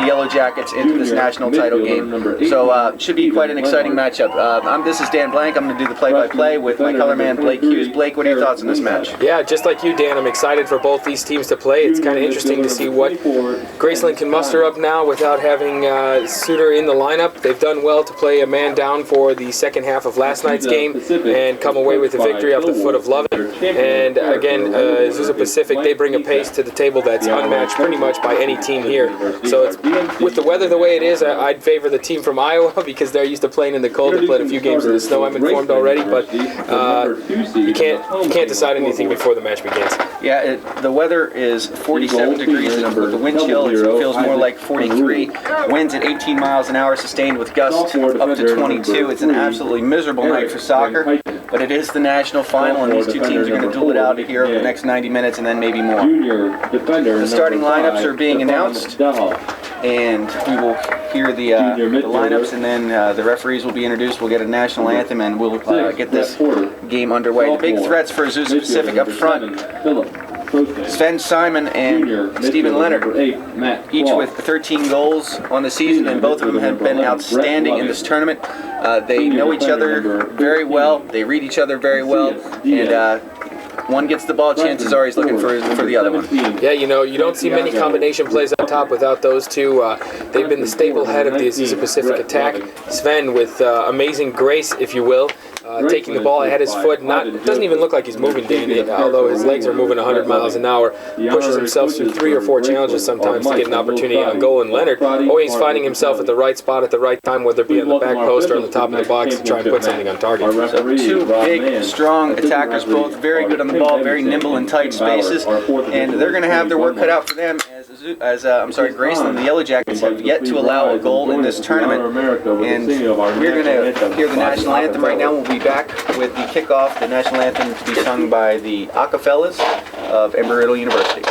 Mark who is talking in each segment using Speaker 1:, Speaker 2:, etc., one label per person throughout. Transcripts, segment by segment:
Speaker 1: the Yellow Jackets into this national title game. So it should be quite an exciting matchup. This is Dan Blank. I'm going to do the play-by-play with my color man, Blake Hughes. Blake, what are your thoughts on this match?
Speaker 2: Yeah, just like you, Dan, I'm excited for both these teams to play. It's kind of interesting to see what Graceland can muster up now without having Souter in the lineup. They've done well to play a man down for the second half of last night's game and come away with a victory off the foot of Lovett. And again, Azusa Pacific, they bring a pace to the table that's unmatched pretty much by any team here. So it's, with the weather the way it is, I'd favor the team from Iowa because they're used to playing in the cold. They played a few games in the snow, I'm informed already, but you can't decide anything before the match begins. Yeah,
Speaker 1: the weather is 47 degrees with the wind chill. It feels more like 43. Winds at 18 miles an hour sustained with gusts up to 22. It's an absolutely miserable night for soccer, but it is the national final, and these two teams are going to duel it out here over the next 90 minutes and then maybe more. The starting lineups are being announced, and we will hear the lineups, and then the referees will be introduced. We'll get a national anthem, and we'll get this game underway. The big threats for Azusa Pacific up front: Sven Simon and Stephen Leonard, each with 13 goals on the season, and both of them have been outstanding in this tournament. They know each other very well, they read each other very well, and one gets the ball, chances are he's looking for the other one.
Speaker 2: Yeah, you know, you don't see many combination plays up top without those two. They've been the staple head of the Azusa Pacific attack. Sven with amazing grace, if you will, taking the ball ahead his foot. Doesn't even look like he's moving, Dan, although his legs are moving 100 miles an hour. Pushes himself through 3 or 4 challenges sometimes to get an opportunity on goal. And Leonard always finding himself at the right spot at the right time, whether it be on the back post or on the top of the box to try and put something on target.
Speaker 1: So 2 big, strong attackers, both very good on the ball, very nimble in tight spaces, and they're going to have their work cut out for them as Graceland, the Yellow Jackets, have yet to allow a goal in this tournament. And we're going to hear the national anthem right now. We'll be back with the kickoff, the national anthem to be sung by the Acapellas of Herchel University.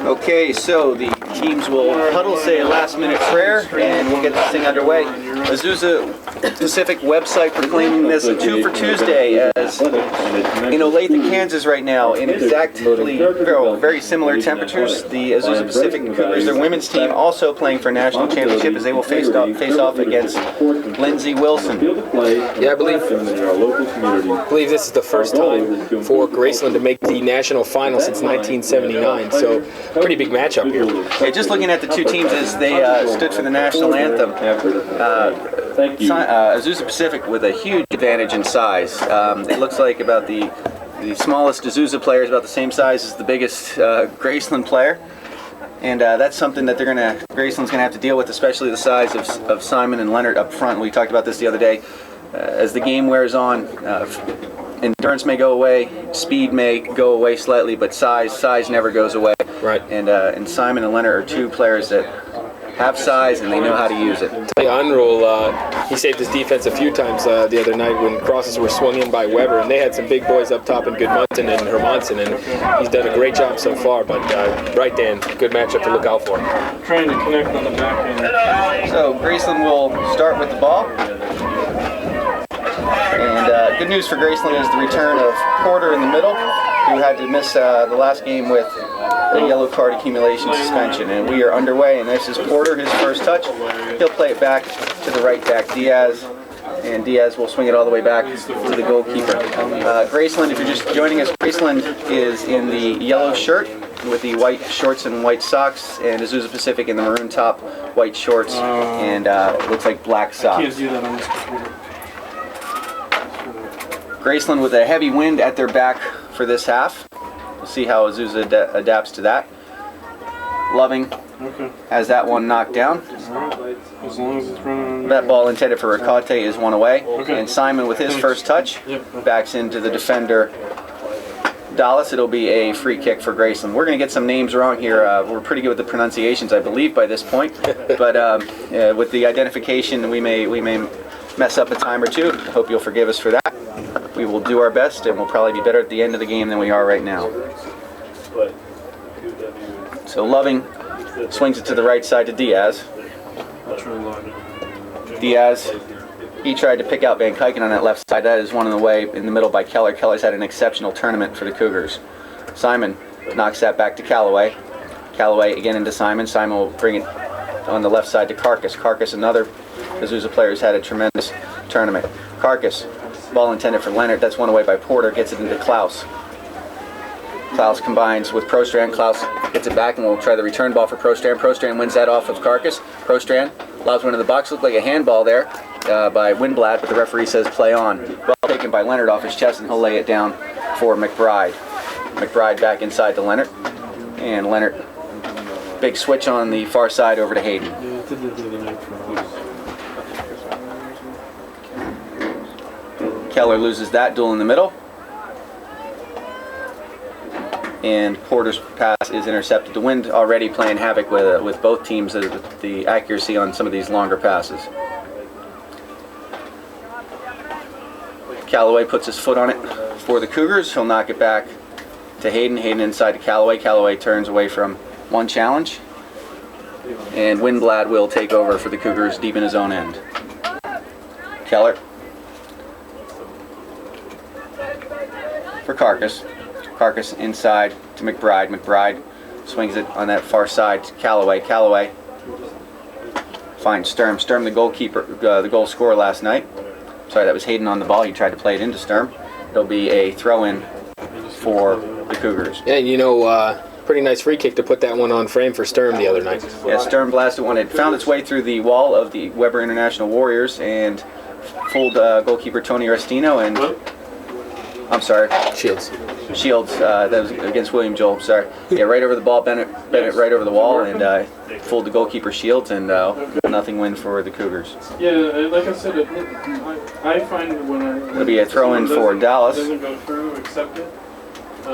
Speaker 1: Okay, so the teams will huddle, say a last-minute prayer, and we'll get this thing underway. Azusa Pacific website proclaiming this a 2 for Tuesday as in Olathe, Kansas right now in exactly very similar temperatures. The Azusa Pacific Cougars, their women's team, also playing for a national championship as they will face off against Lindsay Wilson.
Speaker 2: Yeah, I believe this is the first time for Graceland to make the national final since 1979, so pretty big matchup here.
Speaker 1: Yeah, just looking at the two teams as they stood for the national anthem, Azusa Pacific with a huge advantage in size. It looks like about the smallest Azusa player is about the same size as the biggest Graceland player. And that's something that Graceland's going to have to deal with, especially the size of Simon and Leonard up front. We talked about this the other day. As the game wears on, endurance may go away, speed may go away slightly, but size never goes away.
Speaker 2: Right.
Speaker 1: And Simon and Leonard are two players that have size, and they know how to use it.
Speaker 2: Unruh, he saved his defense a few times the other night when crosses were swung in by Weber, and they had some big boys up top in Gudmundsson and Hermansson, and he's done a great job so far. But right, Dan, good matchup to look out for.
Speaker 3: Trying to connect on the back end.
Speaker 1: So Graceland will start with the ball. And good news for Graceland is the return of Porter in the middle, who had to miss the last game with a yellow card accumulation suspension. And we are underway, and this is Porter, his first touch. He'll play it back to the right back, Diaz, and Diaz will swing it all the way back to the goalkeeper. Graceland, if you're just joining us, Graceland is in the yellow shirt with the white shorts and white socks, and Azusa Pacific in the maroon top, white shorts, and looks like black socks.
Speaker 3: Can't do that on this computer.
Speaker 1: Graceland with a heavy wind at their back for this half. We'll see how Azusa adapts to that. Loving has that one knocked down.
Speaker 3: Right. As long as it's running.
Speaker 1: That ball intended for Ricate is one away. And Simon with his first touch backs into the defender Dallas. It'll be a free kick for Graceland. We're going to get some names wrong here. We're pretty good with the pronunciations, I believe, by this point. But with the identification, we may mess up a time or two. I hope you'll forgive us for that. We will do our best, and we'll probably be better at the end of the game than we are right now. So Loving swings it to the right side to Diaz. Diaz, he tried to pick out VanKuiken on that left side. That is one in the way in the middle by Keller. Keller's had an exceptional tournament for the Cougars. Simon knocks that back to Callaway. Callaway again into Simon. Simon will bring it on the left side to Carcass. Carcass, another Azusa player, has had a tremendous tournament. Carcass, ball intended for Leonard. That's one away by Porter. Gets it into Klaus. Klaus combines with Prostran. Klaus gets it back, and we'll try the return ball for Prostran. Prostran wins that off of Carcass. Prostran allows one to the box. Looked like a handball there by Windblad, but the referee says play on. Ball taken by Leonard off his chest, and he'll lay it down for McBride. McBride back inside to Leonard. And Leonard, big switch on the far side over to Hayden. Keller loses that duel in the middle. And Porter's pass is intercepted. The wind already playing havoc with both teams, the accuracy on some of these longer passes. Callaway puts his foot on it for the Cougars. He'll knock it back to Hayden. Hayden inside to Callaway. Callaway turns away from one challenge. And Windblad will take over for the Cougars deep in his own end. Keller for Carcass. Carcass inside to McBride. McBride swings it on that far side to Callaway. Callaway finds Sturm. Sturm, the goalkeeper, the goal scorer last night. Sorry, that was Hayden on the ball. He tried to play it into Sturm. It'll be a throw-in for the Cougars.
Speaker 2: Yeah, you know, pretty nice free kick to put that one on frame for Sturm the other night.
Speaker 1: Yeah, Sturm blasted one. It found its way through the wall of the Weber International Warriors and fooled goalkeeper Tony Restino and... I'm sorry.
Speaker 2: Shields.
Speaker 1: That was against William Joel. Sorry. Yeah, right over the ball. Bennett right over the wall and fooled the goalkeeper Shields, and nothing win for the Cougars.
Speaker 3: Yeah, like I said, I find when
Speaker 1: it'll be a throw-in for Dallas.
Speaker 3: Doesn't go through, accept it.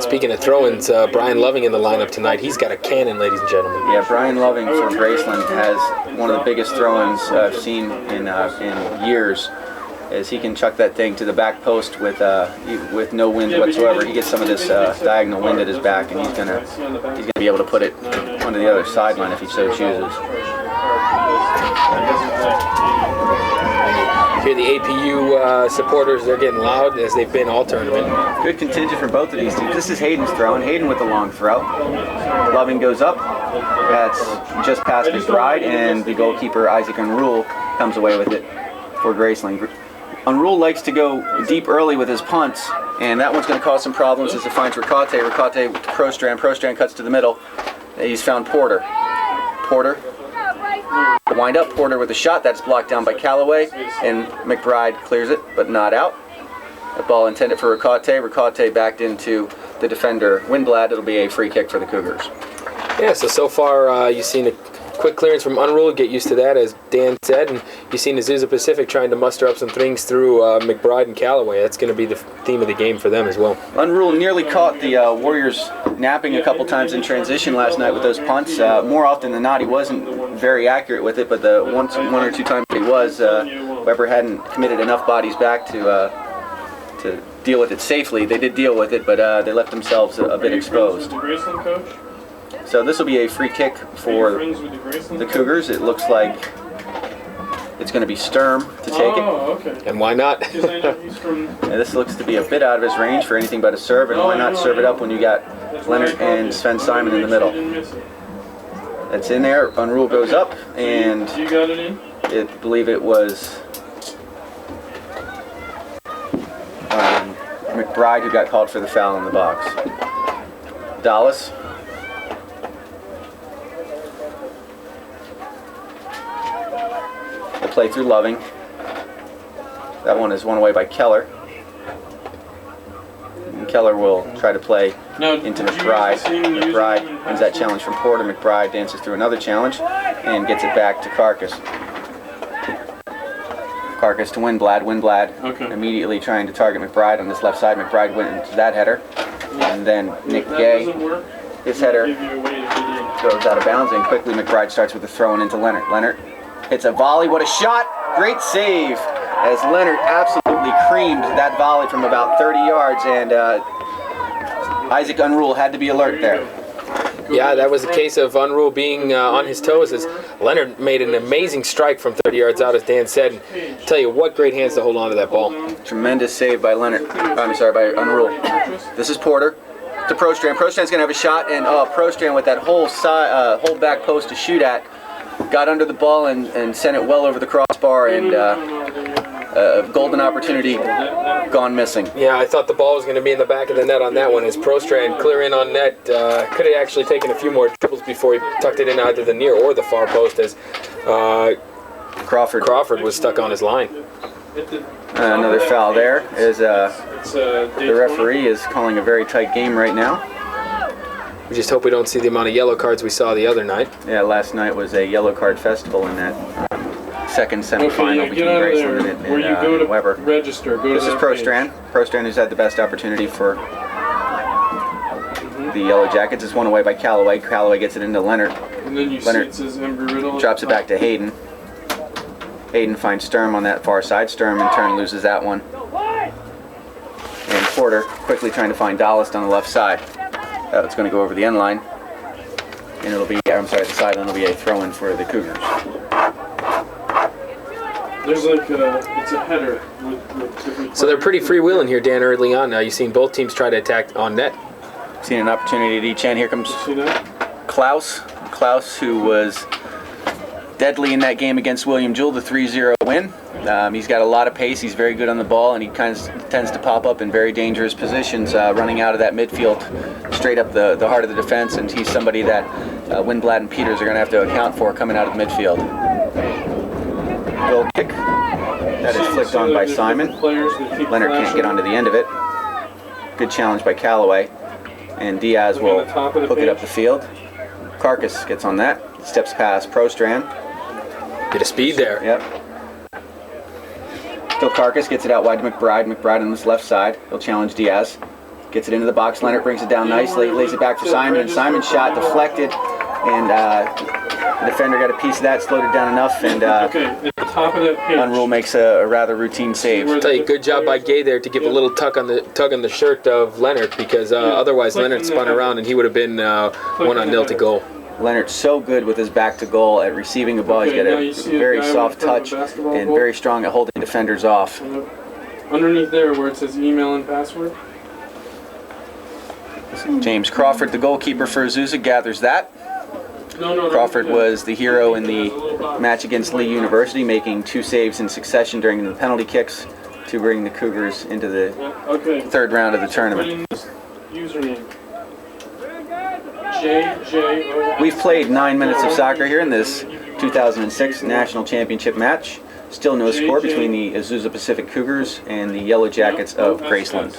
Speaker 2: Speaking of throw-ins, Brian Loving in the lineup tonight. He's got a cannon, ladies and gentlemen.
Speaker 1: Yeah, Brian Loving for Graceland has one of the biggest throw-ins I've seen in years. As he can chuck that thing to the back post with no wind whatsoever. He gets some of this diagonal wind at his back, and he's gonna be able to put it onto the other sideline if he so chooses.
Speaker 2: Here the APU supporters, they're getting loud as they've been all tournament.
Speaker 1: Good contingent for both of these teams. This is Hayden's throw, and Hayden with the long throw. Loving goes up. That's just past McBride, and the goalkeeper Isaac Unruh comes away with it for Graceland. Unruh likes to go deep early with his punts, and that one's going to cause some problems as it finds Ricate. Ricate to Prostran. Prostran cuts to the middle. He's found Porter. Porter. Wind up Porter with a shot. That's blocked down by Callaway, and McBride clears it, but not out. The ball intended for Ricate. Ricate backed into the defender Windblad. It'll be a free kick for the Cougars.
Speaker 2: Yeah, so far you've seen quick clearance from Unruh. Get used to that, as Dan said. And you've seen Azusa Pacific trying to muster up some things through McBride and Callaway. That's going to be the theme of the game for them as well.
Speaker 1: Unruh nearly caught the Warriors napping a couple times in transition last night with those punts. More often than not, he wasn't very accurate with it, but the one or two times he was, Weber hadn't committed enough bodies back to deal with it safely. They did deal with it, but they left themselves a bit exposed. So this will be a free kick for the Cougars. It looks like it's going to be Sturm to take it.
Speaker 3: Okay.
Speaker 2: And why not?
Speaker 1: This looks to be a bit out of his range for anything but a serve, and why not serve it up when you got Leonard and Sven Simon in the middle. That's in there. Unruh goes up, and
Speaker 3: you got it in?
Speaker 1: I believe it was McBride who got called for the foul in the box. Dallas. The play through Loving. That one is won away by Keller. And Keller will try to play into McBride. McBride wins that challenge from Porter. McBride dances through another challenge and gets it back to Carcass. Carcass to Winblad. Winblad immediately trying to target McBride on this left side. McBride went into that header. And then Nick Gay, his header goes out of bounds, and quickly McBride starts with a throw-in into Leonard. Leonard hits a volley. What a shot! Great save, as Leonard absolutely creamed that volley from about 30 yards, and Isaac Unruh had to be alert there.
Speaker 2: Yeah, that was the case of Unruh being on his toes, as Leonard made an amazing strike from 30 yards out, as Dan said. And tell you what, great hands to hold on to that ball.
Speaker 1: Tremendous save by Leonard. I'm sorry, by Unruh. This is Porter to Prostran. Prostran's going to have a shot, and Prostran with that whole back post to shoot at, got under the ball and sent it well over the crossbar, and a golden opportunity gone missing.
Speaker 2: Yeah, I thought the ball was going to be in the back of the net on that one, as Prostran clear in on net. Could have actually taken a few more dribbles before he tucked it in either the near or the far post, as Crawford was stuck on his line.
Speaker 1: Another foul there, as the referee is calling a very tight game right now.
Speaker 2: We just hope we don't see the amount of yellow cards we saw the other night.
Speaker 1: Yeah, last night was a yellow card festival in that second semifinal between Graceland and Weber. This is Prostran. Prostran who's had the best opportunity for the Yellow Jackets. It's won away by Callaway. Callaway gets it into Leonard.
Speaker 3: And then
Speaker 1: Leonard drops it back to Hayden. Hayden finds Sturm on that far side. Sturm in turn loses that one. And Porter quickly trying to find Dallas on the left side. It's going to go over the end line. And it'll be, I'm sorry, the sideline will be a throw-in for the Cougars.
Speaker 3: There's like it's a header with different.
Speaker 2: So they're pretty freewheeling here, Dan, early on. Now you've seen both teams try to attack on net.
Speaker 1: Seen an opportunity at each end. Here comes Klaus. Klaus, who was deadly in that game against William Jewell, the 3-0 win. He's got a lot of pace. He's very good on the ball, and he kind of tends to pop up in very dangerous positions, running out of that midfield, straight up the heart of the defense. And he's somebody that Winblad and Peters are going to have to account for coming out of the midfield. Goal kick. That is flicked on by Simon. Leonard can't get onto the end of it. Good challenge by Callaway. And Diaz will hook it up the field. Carcass gets on that. Steps past Prostran.
Speaker 2: Bit of speed there.
Speaker 1: Yep. Still Carcass gets it out wide to McBride. McBride on this left side. He'll challenge Diaz. Gets it into the box. Leonard brings it down nicely. Lays it back for Simon. And Simon's shot deflected. And the defender got a piece of that, slowed it down enough, and Unruh makes a rather routine save.
Speaker 2: I'll tell you, good job by Gay there to give a little tug on the shirt of Leonard, because otherwise Leonard spun around and he would have been 1-0 to goal.
Speaker 1: Leonard's so good with his back to goal at receiving the ball. He's got a very soft touch and very strong at holding defenders off.
Speaker 3: Underneath there where it says email and password.
Speaker 1: James Crawford, the goalkeeper for Azusa, gathers that. Crawford was the hero in the match against Lee University, making 2 saves in succession during the penalty kicks to bring the Cougars into the third round of the tournament.
Speaker 3: Username.
Speaker 1: We've played 9 minutes of soccer here in this 2006 National Championship match. Still no score between the Azusa Pacific Cougars and the Yellow Jackets of Graceland.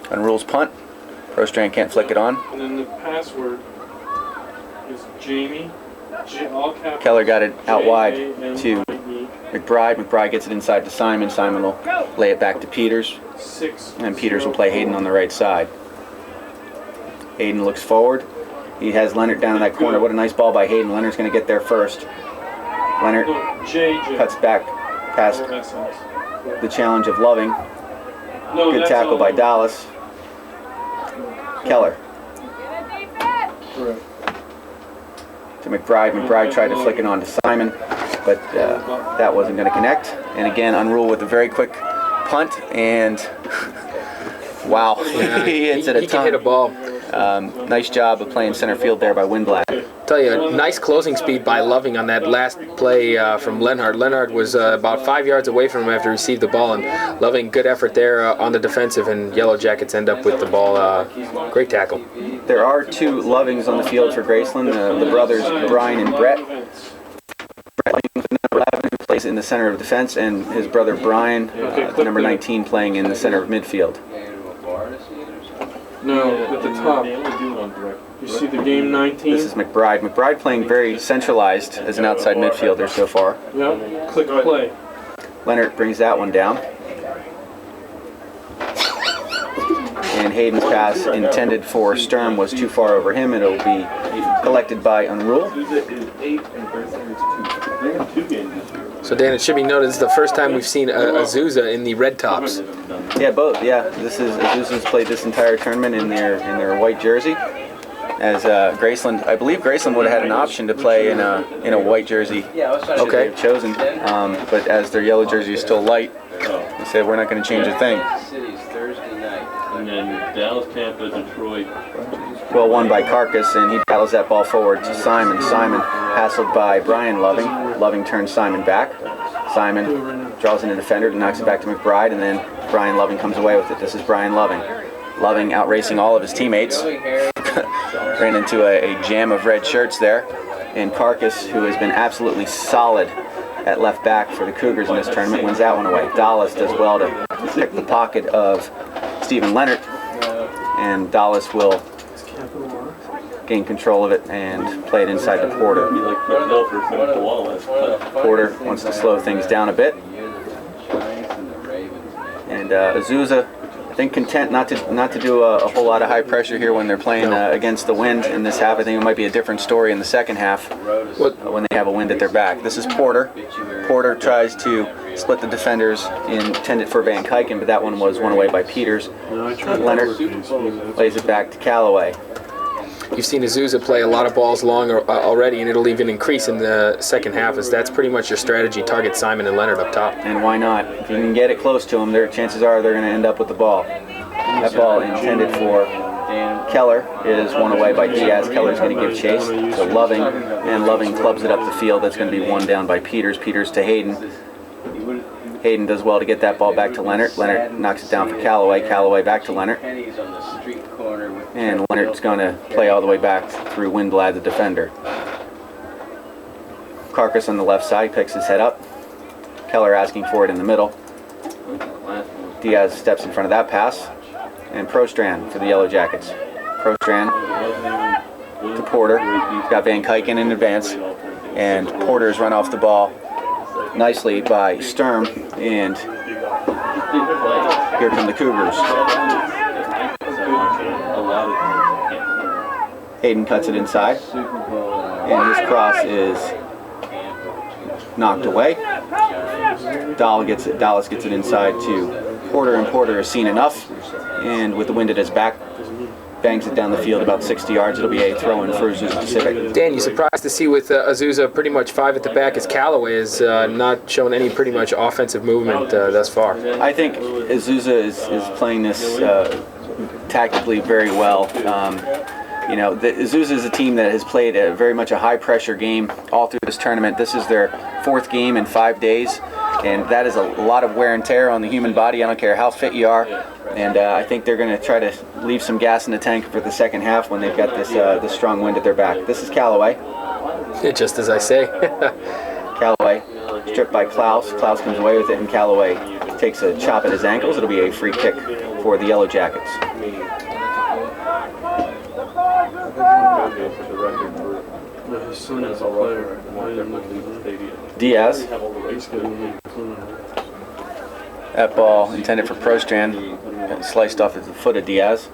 Speaker 1: Unruh's punt. Prostran can't flick it on.
Speaker 3: And then the password is Jamie.
Speaker 1: Keller got it out wide to McBride. McBride gets it inside to Simon. Simon will lay it back to Peters. And Peters will play Hayden on the right side. Hayden looks forward. He has Leonard down in that corner. What a nice ball by Hayden. Leonard's going to get there first. Leonard cuts back past the challenge of Loving. Good tackle by Dallas. Keller. To McBride. McBride tried to flick it on to Simon, but that wasn't going to connect. And again, Unruh with a very quick punt, and wow, he hits it a ton.
Speaker 2: He can hit a ball.
Speaker 1: Nice job of playing center field there by Winblad.
Speaker 2: Tell you, nice closing speed by Loving on that last play from Lenhard. Lenhard was about 5 yards away from him after he received the ball, and Loving, good effort there on the defensive, and Yellow Jackets end up with the ball. Great tackle.
Speaker 1: There are two Lovings on the field for Graceland, the brothers Brian and Brett. Brett Loving, number 11, who plays in the center of defense, and his brother Brian, number 19, playing in the center of midfield.
Speaker 3: No, at the top. You see the game 19?
Speaker 1: This is McBride. McBride playing very centralized as an outside midfielder so far.
Speaker 3: Yep, click play.
Speaker 1: Leonard brings that one down. And Hayden's pass intended for Sturm was too far over him. It'll be collected by Unruh.
Speaker 2: So Dan, it should be noted this is the first time we've seen Azusa in the red tops.
Speaker 1: Yeah, both. Yeah, this is Azusa's played this entire tournament in their white jersey. As Graceland, I believe Graceland would have had an option to play in a white jersey.
Speaker 2: Okay.
Speaker 1: They've chosen, but as their yellow jersey is still light, they said we're not going to change a thing.
Speaker 4: And then Dallas, Tampa, Detroit.
Speaker 1: Well won by Carcass, and he battles that ball forward to Simon. Simon hassled by Brian Loving. Loving turns Simon back. Simon draws in a defender and knocks it back to McBride, and then Brian Loving comes away with it. This is Brian Loving. Loving outracing all of his teammates. Ran into a jam of red shirts there. And Carcass, who has been absolutely solid at left back for the Cougars in this tournament, wins that one away. Dallas does well to pick the pocket of Stephen Leonard, and Dallas will gain control of it and play it inside to Porter. Porter wants to slow things down a bit. And Azusa, I think, content not to do a whole lot of high pressure here when they're playing against the wind in this half. I think it might be a different story in the second half when they have a wind at their back. This is Porter. Porter tries to split the defenders intended for VanKuiken, but that one was won away by Peters. Leonard lays it back to Callaway.
Speaker 2: You've seen Azusa play a lot of balls long already, and it'll even increase in the second half, as that's pretty much your strategy. Target Simon and Leonard up top.
Speaker 1: And why not? If you can get it close to them, chances are they're going to end up with the ball. That ball intended for Keller is won away by Diaz. Keller's going to give chase to Loving, and Loving clubs it up the field. That's going to be won down by Peters. Peters to Hayden. Hayden does well to get that ball back to Leonard. Leonard knocks it down for Callaway. Callaway back to Leonard. And Leonard's going to play all the way back through Winblad, the defender. Carcass on the left side picks his head up. Keller asking for it in the middle. Diaz steps in front of that pass. And Prostran for the Yellow Jackets. Prostran to Porter. He's got VanKuiken in advance. And Porter's run off the ball nicely by Sturm. And here come the Cougars. Hayden cuts it inside, and his cross is knocked away. Dallas gets it inside to Porter, and Porter has seen enough, and with the wind at his back, bangs it down the field about 60 yards. It'll be a throw-in for Azusa Pacific.
Speaker 2: Dan, you surprised to see with Azusa pretty much 5 at the back as Callaway has not shown any pretty much offensive movement thus far.
Speaker 1: I think Azusa is playing this tactically very well. You know, Azusa is a team that has played very much a high-pressure game all through this tournament. This is their 4th game in 5 days, and that is a lot of wear and tear on the human body. I don't care how fit you are, and I think they're going to try to leave some gas in the tank for the second half when they've got this strong wind at their back. This is Callaway.
Speaker 2: Just as I say.
Speaker 1: Callaway stripped by Klaus. Klaus comes away with it, and Callaway takes a chop at his ankles. It'll be a free kick for the Yellow Jackets.
Speaker 3: his son is a player.
Speaker 1: Diaz. That ball intended for Prostran, sliced off at the foot of Diaz.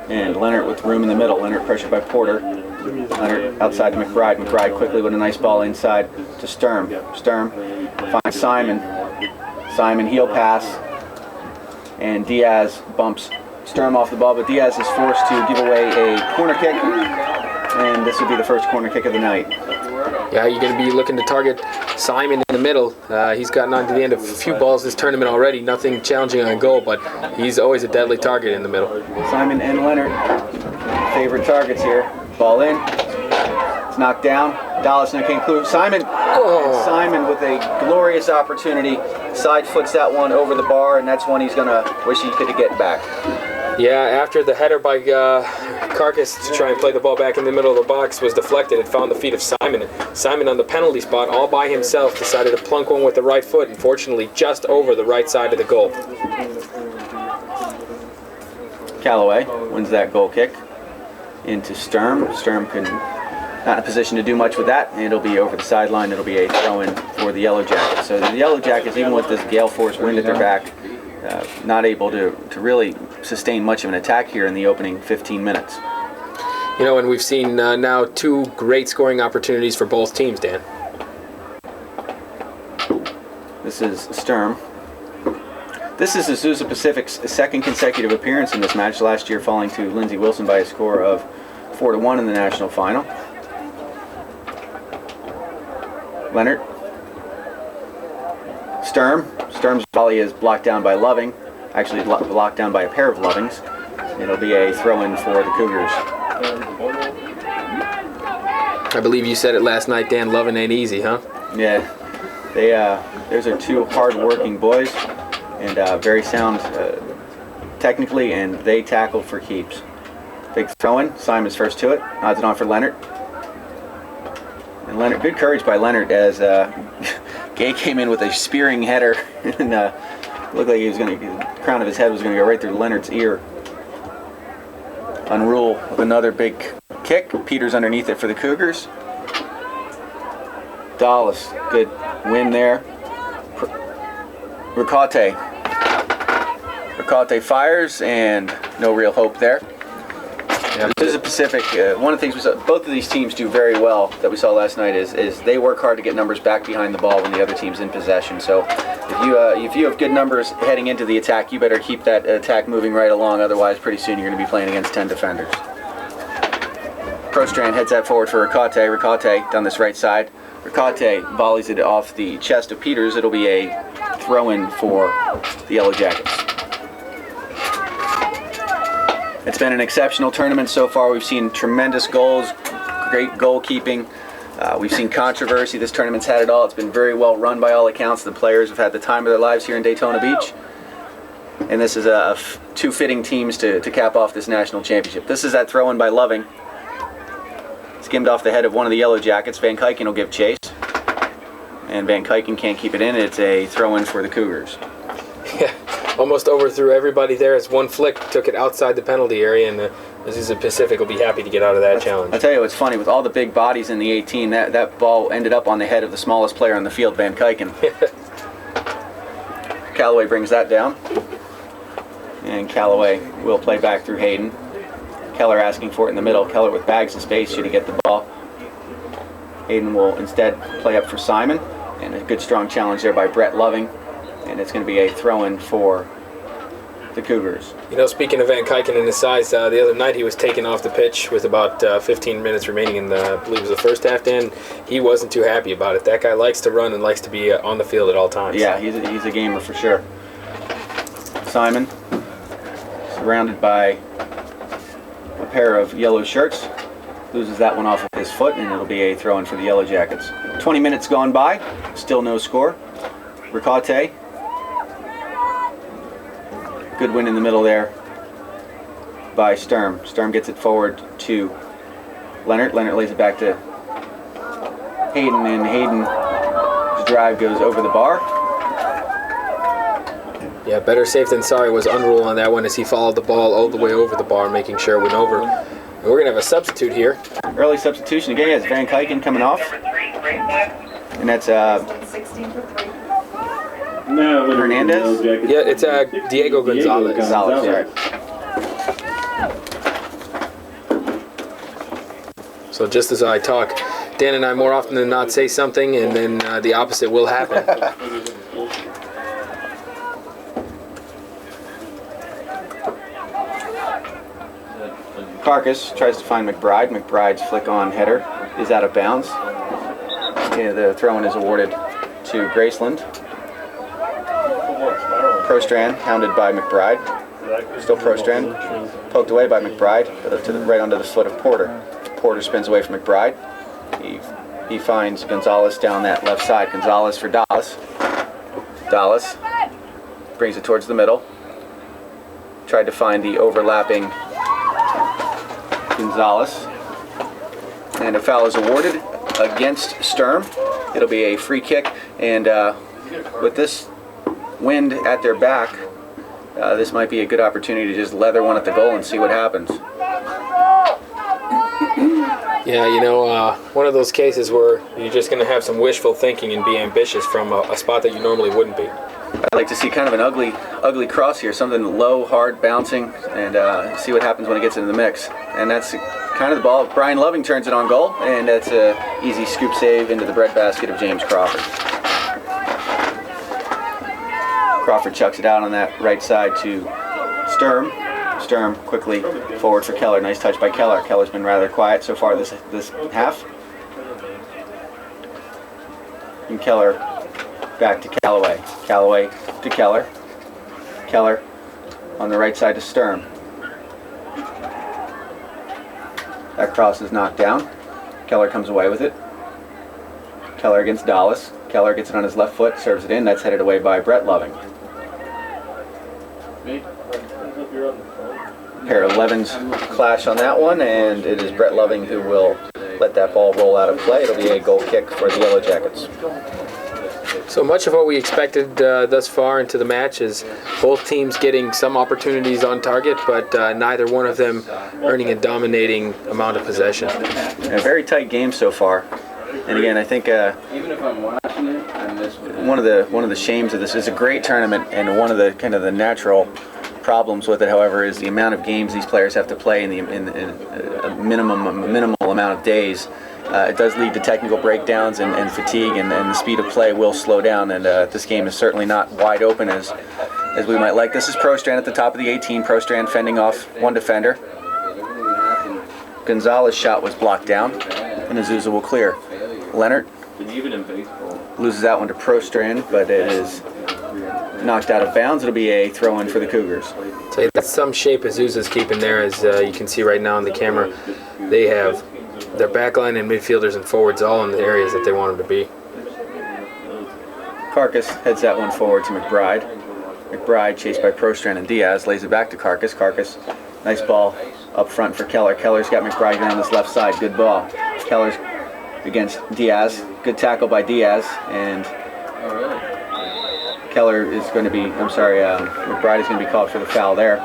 Speaker 1: And Leonard with room in the middle. Leonard pressured by Porter. Leonard outside to McBride. McBride quickly with a nice ball inside to Sturm. Sturm finds Simon. Simon heel pass. And Diaz bumps Sturm off the ball, but Diaz is forced to give away a corner kick. And this will be the first corner kick of the night.
Speaker 2: Yeah, you're going to be looking to target Simon in the middle. He's gotten on to the end of a few balls this tournament already. Nothing challenging on goal, but he's always a deadly target in the middle.
Speaker 1: Simon and Leonard, favorite targets here. Ball in. It's knocked down. Dallas can't include Simon.
Speaker 2: Oh.
Speaker 1: Simon with a glorious opportunity. Side foots that one over the bar, and that's one he's going to wish he could get back.
Speaker 2: Yeah, after the header by Carcass to try and play the ball back in the middle of the box was deflected, it found the feet of Simon. Simon on the penalty spot, all by himself, decided to plunk one with the right foot, unfortunately just over the right side of the goal.
Speaker 1: Callaway wins that goal kick into Sturm. Sturm not in a position to do much with that, and it'll be over the sideline. It'll be a throw-in for the Yellow Jackets. So the Yellow Jackets, even with this gale force wind at their back, not able to really sustain much of an attack here in the opening 15 minutes.
Speaker 2: You know, and we've seen now two great scoring opportunities for both teams, Dan.
Speaker 1: This is Sturm. This is Azusa Pacific's second consecutive appearance in this match, last year falling to Lindsey Wilson by a score of 4-1 in the national final. Leonard. Sturm. Sturm's volley is blocked down by Loving. Actually blocked down by a pair of Lovings. It'll be a throw-in for the Cougars.
Speaker 2: I believe you said it last night, Dan. Loving ain't easy, huh?
Speaker 1: Yeah. Those are two hard-working boys and very sound technically, and they tackle for keeps. Big throw-in. Simon's first to it. Nods it on for Leonard. And Leonard, good courage by Leonard as Gay came in with a spearing header and looked like the crown of his head was going to go right through Leonard's ear. Unruh with another big kick. Peters underneath it for the Cougars. Dallas, good win there. Ricate fires, and no real hope there. Yeah. This is a Pacific. One of the things we saw, both of these teams do very well that we saw last night is they work hard to get numbers back behind the ball when the other team's in possession. So if you have good numbers heading into the attack, you better keep that attack moving right along. Otherwise, pretty soon you're going to be playing against 10 defenders. Prostran heads that forward for Ricate. Ricate down this right side. Ricate volleys it off the chest of Peters. It'll be a throw-in for the Yellow Jackets. It's been an exceptional tournament so far. We've seen tremendous goals, great goalkeeping. We've seen controversy. This tournament's had it all. It's been very well run by all accounts. The players have had the time of their lives here in Daytona Beach. And this is two fitting teams to cap off this national championship. This is that throw-in by Loving. Skimmed off the head of one of the Yellow Jackets. VanKuiken will give chase. And VanKuiken can't keep it in. It's a throw-in for the Cougars.
Speaker 2: Yeah. Almost overthrew everybody there as one flick took it outside the penalty area, and Azusa Pacific will be happy to get out of that challenge.
Speaker 1: I'll tell you what's funny, with all the big bodies in the 18, that ball ended up on the head of the smallest player on the field, VanKuiken. Callaway brings that down. And Callaway will play back through Hayden. Keller asking for it in the middle. Keller with bags of space should he get the ball. Hayden will instead play up for Simon. And a good strong challenge there by Brett Loving. And it's going to be a throw-in for the Cougars.
Speaker 2: You know, speaking of VanKuiken and his size, the other night he was taken off the pitch with about 15 minutes remaining in I believe it was the first half, Dan. He wasn't too happy about it. That guy likes to run and likes to be on the field at all times.
Speaker 1: Yeah, he's a gamer for sure. Simon, surrounded by a pair of yellow shirts, loses that one off of his foot, and it'll be a throw-in for the Yellow Jackets. 20 minutes gone by, still no score. Ricate. Good win in the middle there by Sturm. Sturm gets it forward to Leonard. Leonard lays it back to Hayden, and Hayden's drive goes over the bar.
Speaker 2: Yeah, better safe than sorry was Unruh on that one as he followed the ball all the way over the bar, making sure it went over. We're going to have a substitute here.
Speaker 1: Early substitution again is VanKuiken coming off. And that's Hernandez?
Speaker 2: Yeah, it's Diego Gonzalez.
Speaker 1: Gonzalez, yeah.
Speaker 2: So just as I talk, Dan and I more often than not say something, and then the opposite will happen.
Speaker 1: Carcass tries to find McBride. McBride's flick-on header is out of bounds. Yeah, the throw-in is awarded to Graceland. Prostran hounded by McBride. Still Prostran. Poked away by McBride, right onto the foot of Porter. Porter spins away from McBride. He finds Gonzalez down that left side. Gonzalez for Dallas. Dallas brings it towards the middle. Tried to find the overlapping Gonzalez. And a foul is awarded against Sturm. It'll be a free kick. And with this wind at their back, this might be a good opportunity to just leather one at the goal and see what happens.
Speaker 2: Yeah, you know, one of those cases where you're just going to have some wishful thinking and be ambitious from a spot that you normally wouldn't be.
Speaker 1: I'd like to see kind of an ugly cross here, something low, hard, bouncing, and see what happens when it gets into the mix. And that's kind of the ball. Brian Loving turns it on goal, and that's an easy scoop save into the breadbasket of James Crawford. Crawford chucks it out on that right side to Sturm. Sturm quickly forward for Keller. Nice touch by Keller. Keller's been rather quiet so far this half. And Keller back to Callaway. Callaway to Keller. Keller on the right side to Sturm. That cross is knocked down. Keller comes away with it. Keller against Dallas. Keller gets it on his left foot, serves it in. That's headed away by Brett Loving. Pair of 11s clash on that one, and it is Brett Loving who will let that ball roll out of play. It'll be a goal kick for the Yellow Jackets.
Speaker 2: So much of what we expected thus far into the match is both teams getting some opportunities on target, but neither one of them earning a dominating amount of possession.
Speaker 1: A very tight game so far. And again, I think
Speaker 4: Even if I'm watching it, I miss
Speaker 1: one of the shames of this is a great tournament, and one of the kind of the natural problems with it, however, is the amount of games these players have to play in a minimal amount of days. It does lead to technical breakdowns and fatigue, and the speed of play will slow down. And this game is certainly not wide open as we might like. This is Prostran at the top of the 18. Prostran fending off one defender. Gonzalez's shot was blocked down, and Azusa will clear. Leonard loses that one to Prostran, but it is knocked out of bounds. It'll be a throw-in for the Cougars.
Speaker 2: So that's some shape Azusa's keeping there, as you can see right now on the camera. They have their backline and midfielders and forwards all in the areas that they want them to be.
Speaker 1: Carcass heads that one forward to McBride. McBride, chased by Prostran and Diaz, lays it back to Carcass. Carcass, nice ball up front for Keller. Keller's got McBride on this left side. Good ball. Keller's against Diaz. Good tackle by Diaz, and Keller is going to be, McBride is going to be called for the foul there.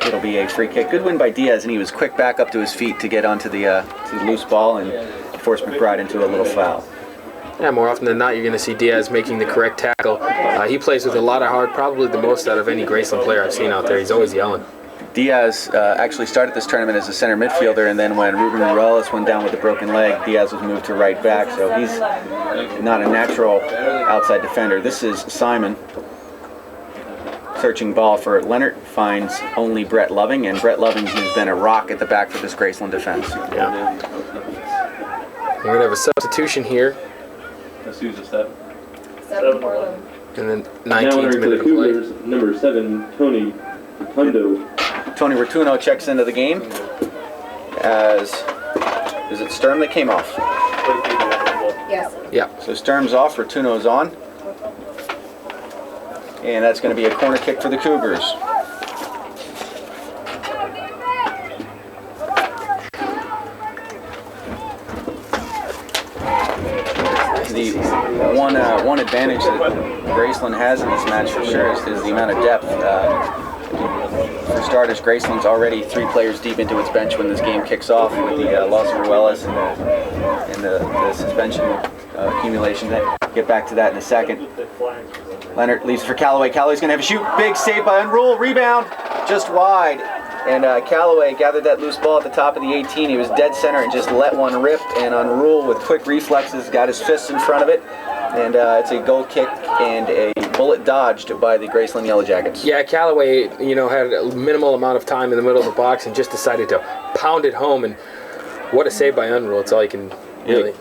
Speaker 1: It'll be a free kick. Good win by Diaz, and he was quick back up to his feet to get onto the loose ball and force McBride into a little foul.
Speaker 2: Yeah, more often than not, you're going to see Diaz making the correct tackle. He plays with a lot of heart, probably the most out of any Graceland player I've seen out there. He's always yelling.
Speaker 1: Diaz actually started this tournament as a center midfielder, and then when Ruben Ruelas went down with a broken leg, Diaz was moved to right back, so he's not a natural outside defender. This is Simon. Searching ball for Leonard, finds only Brett Loving, and Brett Loving has been a rock at the back for this Graceland defense.
Speaker 2: Yeah. We're going to have a substitution here.
Speaker 4: That's who's a 7.
Speaker 5: 7 Portland.
Speaker 2: And then 19th minute of play.
Speaker 6: Number 7, Tony Rotundo.
Speaker 1: Tony Rotundo checks into the game as, is it Sturm that came off?
Speaker 5: Yes.
Speaker 2: Yeah.
Speaker 1: So Sturm's off, Rotundo's on. And that's going to be a corner kick for the Cougars. The One advantage that Graceland has in this match for sure is the amount of depth. For starters, Graceland's already 3 players deep into its bench when this game kicks off with the loss of Ruelas and the suspension accumulation. Get back to that in a second. Leonard leaves for Callaway. Callaway's going to have a shoot. Big save by Unruh. Rebound just wide. And Callaway gathered that loose ball at the top of the 18. He was dead center and just let one rip. And Unruh, with quick reflexes, got his fists in front of it. And it's a goal kick and a bullet dodged by the Graceland Yellow Jackets.
Speaker 2: Yeah, Callaway, had a minimal amount of time in the middle of the box and just decided to pound it home. And what a save by Unruh. It's all you can really...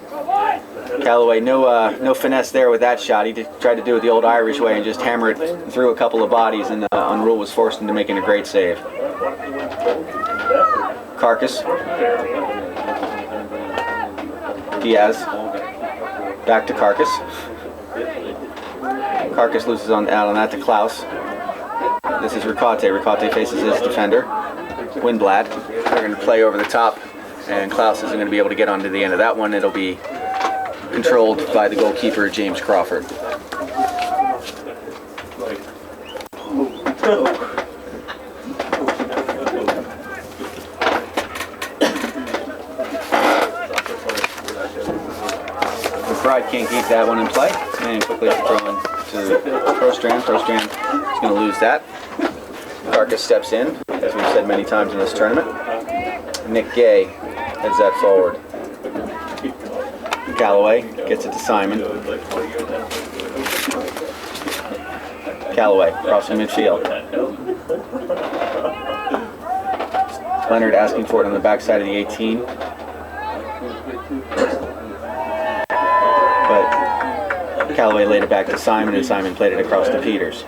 Speaker 1: Callaway, no finesse there with that shot. He tried to do it the old Irish way and just hammer it through a couple of bodies, and Unruh was forced into making a great save. Carcass. Diaz. Back to Carcass. Carcass loses out on that to Klaus. This is Ricate. Ricate faces his defender, Windblad. They're going to play over the top, and Klaus isn't going to be able to get onto the end of that one. It'll be controlled by the goalkeeper, James Crawford. McBride can't keep that one in play, and quickly throw in to Prostran. Prostran is going to lose that. Carcass steps in, as we've said many times in this tournament. Nick Gay heads that forward. Callaway gets it to Simon. Callaway crossing midfield. Leonard asking for it on the backside of the 18. But Callaway laid it back to Simon, and Simon played it across to Peters.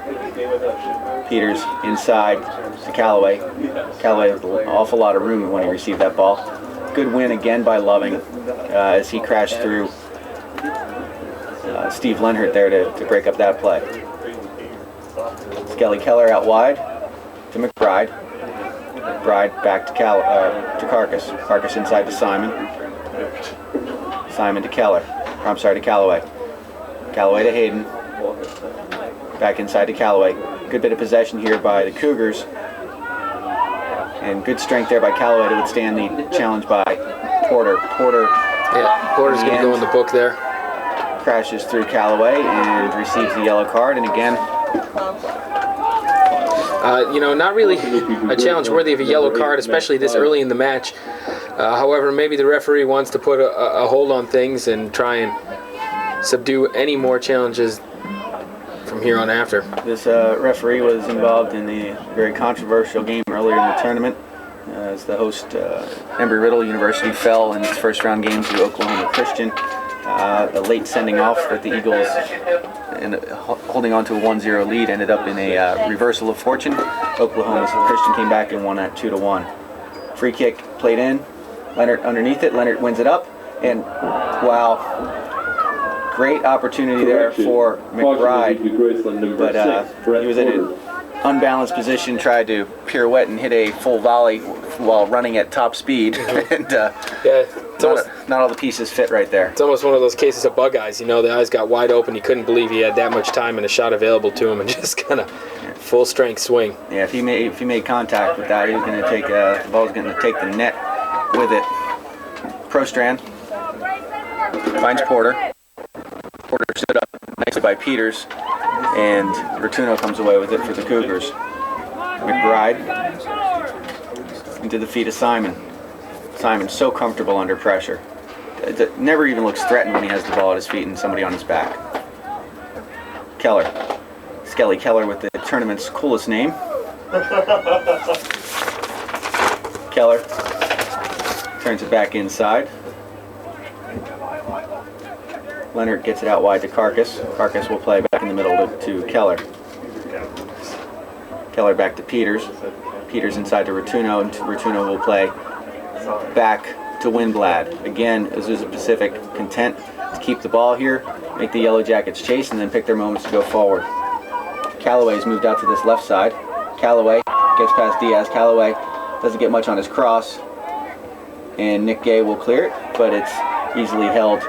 Speaker 1: Peters inside to Callaway. Callaway with an awful lot of room when he received that ball. Good win again by Loving as he crashed through Steve Lenhart there to break up that play. Skelly Keller out wide to McBride. McBride back to Carcass. Carcass inside to Simon. Simon to Keller. I'm sorry, to Callaway. Callaway to Hayden. Back inside to Callaway. Good bit of possession here by the Cougars. And good strength there by Callaway to withstand the challenge by Porter.
Speaker 2: Porter's going to go in the book there.
Speaker 1: Crashes through Callaway and receives the yellow card. And again,
Speaker 2: not really a challenge worthy of a yellow card, especially this early in the match. However, maybe the referee wants to put a hold on things and try and subdue any more challenges from here on after.
Speaker 1: This referee was involved in the very controversial game earlier in the tournament as the host, Embry-Riddle University, fell in its first round game to Oklahoma Christian. A late sending off that the Eagles, holding on to a 1-0 lead, ended up in a reversal of fortune. Oklahoma Christian came back and won at 2-1. Free kick played in. Leonard underneath it. Leonard wins it up. And wow. Great opportunity there for McBride, but he was in an unbalanced position, tried to pirouette and hit a full volley while running at top speed, and not all the pieces fit right there.
Speaker 2: It's almost one of those cases of bug eyes. The eyes got wide open. He couldn't believe he had that much time and a shot available to him, and just kind of full strength swing.
Speaker 1: Yeah, if he made contact with that, he was going to take the ball was going to take the net with it. Prostran finds Porter. Porter stood up nicely by Peters, and Rotuno comes away with it for the Cougars. McBride into the feet of Simon. Simon so comfortable under pressure. Never even looks threatened when he has the ball at his feet and somebody on his back. Keller. Skelly Keller with the tournament's coolest name. Keller turns it back inside. Leonard gets it out wide to Carcass. Carcass will play back in the middle to Keller. Keller back to Peters. Peters inside to Rotuno, and Rotuno will play back to Windblad. Again, Azusa Pacific content to keep the ball here, make the Yellow Jackets chase, and then pick their moments to go forward. Callaway's moved out to this left side. Callaway gets past Diaz. Callaway doesn't get much on his cross, and Nick Gay will clear it, but it's easily held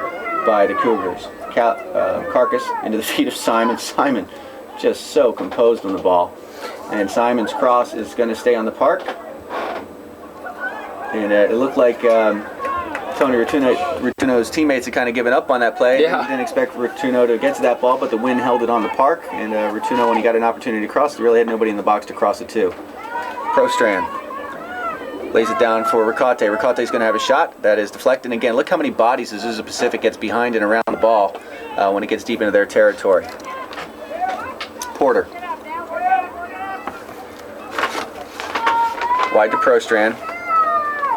Speaker 1: by the Cougars. Carcass into the feet of Simon. Simon just so composed on the ball. And Simon's cross is going to stay on the park. And it looked like Tony Rotuno's teammates had kind of given up on that play.
Speaker 2: Yeah.
Speaker 1: He didn't expect Rotuno to get to that ball, but the wind held it on the park. And Rotuno, when he got an opportunity to cross, really had nobody in the box to cross it to. Prostran lays it down for Ricate. Ricate's going to have a shot. That is deflected. And again, look how many bodies Azusa Pacific gets behind and around the ball when it gets deep into their territory. Porter. Wide to Prostran.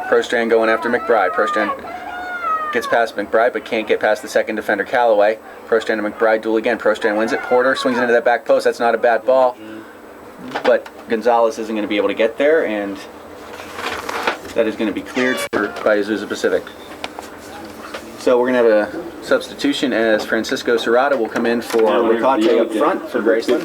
Speaker 1: Prostran going after McBride. Prostran gets past McBride but can't get past the second defender, Callaway. Prostran and McBride duel again. Prostran wins it. Porter swings into that back post. That's not a bad ball. But Gonzalez isn't going to be able to get there, and that is going to be cleared by Azusa Pacific. So we're going to have a substitution as Francisco Serrata will come in for Ricate up front for Graceland.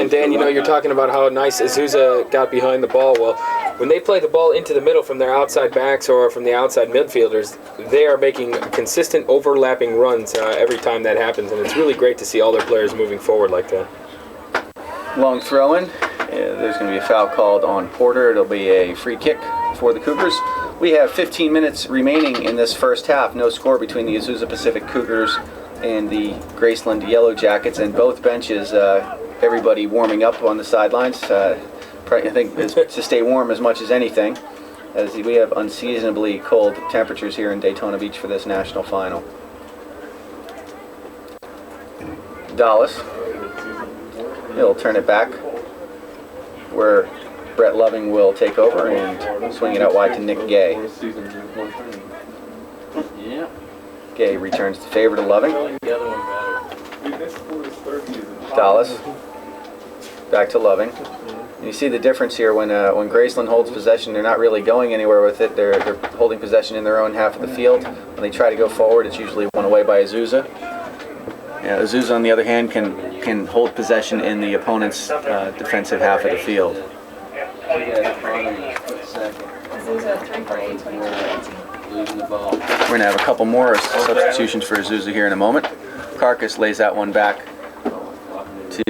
Speaker 2: And Dan, you know, you're talking about how nice Azusa got behind the ball. Well, when they play the ball into the middle from their outside backs or from the outside midfielders, they are making consistent overlapping runs every time that happens, and it's really great to see all their players moving forward like that.
Speaker 1: Long throw-in. There's going to be a foul called on Porter. It'll be a free kick for the Cougars. We have 15 minutes remaining in this first half. No score between the Azusa Pacific Cougars and the Graceland Yellow Jackets, and both benches, everybody warming up on the sidelines. I think it's to stay warm as much as anything, as we have unseasonably cold temperatures here in Daytona Beach for this national final. Dallas. He'll turn it back where Brett Loving will take over and swing it out wide to Nick Gay. Gay returns the favor to Loving. Dallas back to Loving. And you see the difference here when Graceland holds possession, they're not really going anywhere with it. They're holding possession in their own half of the field. When they try to go forward, it's usually won away by Azusa. Azusa, on the other hand, can hold possession in the opponent's defensive half of the field.
Speaker 5: Azusa 3 for 8, 22 for 18.
Speaker 1: We're going to have a couple more substitutions for Azusa here in a moment. Carcass lays that one back to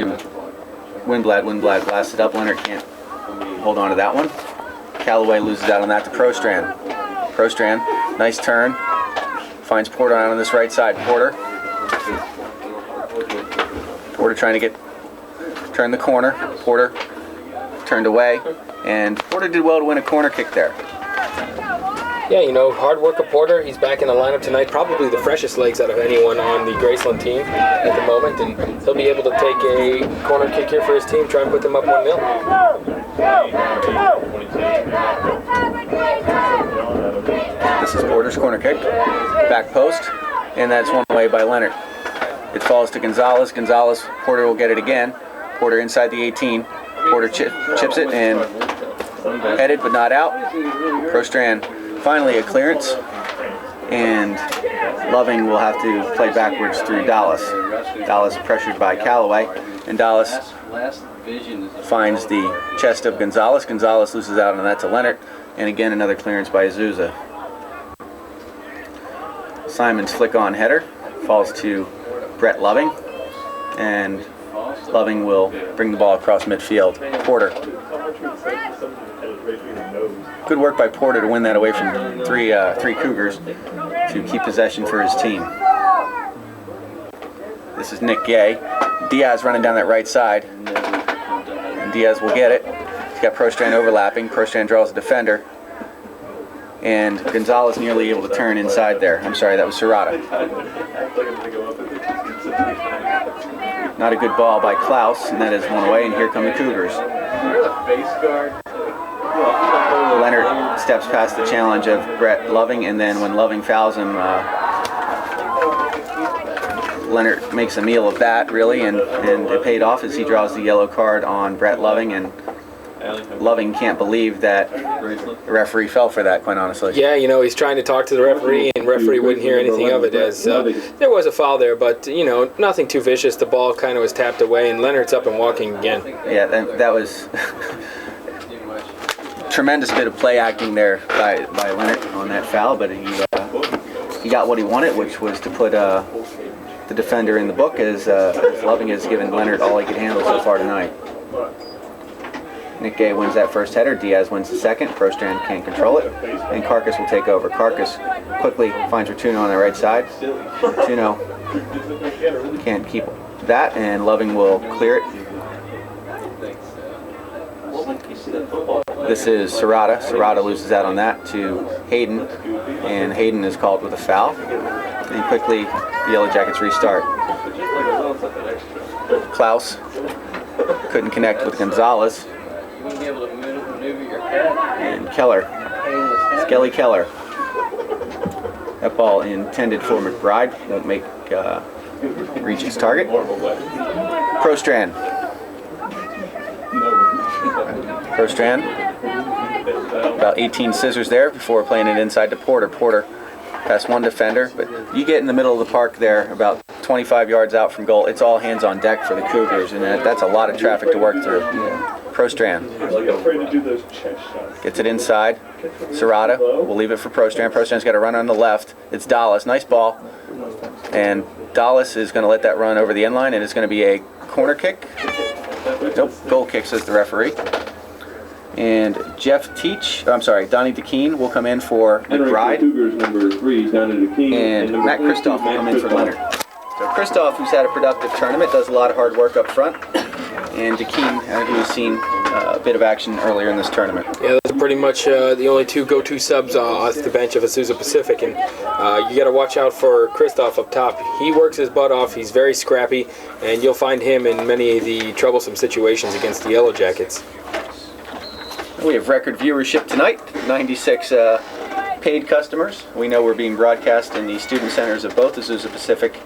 Speaker 1: Windblad. Windblad blasts it up. Leonard can't hold on to that one. Callaway loses out on that to Prostran. Prostran, nice turn. Finds Porter out on this right side. Porter trying to turn the corner. Porter turned away, and Porter did well to win a corner kick there.
Speaker 2: Yeah, you know, hard work of Porter. He's back in the lineup tonight. Probably the freshest legs out of anyone on the Graceland team at the moment, and he'll be able to take a corner kick here for his team, try and put them up 1-0.
Speaker 1: This is Porter's corner kick. Back post, and that's one away by Leonard. It falls to Gonzalez. Porter will get it again. Porter inside the 18. Porter chips it and headed but not out. Prostran finally a clearance, and Loving will have to play backwards through Dallas. Dallas pressured by Callaway, and Dallas finds the chest of Gonzalez. Gonzalez loses out on that to Leonard, and again another clearance by Azusa. Simon's flick-on header falls to Brett Loving, and Loving will bring the ball across midfield. Porter. Good work by Porter to win that away from three Cougars to keep possession for his team. This is Nick Gay. Diaz running down that right side, and Diaz will get it. He's got Prostran overlapping. Prostran draws a defender, and Gonzalez nearly able to turn inside there. I'm sorry, that was Serrata. Not a good ball by Klaus, and that is one away, and here come the Cougars. Leonard steps past the challenge of Brett Loving, and then when Loving fouls him, Leonard makes a meal of that, really, and it paid off as he draws the yellow card on Brett Loving, and Loving can't believe that the referee fell for that, quite honestly.
Speaker 2: Yeah, you know, he's trying to talk to the referee, and the referee wouldn't hear anything of it, as there was a foul there, but, you know, nothing too vicious. The ball kind of was tapped away, and Leonard's up and walking again.
Speaker 1: Yeah, that was tremendous bit of play acting there by Leonard on that foul, but he got what he wanted, which was to put the defender in the book, as Loving has given Leonard all he could handle so far tonight. Nick Gay wins that first header. Diaz wins the second. Prostran can't control it, and Carcass will take over. Carcass quickly finds Rotuno on the right side. Rotuno can't keep that, and Loving will clear it. This is Serrata. Serrata loses out on that to Hayden, and Hayden is called with a foul. And quickly, the Yellow Jackets restart. Klaus couldn't connect with Gonzalez. And Keller. Skelly Keller. That ball intended for McBride. Won't reach its target. Prostran. Prostran. About 18 scissors there before playing it inside to Porter. Porter past one defender, but you get in the middle of the park there, about 25 yards out from goal. It's all hands on deck for the Cougars, and that's a lot of traffic to work through. Prostran gets it inside. Serrata will leave it for Prostran. Prostran's got to run on the left. It's Dallas. Nice ball. And Dallas is going to let that run over the end line, and it's going to be a corner kick. Nope, goal kick, says the referee. And Donnie DeKeen will come in for McBride. And Matt Kristoff will come in for Leonard. So Kristoff, who's had a productive tournament, does a lot of hard work up front. And DeKeen, who's seen a bit of action earlier in this tournament.
Speaker 2: Yeah, those are pretty much the only two go-to subs off the bench of Azusa Pacific. And you got to watch out for Kristoff up top. He works his butt off. He's very scrappy. And you'll find him in many of the troublesome situations against the Yellow Jackets.
Speaker 1: We have record viewership tonight, 96 paid customers. We know we're being broadcast in the student centers of both Azusa Pacific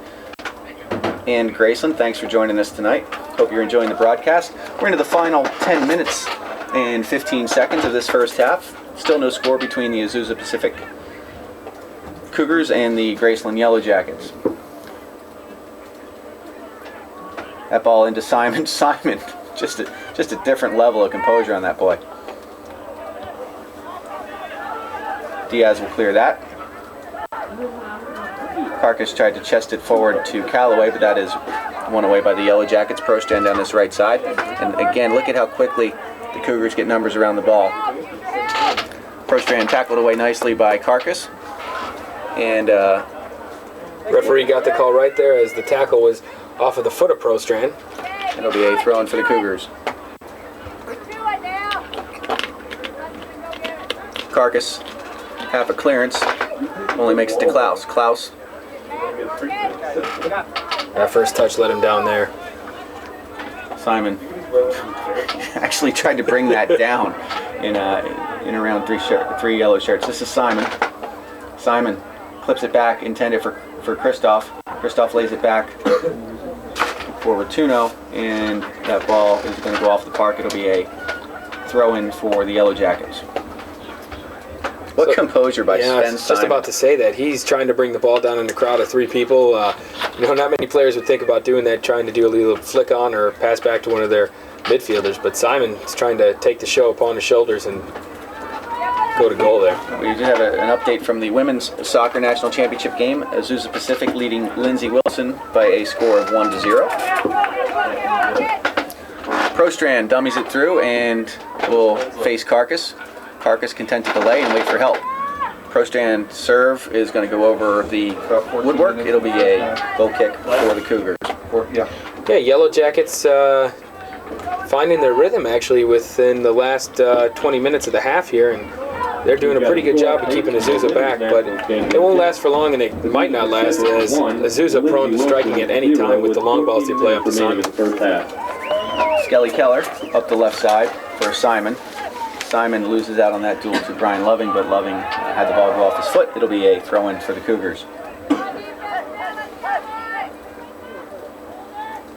Speaker 1: and Graceland. Thanks for joining us tonight. Hope you're enjoying the broadcast. We're into the final 10 minutes and 15 seconds of this first half. Still no score between the Azusa Pacific Cougars and the Graceland Yellow Jackets. That ball into Simon. Simon, just a different level of composure on that play. Diaz will clear that. Carcass tried to chest it forward to Callaway, but that is won away by the Yellow Jackets. Prostran down this right side. And again, look at how quickly the Cougars get numbers around the ball. Prostran tackled away nicely by Carcass. And
Speaker 2: referee got the call right there as the tackle was off of the foot of Prostran.
Speaker 1: It'll be a throw-in for the Cougars. Carcass, half a clearance, only makes it to Klaus. Klaus.
Speaker 2: That first touch let him down there.
Speaker 1: Simon actually tried to bring that down in around three yellow shirts. This is Simon. Simon clips it back, intended for Kristoff. Kristoff lays it back for Rotuno, and that ball is going to go off the park. It'll be a throw-in for the Yellow Jackets. What composure by Sven Simon.
Speaker 2: Just about to say that. He's trying to bring the ball down in a crowd of three people. Not many players would think about doing that, trying to do a little flick on or pass back to one of their midfielders. But Simon's trying to take the show upon his shoulders and go to goal there.
Speaker 1: We do have an update from the Women's Soccer National Championship game. Azusa Pacific leading Lindsay Wilson by a score of 1-0. Prostran dummies it through and will face Carcass. Carcass content to delay and wait for help. Prostran serve is going to go over the woodwork. It'll be a goal kick for the Cougars.
Speaker 2: Yeah, Yellow Jackets finding their rhythm actually within the last 20 minutes of the half here, and they're doing a pretty good job of keeping Azusa back, but it won't last for long, and it might not last as Azusa prone to striking at any time with the long balls they play up to Simon.
Speaker 1: Skelly Keller up the left side for Simon. Simon loses out on that duel to Brian Loving, but Loving had the ball go off his foot. It'll be a throw-in for the Cougars.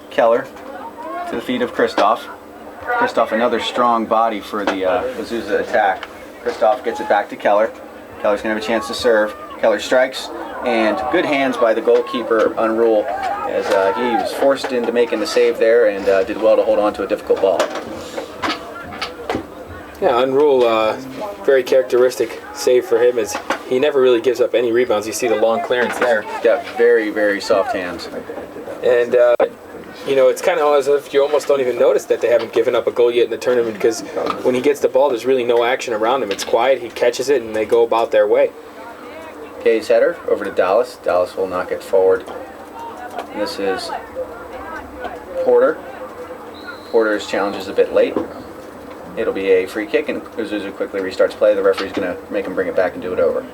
Speaker 1: Keller to the feet of Kristoff. Kristoff, another strong body for the Azusa attack. Kristoff gets it back to Keller. Keller's going to have a chance to serve. Keller strikes, and good hands by the goalkeeper, Unruh, as he was forced into making the save there and did well to hold on to a difficult ball.
Speaker 2: Yeah, Unruh, very characteristic save for him as he never really gives up any rebounds. You see the long clearance there.
Speaker 1: He's got very, very soft hands.
Speaker 2: And, you know, it's kind of as if you almost don't even notice that they haven't given up a goal yet in the tournament, because when he gets the ball, there's really no action around him. It's quiet, he catches it, and they go about their way.
Speaker 1: Gaze header over to Dallas. Dallas will knock it forward. This is Porter. Porter's challenge is a bit late. It'll be a free kick, and Azusa quickly restarts play. The referee's going to make him bring it back and do it over.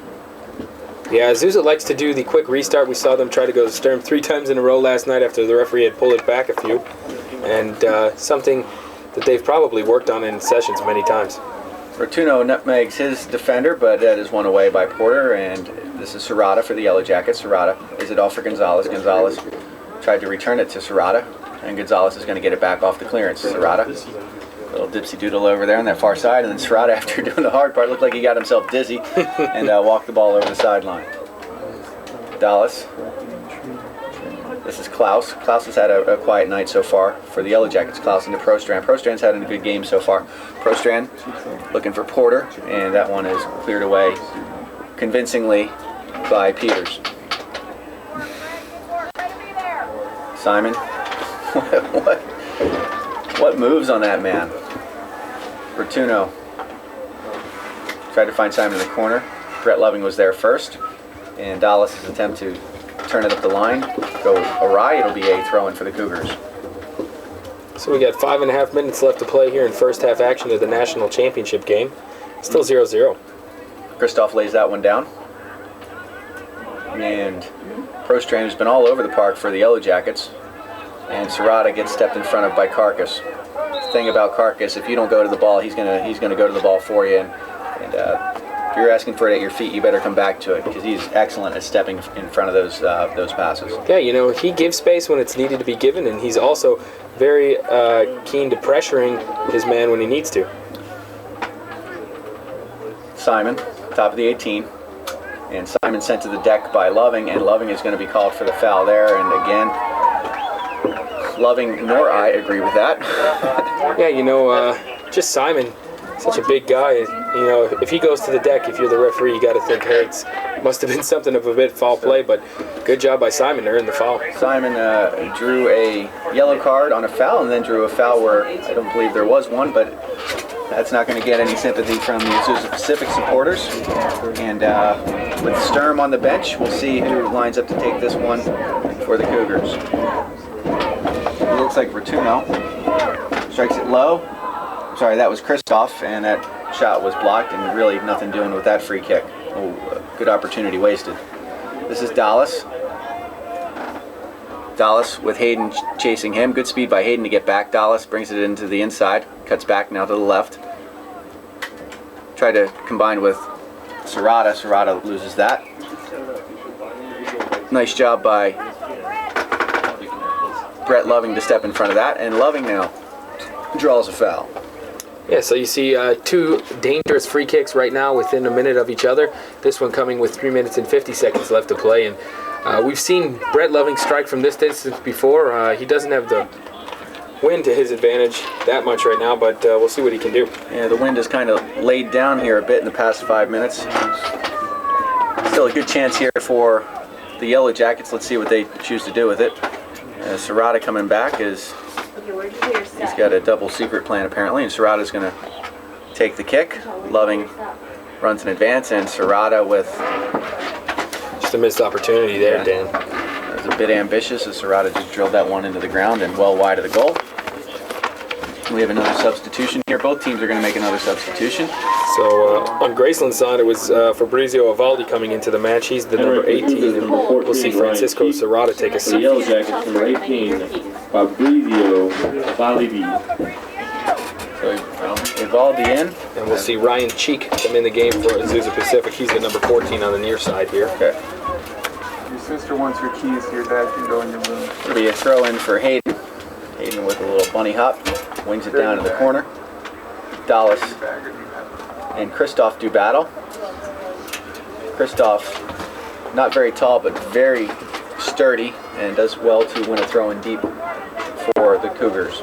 Speaker 2: Yeah, Azusa likes to do the quick restart. We saw them try to go to Sturm 3 times in a row last night after the referee had pulled it back a few. And something that they've probably worked on in sessions many times.
Speaker 1: Rotuno nutmegs his defender, but that is won away by Porter, and this is Serrata for the Yellow Jackets. Serrata is it off for Gonzalez. Gonzalez tried to return it to Serrata, and Gonzalez is going to get it back off the clearance. Serrata, little dipsy doodle over there on that far side, and then Serrata, after doing the hard part, looked like he got himself dizzy and walked the ball over the sideline. Dallas. This is Klaus. Klaus has had a quiet night so far for the Yellow Jackets. Klaus into Prostran. Prostran's had a good game so far. Prostran looking for Porter, and that one is cleared away convincingly by Peters. Simon. What moves on that man? Rotuno tried to find Simon in the corner. Brett Loving was there first, and Dallas' attempt to turn it up the line go awry. It'll be a throw-in for the Cougars.
Speaker 2: So we got 5.5 minutes left to play here in first half action of the national championship game. Still 0-0.
Speaker 1: Christoph lays that one down. And Prostran has been all over the park for the Yellow Jackets. And Serrata gets stepped in front of by Carcass. The thing about Carcass, if you don't go to the ball, he's gonna go to the ball for you. And if you're asking for it at your feet, you better come back to it, because he's excellent at stepping in front of those passes.
Speaker 2: Yeah, you know, he gives space when it's needed to be given, and he's also very keen to pressuring his man when he needs to. Simon,
Speaker 1: top of the 18. And Simon sent to the deck by Loving, and Loving is going to be called for the foul there. And again, Loving nor I agree with that.
Speaker 2: Yeah, you know, just Simon, such a big guy. You know, if he goes to the deck, if you're the referee, you got to think, hey, it must have been something of a bit foul play, but good job by Simon to earn the foul.
Speaker 1: Simon drew a yellow card on a foul, and then drew a foul where I don't believe there was one, but that's not going to get any sympathy from the Azusa Pacific supporters. And with Sturm on the bench, we'll see who lines up to take this one for the Cougars. It looks like Rotuno strikes it low. Sorry, that was Christoph, and that shot was blocked, and really nothing doing with that free kick. Oh, good opportunity wasted. This is Dallas. Dallas with Hayden chasing him. Good speed by Hayden to get back. Dallas brings it into the inside. Cuts back now to the left. Tried to combine with Serrata. Serrata loses that. Nice job by Brett Loving to step in front of that. And Loving now draws a foul.
Speaker 2: Yeah, so you see two dangerous free kicks right now within a minute of each other. This one coming with 3 minutes and 50 seconds left to play. And we've seen Brett Loving strike from this distance before. He doesn't have the wind to his advantage that much right now, but we'll see what he can do.
Speaker 1: Yeah, the wind has kind of laid down here a bit in the past 5 minutes. Still a good chance here for the Yellow Jackets. Let's see what they choose to do with it. Serrata coming back is... He's got a double secret plan apparently, and Serrata's going to take the kick. Loving runs in advance, and Serrata with...
Speaker 2: Just a missed opportunity there, Dan.
Speaker 1: That was a bit ambitious as Serrata just drilled that one into the ground and well wide of the goal. We have another substitution here. Both teams are going to make another substitution.
Speaker 2: So on Graceland's side, it was Fabrizio Avaldi coming into the match. He's the number 18, and we'll see Francisco Serrata take a seat.
Speaker 6: Yellow Jackets, number 18, Fabrizio Avaldi.
Speaker 1: So Avaldi in.
Speaker 2: And we'll see Ryan Cheek come in the game for Azusa Pacific. He's the number 14 on the near side here.
Speaker 1: Okay.
Speaker 7: Your sister wants your keys so your dad can go in your room.
Speaker 1: It'll be a throw in for Hayden. Hayden with a little bunny hop. Wings it down to the corner. Dallas and Christoph do battle. Christoph, not very tall, but very sturdy, and does well to win a throw in deep for the Cougars.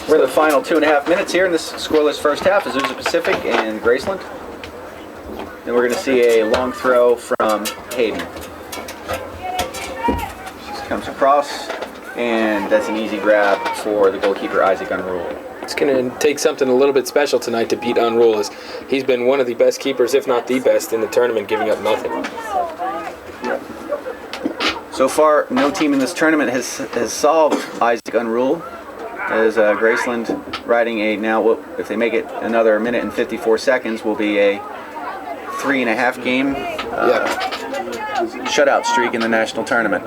Speaker 1: We're in the final 2.5 minutes here in this scoreless first half. Azusa Pacific and Graceland. And we're going to see a long throw from Hayden. She comes across, and that's an easy grab for the goalkeeper, Isaac Unruh.
Speaker 2: It's going to take something a little bit special tonight to beat Unruh, as he's been one of the best keepers, if not the best, in the tournament, giving up nothing.
Speaker 1: So far, no team in this tournament has solved Isaac Unruh, as Graceland riding a, now if they make it another minute and 54 seconds, will be a 3.5 game shutout streak in the national tournament.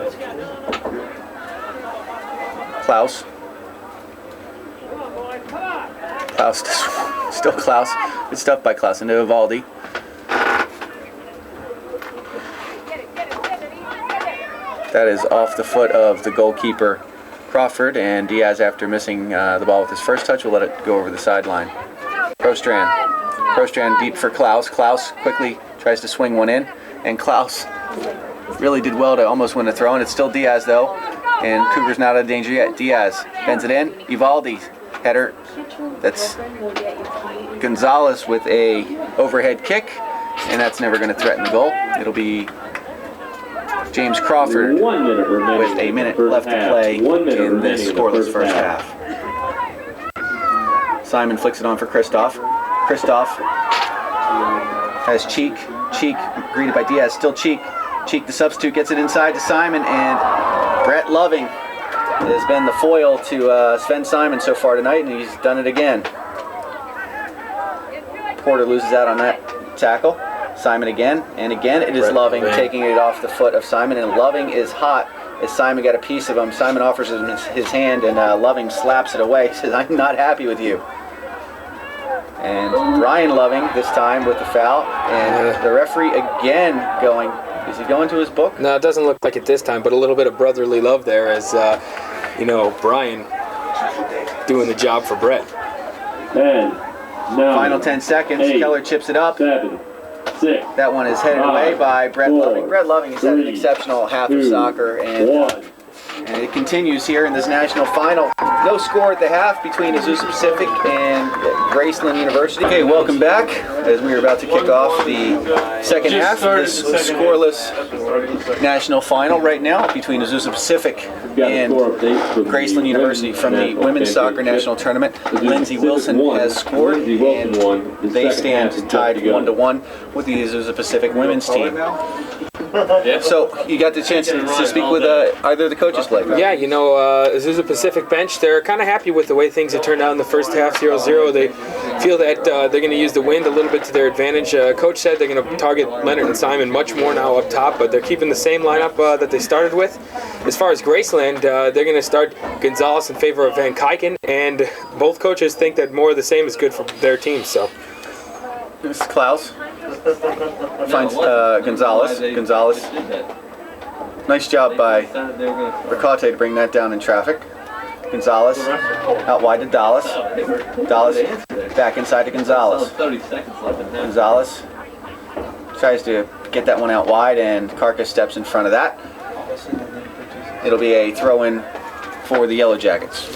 Speaker 1: Klaus. Still Klaus. Good stuff by Klaus into Valdi. That is off the foot of the goalkeeper Crawford, and Diaz, after missing the ball with his first touch, will let it go over the sideline. Prostran deep for Klaus. Klaus quickly tries to swing one in, and Klaus really did well to almost win a throw, and it's still Diaz though, and Cougar's not out of danger yet. Diaz bends it in. Ivaldi header. That's Gonzalez with a overhead kick, and that's never going to threaten the goal. It'll be James Crawford with a minute left to play in this scoreless first half. Simon flicks it on for Christoph. Christoph has Cheek. Cheek greeted by Diaz. Still Cheek. Cheek, the substitute, gets it inside to Simon, and Brett Loving has been the foil to Sven Simon so far tonight, and he's done it again. Porter loses out on that tackle. Simon again, and again it is Brett Loving taking it off the foot of Simon, and Loving is hot as Simon got a piece of him. Simon offers him his hand, and Loving slaps it away. He says, "I'm not happy with you." And Ryan Loving this time with the foul, and the referee again going. Is he going to his book?
Speaker 2: No, it doesn't look like it this time, but a little bit of brotherly love there as, Brian doing the job for Brett.
Speaker 6: 10, 9,
Speaker 1: final 10 seconds.
Speaker 6: 8,
Speaker 1: Keller chips it up.
Speaker 6: 7, 6.
Speaker 1: That one is headed away by Brett Loving. Brett Loving has had an exceptional half of soccer, and it continues here in this national final. No score at the half between Azusa Pacific and Graceland University. Okay, welcome back as we are about to kick off the second half of this scoreless national final right now between Azusa Pacific and Graceland University from the women's soccer national tournament. Lindsay Wilson has scored, and they stand tied 1-1 with the Azusa Pacific women's team. So you got the chance to speak with either of the coaches, Blake?
Speaker 2: Yeah, Azusa Pacific bench, they're kind of happy with the way things have turned out in the first half, 0-0. They feel that they're going to use the wind a little bit to their advantage. Coach said they're going to target Leonard and Simon much more now up top, but they're keeping the same lineup that they started with. As far as Graceland, they're going to start Gonzalez in favor of VanKuiken, and both coaches think that more of the same is good for their team. So
Speaker 1: this is Klaus. Finds Gonzalez. Gonzalez. Nice job by Ricarte to bring that down in traffic. Gonzalez out wide to Dallas. Dallas back inside to Gonzalez. Gonzalez tries to get that one out wide, and Carcass steps in front of that. It'll be a throw-in for the Yellow Jackets.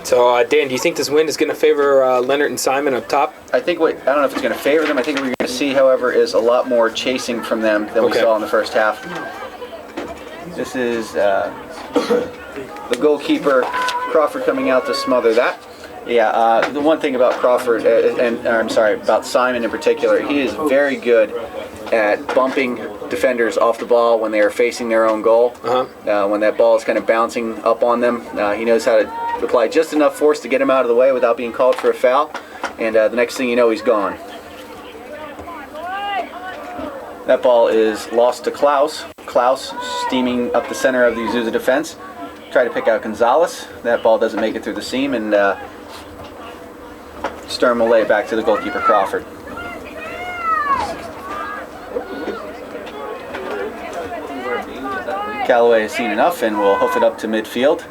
Speaker 2: So, Dan, do you think this win is going to favor Leonard and Simon up top?
Speaker 1: I don't know if it's going to favor them. I think what we're going to see, however, is a lot more chasing from them than we saw in the first half. This is the goalkeeper, Crawford, coming out to smother that. Yeah, the one thing about Crawford, about Simon in particular, he is very good at bumping defenders off the ball when they are facing their own goal. When that ball is kind of bouncing up on them, he knows how to apply just enough force to get him out of the way without being called for a foul, and the next thing you know, he's gone. That ball is lost to Klaus. Klaus steaming up the center of the Azusa defense. Try to pick out Gonzalez. That ball doesn't make it through the seam, and Sturm will lay it back to the goalkeeper, Crawford. Callaway has seen enough and will hoof it up to midfield.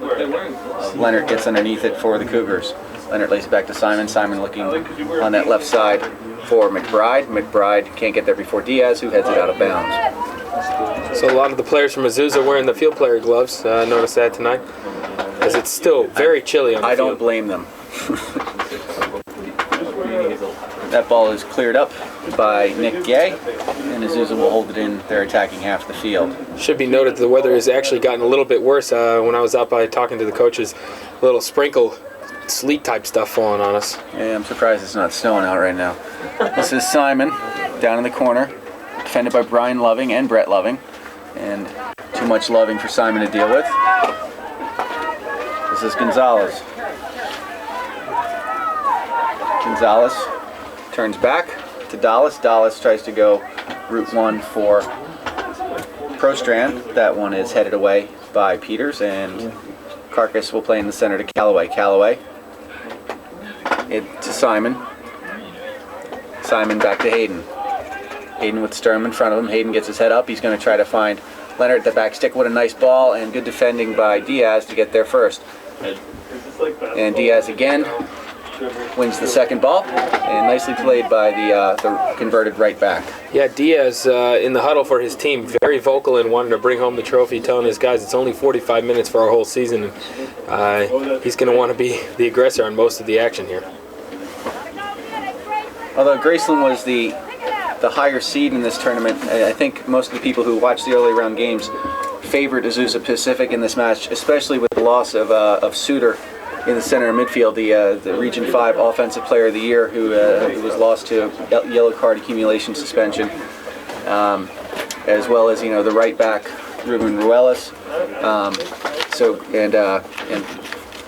Speaker 1: Leonard gets underneath it for the Cougars. Leonard lays it back to Simon. Simon looking on that left side for McBride. McBride can't get there before Diaz, who heads it out of bounds.
Speaker 2: So a lot of the players from Azusa wearing the field player gloves. Noticed that tonight. as it's still very chilly on the
Speaker 1: I
Speaker 2: field.
Speaker 1: don't blame them. That ball is cleared up by Nick Gay, and Azusa will hold it in their attacking half of the field.
Speaker 2: Should be noted the weather has actually gotten a little bit worse. When I was out by talking to the coaches, a little sprinkle sleet type stuff falling on us.
Speaker 1: Yeah, I'm surprised it's not snowing out right now. This is Simon down in the corner, defended by Brian Loving and Brett Loving, and too much Loving for Simon to deal with. This is Gonzalez. Gonzalez turns back to Dallas. Dallas tries to go route one for Prostran. That one is headed away by Peters, and Carcass will play in the center to Callaway. Callaway it to Simon. Simon back to Hayden. Hayden with Sturm in front of him. Hayden gets his head up. He's going to try to find Leonard at the back stick. What a nice ball, and good defending by Diaz to get there first. And Diaz again wins the second ball, and nicely played by the converted right back.
Speaker 2: Yeah, Diaz in the huddle for his team, very vocal and wanting to bring home the trophy, telling his guys it's only 45 minutes for our whole season, and he's going to want to be the aggressor on most of the action here.
Speaker 1: Although Graceland was the higher seed in this tournament, I think most of the people who watched the early round games favored Azusa Pacific in this match, especially with the loss of Souter in the center of midfield, the Region 5 Offensive Player of the Year, who was lost to yellow card accumulation suspension, as well as the right back Ruben Ruelas, and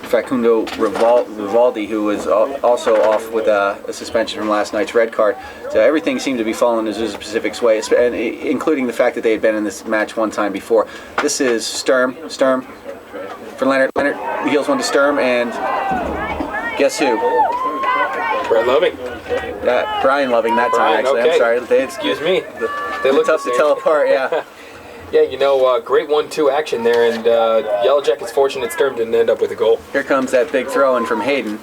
Speaker 1: Facundo Rinaldi, who was also off with a suspension from last night's red card. So everything seemed to be falling Azusa Pacific's way, and including the fact that they had been in this match one time before. This is Sturm for Leonard. Leonard heels one to Sturm, and guess who?
Speaker 2: Brett Loving.
Speaker 1: Brian Loving that time, actually.
Speaker 2: Okay.
Speaker 1: I'm sorry.
Speaker 2: Excuse me. They look
Speaker 1: tough to tell apart, yeah.
Speaker 2: Yeah, great 1-2 action there, and Yellow Jackets fortunate Sturm didn't end up with a goal.
Speaker 1: Here comes that big throw-in from Hayden.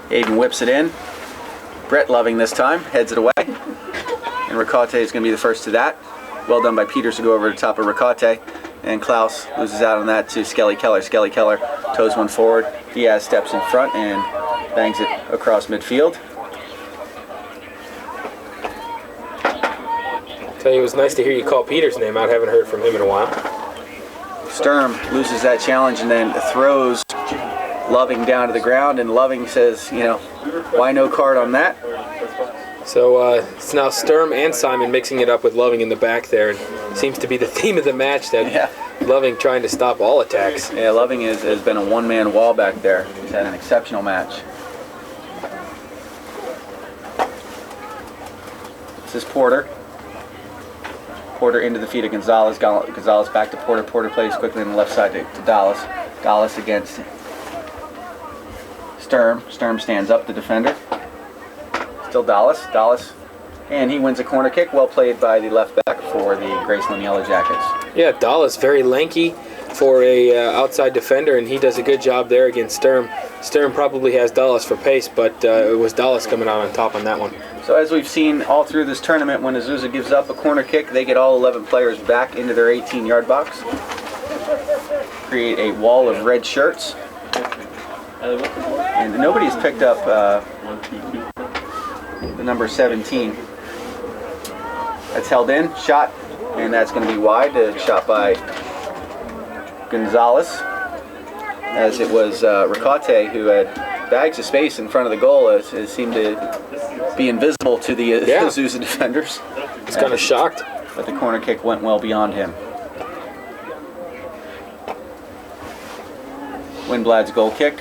Speaker 1: Hayden whips it in. Brett Loving this time, heads it away. And Ricote is going to be the first to that. Well done by Peters to go over the top of Ricote. And Klaus loses out on that to Skelly Keller. Skelly Keller toes one forward. Diaz steps in front and bangs it across midfield.
Speaker 2: Tell you, it was nice to hear you call Peters' name out. Haven't heard from him in a while.
Speaker 1: Sturm loses that challenge and then throws Loving down to the ground, and Loving says, why no card on that?
Speaker 2: So it's now Sturm and Simon mixing it up with Loving in the back there, and seems to be the theme of the match, that Loving trying to stop all attacks.
Speaker 1: Yeah, Loving has been a one-man wall back there. He's had an exceptional match. This is Porter. Porter into the feet of Gonzalez. Gonzalez back to Porter. Porter plays quickly on the left side to Dallas. Dallas against Sturm. Sturm stands up, the defender. Still Dallas. Dallas. And he wins a corner kick. Well played by the left back for the Graceland Yellow Jackets.
Speaker 2: Yeah, Dallas very lanky for a outside defender, and he does a good job there against Sturm. Sturm probably has Dallas for pace, but it was Dallas coming out on top on that one.
Speaker 1: So as we've seen all through this tournament, when Azusa gives up a corner kick, they get all 11 players back into their 18-yard box. Create a wall of red shirts. And nobody's picked up the number 17. That's held in, shot, and that's going to be wide. Shot by Gonzalez, as it was Ricote who had bags of space in front of the goal. It seemed to be invisible to the Azusa defenders.
Speaker 2: He's kind of shocked.
Speaker 1: But the corner kick went well beyond him. Windblad's goal kick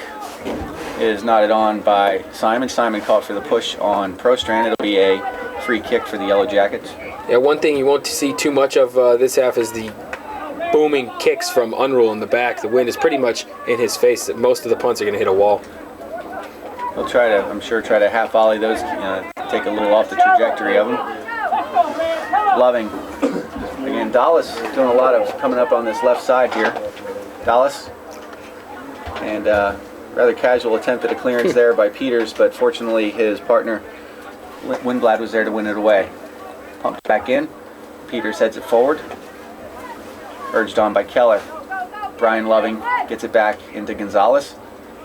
Speaker 1: is knotted on by Simon. Simon caught for the push on Prostran. It'll be a free kick for the Yellow Jackets.
Speaker 2: Yeah, one thing you won't see too much of this half is the booming kicks from Unruh in the back. The wind is pretty much in his face. Most of the punts are going to hit a wall.
Speaker 1: He'll try to, I'm sure, try to half volley those, take a little off the trajectory of them. Loving. Again, Dallas doing a lot of coming up on this left side here. Dallas. And rather casual attempt at a clearance there by Peters, but fortunately his partner, Windblad, was there to win it away. Pumped back in. Peters heads it forward. urged on by Keller. Brian Loving gets it back into Gonzalez.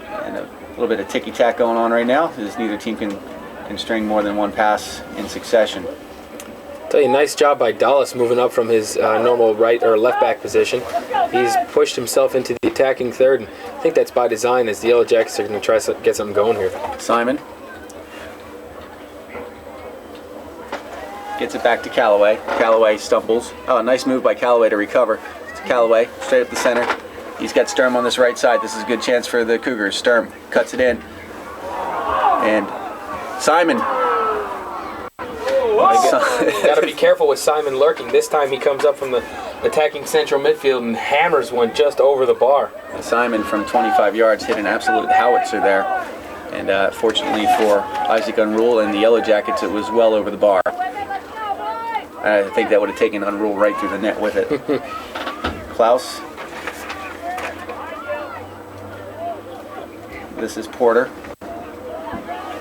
Speaker 1: And a little bit of ticky-tack going on right now, as neither team can string more than one pass in succession.
Speaker 2: Tell you, nice job by Dallas moving up from his normal right or left back position. He's pushed himself into the attacking third, and I think that's by design, as the Yellow Jackets are going to try to get something going here.
Speaker 1: Simon gets it back to Callaway. Callaway stumbles. Oh, a nice move by Callaway to recover. It's Callaway straight up the center. He's got Sturm on this right side. This is a good chance for the Cougars. Sturm cuts it in. And Simon.
Speaker 2: Got to be careful with Simon lurking. This time he comes up from the attacking central midfield and hammers one just over the bar.
Speaker 1: Simon from 25 yards hit an absolute howitzer there. And fortunately for Isaac Unruh and the Yellow Jackets, it was well over the bar. I think that would have taken Unruh right through the net with it. Klaus. This is Porter.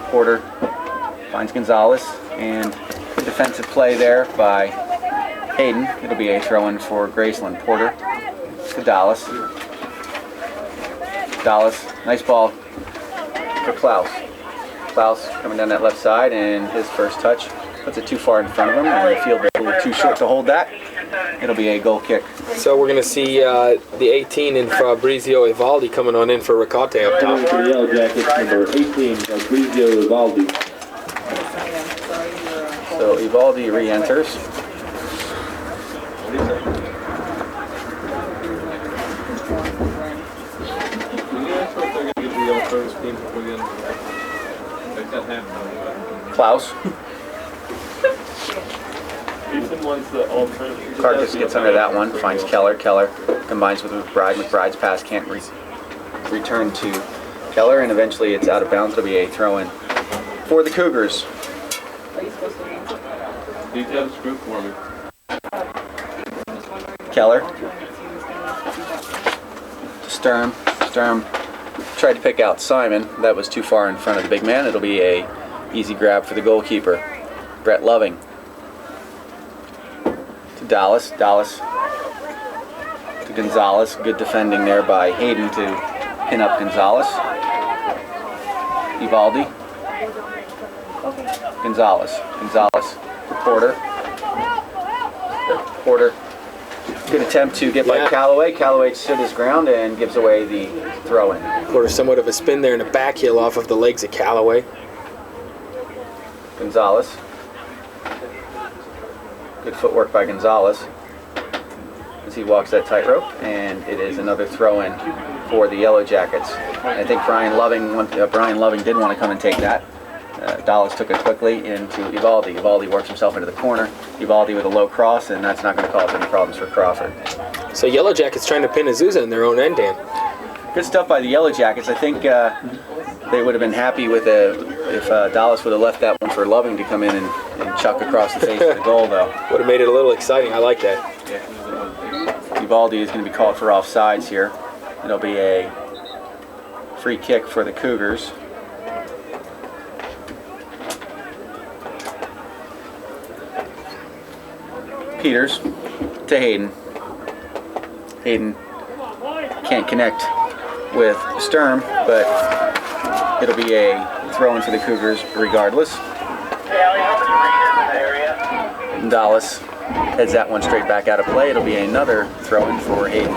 Speaker 1: Porter finds Gonzalez, and defensive play there by Hayden. It'll be a throw-in for Graceland. Porter to Dallas. Dallas, nice ball for Klaus. Klaus coming down that left side, and his first touch puts it too far in front of him, and the field is a little too short to hold that. It'll be a goal kick.
Speaker 2: So we're going to see the 18 in Fabrizio Evaldi coming on in for Ricote up top.
Speaker 6: For the Yellow Jackets, number 18, Fabrizio Evaldi.
Speaker 1: So Evaldi re-enters. Klaus. Carcass gets under that one, finds Keller. Keller combines with McBride. McBride's pass can't return to Keller, and eventually it's out of bounds. It'll be a throw-in for the Cougars.
Speaker 4: Detail the script for me.
Speaker 1: Keller. Sturm. Sturm tried to pick out Simon. That was too far in front of the big man. It'll be a easy grab for the goalkeeper, Brett Loving. To Dallas. Dallas to Gonzalez. Good defending there by Hayden to pin up Gonzalez. Evaldi. Gonzalez. Gonzalez to Porter. Porter. Good attempt to get by Callaway. Callaway stood his ground and gives away the throw-in.
Speaker 2: Or somewhat of a spin there and a back heel off of the legs of Callaway.
Speaker 1: Gonzalez. Good footwork by Gonzalez as he walks that tightrope, and it is another throw-in for the Yellow Jackets. I think Brian Loving did want to come and take that. Dallas took it quickly into Evaldi. Evaldi works himself into the corner. Evaldi with a low cross, and that's not going to cause any problems for Crawford.
Speaker 2: So Yellow Jackets trying to pin Azusa in their own end, Dan.
Speaker 1: Good stuff by the Yellow Jackets. I think they would have been happy with if Dallas would have left that one for Loving to come in and chuck across the face of the goal, though.
Speaker 2: Would have made it a little exciting. I like that.
Speaker 1: Evaldi is going to be called for offsides here. It'll be a free kick for the Cougars. Peters to Hayden. Hayden can't connect with Sturm, but it'll be a throw-in for the Cougars regardless. Dallas heads that one straight back out of play. It'll be another throw-in for Hayden.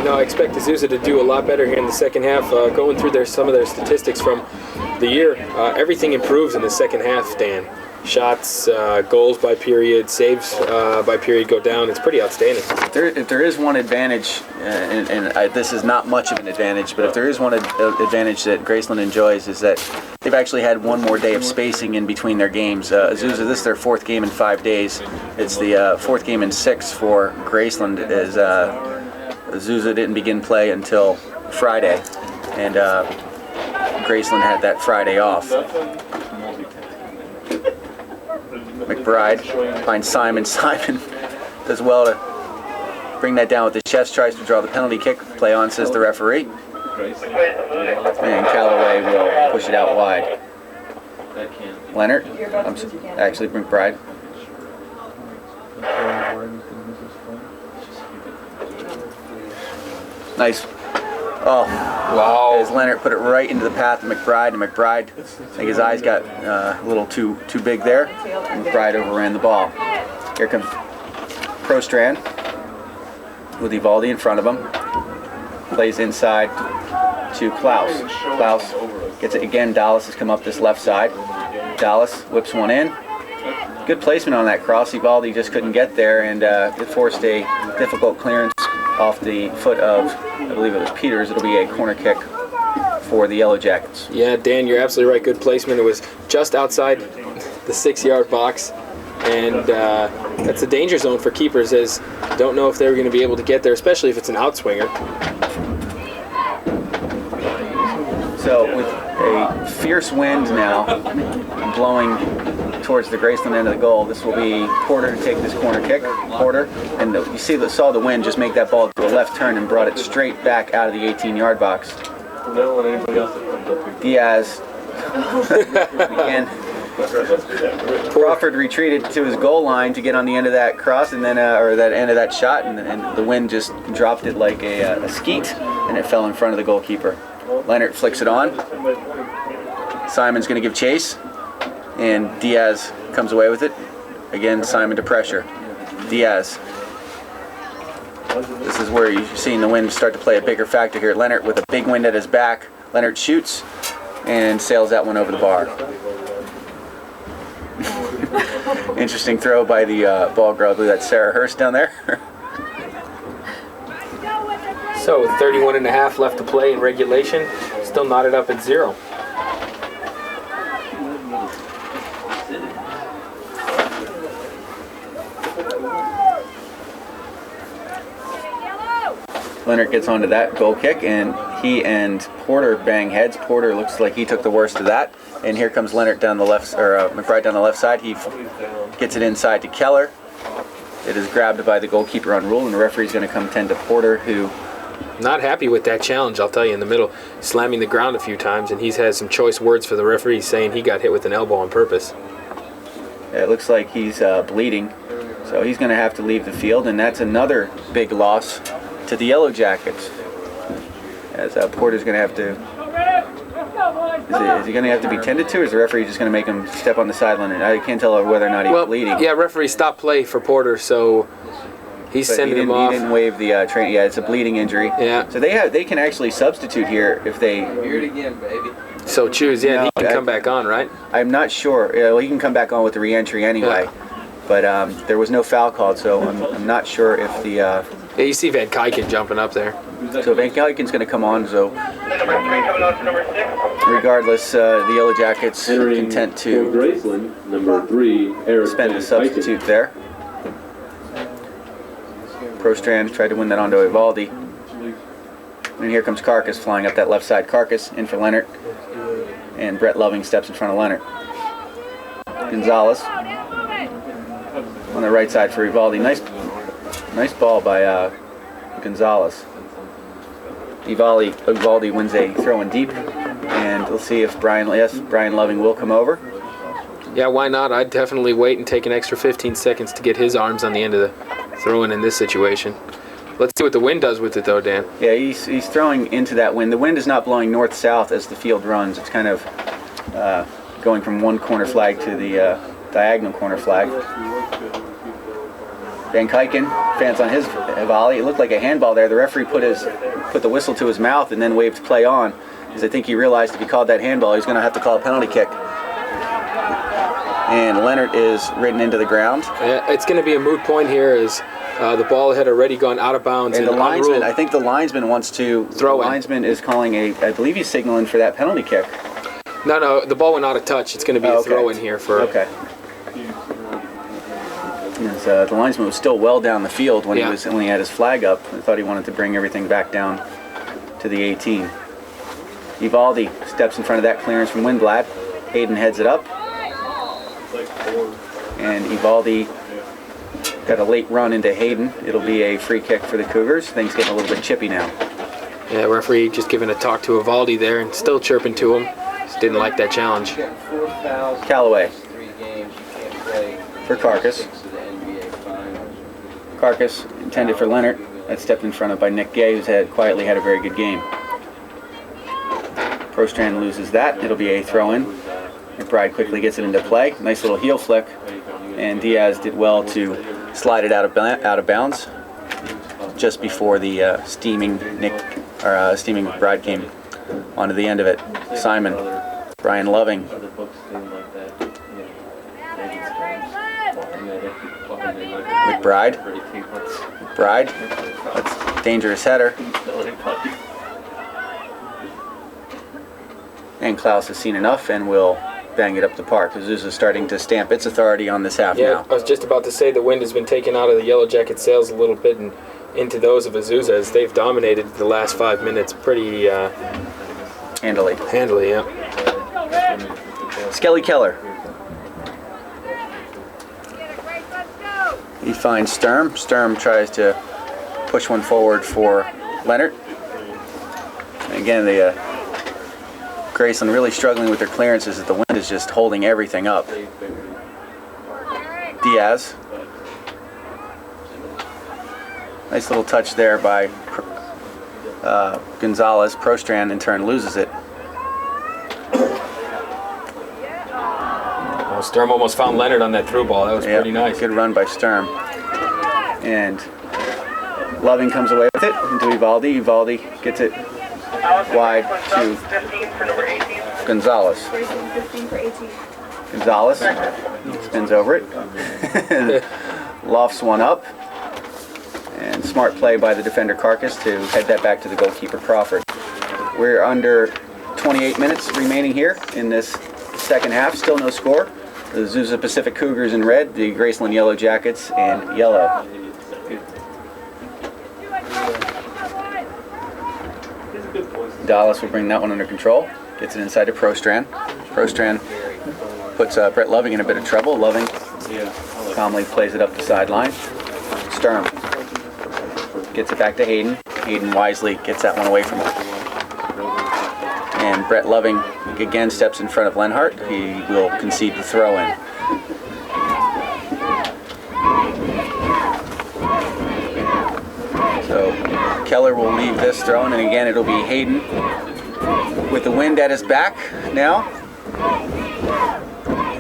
Speaker 2: No, I expect Azusa to do a lot better here in the second half. Going through some of their statistics from the year, everything improves in the second half, Dan. Shots, goals by period, saves by period go down. It's pretty outstanding.
Speaker 1: If there is one advantage, this is not much of an advantage, but if there is one advantage that Graceland enjoys, is that they've actually had one more day of spacing in between their games. Azusa, this is their fourth game in 5 days. It's the fourth game in 6 for Graceland, as Azusa didn't begin play until Friday, and Graceland had that Friday off. McBride finds Simon. Simon does well to bring that down with the chest, tries to draw the penalty kick. Play on, says the referee. And Callaway will push it out wide. Leonard, actually McBride. Nice. Oh,
Speaker 2: Wow.
Speaker 1: as Leonard put it right into the path of McBride, and McBride, I think his eyes got a little too big there. And McBride overran the ball. Here comes Prostran with Evaldi in front of him. Plays inside to Klaus. Klaus gets it again. Dallas has come up this left side. Dallas whips one in. Good placement on that cross. Evaldi just couldn't get there, and it forced a difficult clearance off the foot of, I believe it was Peters. It'll be a corner kick for the Yellow Jackets.
Speaker 2: Yeah, Dan, you're absolutely right. Good placement. It was just outside the 6-yard box, and that's a danger zone for keepers, as don't know if they were going to be able to get there, especially if it's an outswinger.
Speaker 1: So with a fierce wind now blowing towards the Graceland end of the goal, this will be Porter to take this corner kick. Porter, and you saw the wind just make that ball to a left turn and brought it straight back out of the 18-yard box. Diaz again. Crawford retreated to his goal line to get on the end of that cross, and then or that end of that shot, and the wind just dropped it like a skeet, and it fell in front of the goalkeeper. Leonard flicks it on. Simon's going to give chase, and Diaz comes away with it. Again, Simon to pressure. Diaz. This is where you're seeing the wind start to play a bigger factor here. Leonard with a big wind at his back. Leonard shoots and sails that one over the bar. Interesting throw by the ball girl. I believe that's Sarah Hurst down there.
Speaker 2: So with 31.5 left to play in regulation, still knotted up at 0.
Speaker 1: Leonard gets onto that goal kick, and he and Porter bang heads. Porter looks like he took the worst of that, and here comes Leonard down the left, or McBride down the left side. He gets it inside to Keller. It is grabbed by the goalkeeper Unruh, and the referee's going to come tend to Porter, who
Speaker 2: Not happy with that challenge, I'll tell you, in the middle, slamming the ground a few times, and he's had some choice words for the referee, saying he got hit with an elbow on purpose.
Speaker 1: it looks like he's bleeding, so he's going to have to leave the field, and that's another big loss to the Yellow Jackets, as Porter's going to have to. Is he going to have to be tended to, or is the referee just going to make him step on the sideline? And I can't tell whether or not he's bleeding.
Speaker 2: Yeah, referee stopped play for Porter, so he's sending him off.
Speaker 1: He didn't waive the train. Yeah, it's a bleeding injury.
Speaker 2: Yeah.
Speaker 1: So they can actually substitute here if they.
Speaker 4: Hear it again, baby.
Speaker 2: So choose, yeah, and he can come back on, right?
Speaker 1: I'm not sure. Well, he can come back on with the re-entry anyway.
Speaker 2: Yeah.
Speaker 1: But there was no foul called, so I'm not sure if the.
Speaker 2: Yeah, you see VanKuiken jumping up there.
Speaker 1: So VanKuiken's going to come on, so regardless, the Yellow Jackets content to
Speaker 6: Graceland, number 3,
Speaker 1: spend a substitute there. Prostran tried to win that onto Evaldi. And here comes Carcass flying up that left side. Carcass in for Leonard. And Brett Loving steps in front of Leonard. Gonzalez on the right side for Evaldi. Nice ball by Gonzalez. Evaldi wins a throw in deep, and we'll see if Brian Loving will come over.
Speaker 2: Yeah, why not? I'd definitely wait and take an extra 15 seconds to get his arms on the end of the throw-in this situation. Let's see what the wind does with it, though, Dan.
Speaker 1: Yeah, he's throwing into that wind. The wind is not blowing north-south as the field runs. It's kind of going from one corner flag to the diagonal corner flag. VanKuiken fans on his volley. It looked like a handball there. The referee put the whistle to his mouth and then waved play on, because I think he realized if he called that handball, he's going to have to call a penalty kick. And Leonard is ridden into the ground.
Speaker 2: It's going to be a moot point here, as the ball had already gone out of bounds.
Speaker 1: And the linesman, I think the linesman wants to throw. The linesman is calling I believe he's signaling for that penalty kick.
Speaker 2: No, the ball went out of touch. It's going to be a throw in here for.
Speaker 1: Okay. Yes, the linesman was still well down the field when he had his flag up. I thought he wanted to bring everything back down to the 18. Evaldi steps in front of that clearance from Windblad. Hayden heads it up. And Evaldi got a late run into Hayden. It'll be a free kick for the Cougars. Things getting a little bit chippy now.
Speaker 2: Yeah, referee just giving a talk to Evaldi there and still chirping to him. Just didn't like that challenge.
Speaker 1: Callaway for Carcass. Carcass intended for Leonard. That's stepped in front of by Nick Gay, who's quietly had a very good game. Prostran loses that. It'll be a throw-in. McBride quickly gets it into play. Nice little heel flick. And Diaz did well to slide it out of bounds just before the steaming McBride came onto the end of it. Simon, Brian Loving. McBride. That's a dangerous header. And Klaus has seen enough and will bang it up the park. Azusa starting to stamp its authority on this half now.
Speaker 2: I was just about to say the wind has been taken out of the Yellow Jacket sails a little bit and into those of Azusa as they've dominated the last 5 minutes pretty
Speaker 1: handily.
Speaker 2: Handily, yeah.
Speaker 1: Skelly Keller. He finds Sturm. Sturm tries to push one forward for Leonard. And again, the Graceland really struggling with their clearances as the wind is just holding everything up. Diaz. Nice little touch there by Gonzalez. Prostran in turn loses it.
Speaker 2: Oh, Sturm almost found Leonard on that through ball. That was pretty nice.
Speaker 1: Good run by Sturm. And Loving comes away with it into Ivaldi. Ivaldi gets it wide to Gonzalez. Gonzalez spins over it. Lofts one up. And smart play by the defender Carcass to head that back to the goalkeeper Crawford. We're under 28 minutes remaining here in this second half. Still no score. The Azusa Pacific Cougars in red, the Graceland Yellow Jackets in yellow. Dallas will bring that one under control. Gets it inside to Prostran. Prostran puts Brett Loving in a bit of trouble. Loving calmly plays it up the sideline. Sturm gets it back to Hayden. Hayden wisely gets that one away from him. And Brett Loving again steps in front of Lenhart. He will concede the throw-in. So Keller will leave this throw-in, and again it'll be Hayden with the wind at his back now.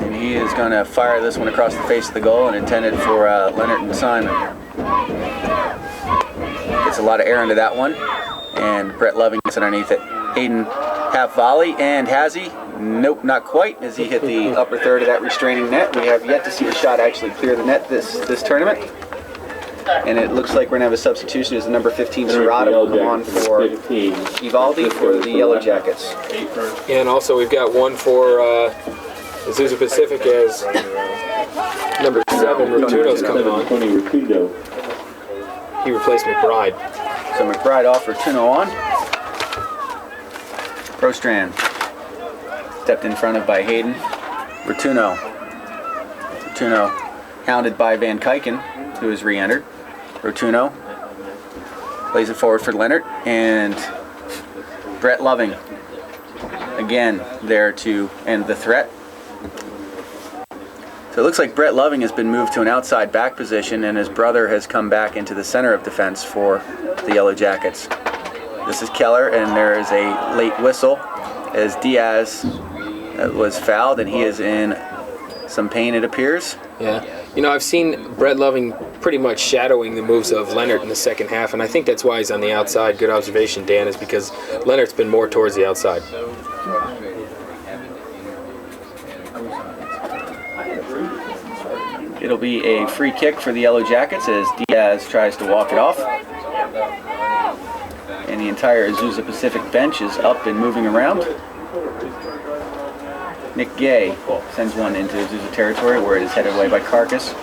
Speaker 1: And he is going to fire this one across the face of the goal and intended for Leonard and Simon. Gets a lot of air into that one, and Brett Loving gets underneath it. Hayden half volley, and has he? Nope, not quite, as he hit the upper third of that restraining net. We have yet to see a shot actually clear the net this tournament. And it looks like we're going to have a substitution as the number 15 Serrata will come on for Ivaldi for the Yellow Jackets.
Speaker 2: And also we've got one for Azusa Pacific as number 7, Rotuno's coming on. He replaced McBride.
Speaker 1: So McBride off, Rotuno on. Prostran stepped in front of by Hayden. Rotuno hounded by VanKuiken, who has re-entered. Rotuno plays it forward for Leonard, and Brett Loving again there to end the threat. So it looks like Brett Loving has been moved to an outside back position, and his brother has come back into the center of defense for the Yellow Jackets. This is Keller, and there is a late whistle as Diaz was fouled, and he is in some pain, it appears.
Speaker 2: Yeah. You know, I've seen Brett Loving pretty much shadowing the moves of Leonard in the second half, and I think that's why he's on the outside. Good observation, Dan, is because Leonard's been more towards the outside.
Speaker 1: It'll be a free kick for the Yellow Jackets as Diaz tries to walk it off. And the entire Azusa Pacific bench is up and moving around. Nick Gay sends one into Azusa territory where it is headed away by Carcass.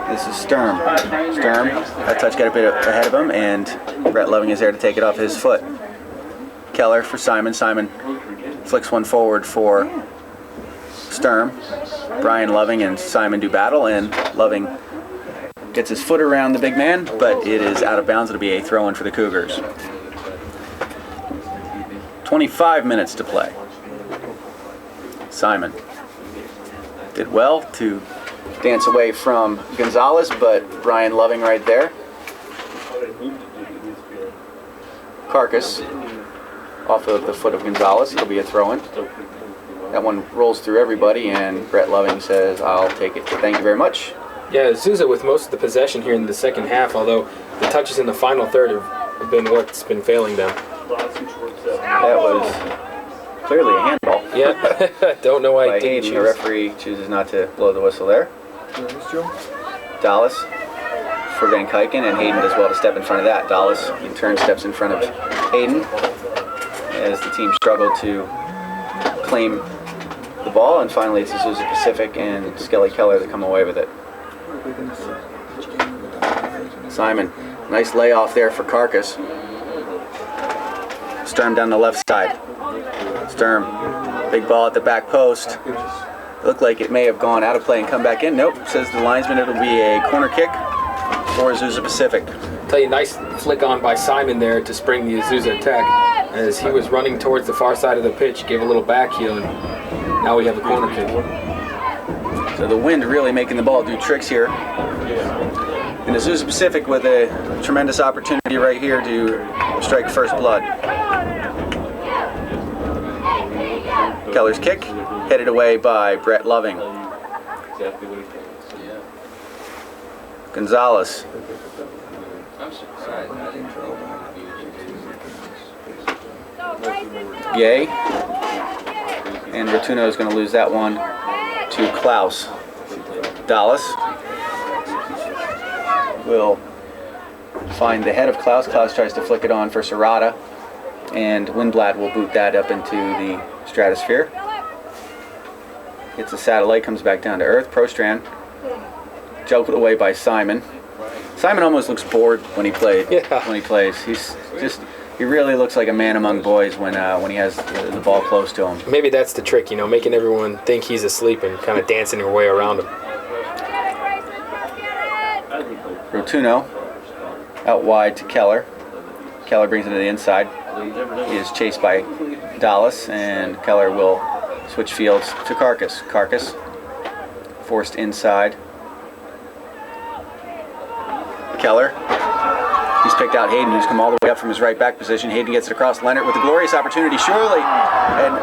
Speaker 1: This is Sturm. That touch got a bit ahead of him, and Brett Loving is there to take it off his foot. Keller for Simon. Simon flicks one forward for Sturm. Brian Loving and Simon do battle, and Loving gets his foot around the big man, but it is out of bounds. It'll be a throw-in for the Cougars. 25 minutes to play. Simon did well to dance away from Gonzalez, but Brian Loving right there Carcass off of the foot of Gonzalez. It'll be a throw-in. That one rolls through everybody, and Brett Loving says, "I'll take it. Thank you very much."
Speaker 2: Yeah, Souter with most of the possession here in the second half, although the touches in the final third have been what's been failing them.
Speaker 1: That was clearly a handball.
Speaker 2: Yeah, don't know why
Speaker 1: by
Speaker 2: he didn't
Speaker 1: Hayden.
Speaker 2: choose.
Speaker 1: The referee chooses not to blow the whistle there. Dallas for VanKuiken, and Hayden does well to step in front of that. Dallas in turn steps in front of Hayden as the team struggle to claim the ball, and finally it's Azusa Pacific and Skelly Keller that come away with it. Simon, nice layoff there for Carcass. Sturm down the left side. Sturm, big ball at the back post. Looked like it may have gone out of play and come back in. Nope, says the linesman it'll be a corner kick for Azusa Pacific.
Speaker 2: Tell you, nice flick on by Simon there to spring the Azusa attack as he was running towards the far side of the pitch, gave a little back heel, and now we have a corner kick.
Speaker 1: So the wind really making the ball do tricks here. And Azusa Pacific with a tremendous opportunity right here to strike first blood. Keller's kick, headed away by Brett Loving. Gonzalez. Yay. And Rotuno is going to lose that one to Klaus. Dallas will find the head of Klaus. Klaus tries to flick it on for Serrata, and Windblad will boot that up into the stratosphere. Hits the satellite, comes back down to earth. Prostran juggled away by Simon. Simon almost looks bored when he plays. He really looks like a man among boys when he has the ball close to him.
Speaker 2: Maybe that's the trick, you know, making everyone think he's asleep and kind of dancing your way around him.
Speaker 1: Rotuno out wide to Keller. Keller brings it to the inside. He is chased by Dallas, and Keller will switch fields to Carcass. Carcass forced inside. Keller. He's picked out Hayden, who's come all the way up from his right back position. Hayden gets it across Leonard with a glorious opportunity, surely. And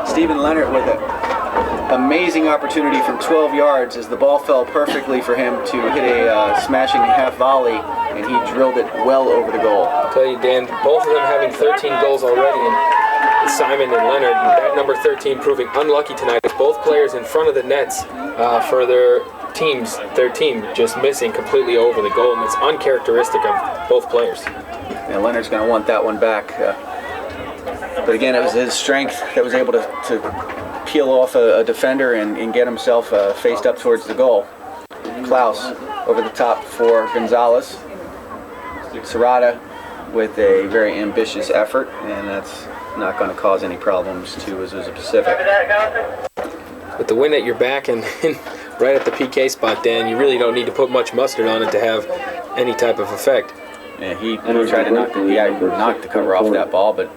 Speaker 1: Stephen Leonard with an amazing opportunity from 12 yards as the ball fell perfectly for him to hit a smashing half volley, and he drilled it well over the goal.
Speaker 2: I'll tell you, Dan, both of them having 13 goals already, and Simon and Leonard, that number 13 proving unlucky tonight as both players in front of the nets for their team just missing completely over the goal, and it's uncharacteristic of both players.
Speaker 1: Yeah, Leonard's going to want that one back. But again, it was his strength that was able to peel off a defender and get himself faced up towards the goal. Klaus over the top for Gonzalez. Serrata with a very ambitious effort, and that's not going to cause any problems to Azusa Pacific.
Speaker 2: With the wind at your back and right at the PK spot, Dan, you really don't need to put much mustard on it to have any type of effect.
Speaker 1: Yeah, he tried to knock the cover off that ball, but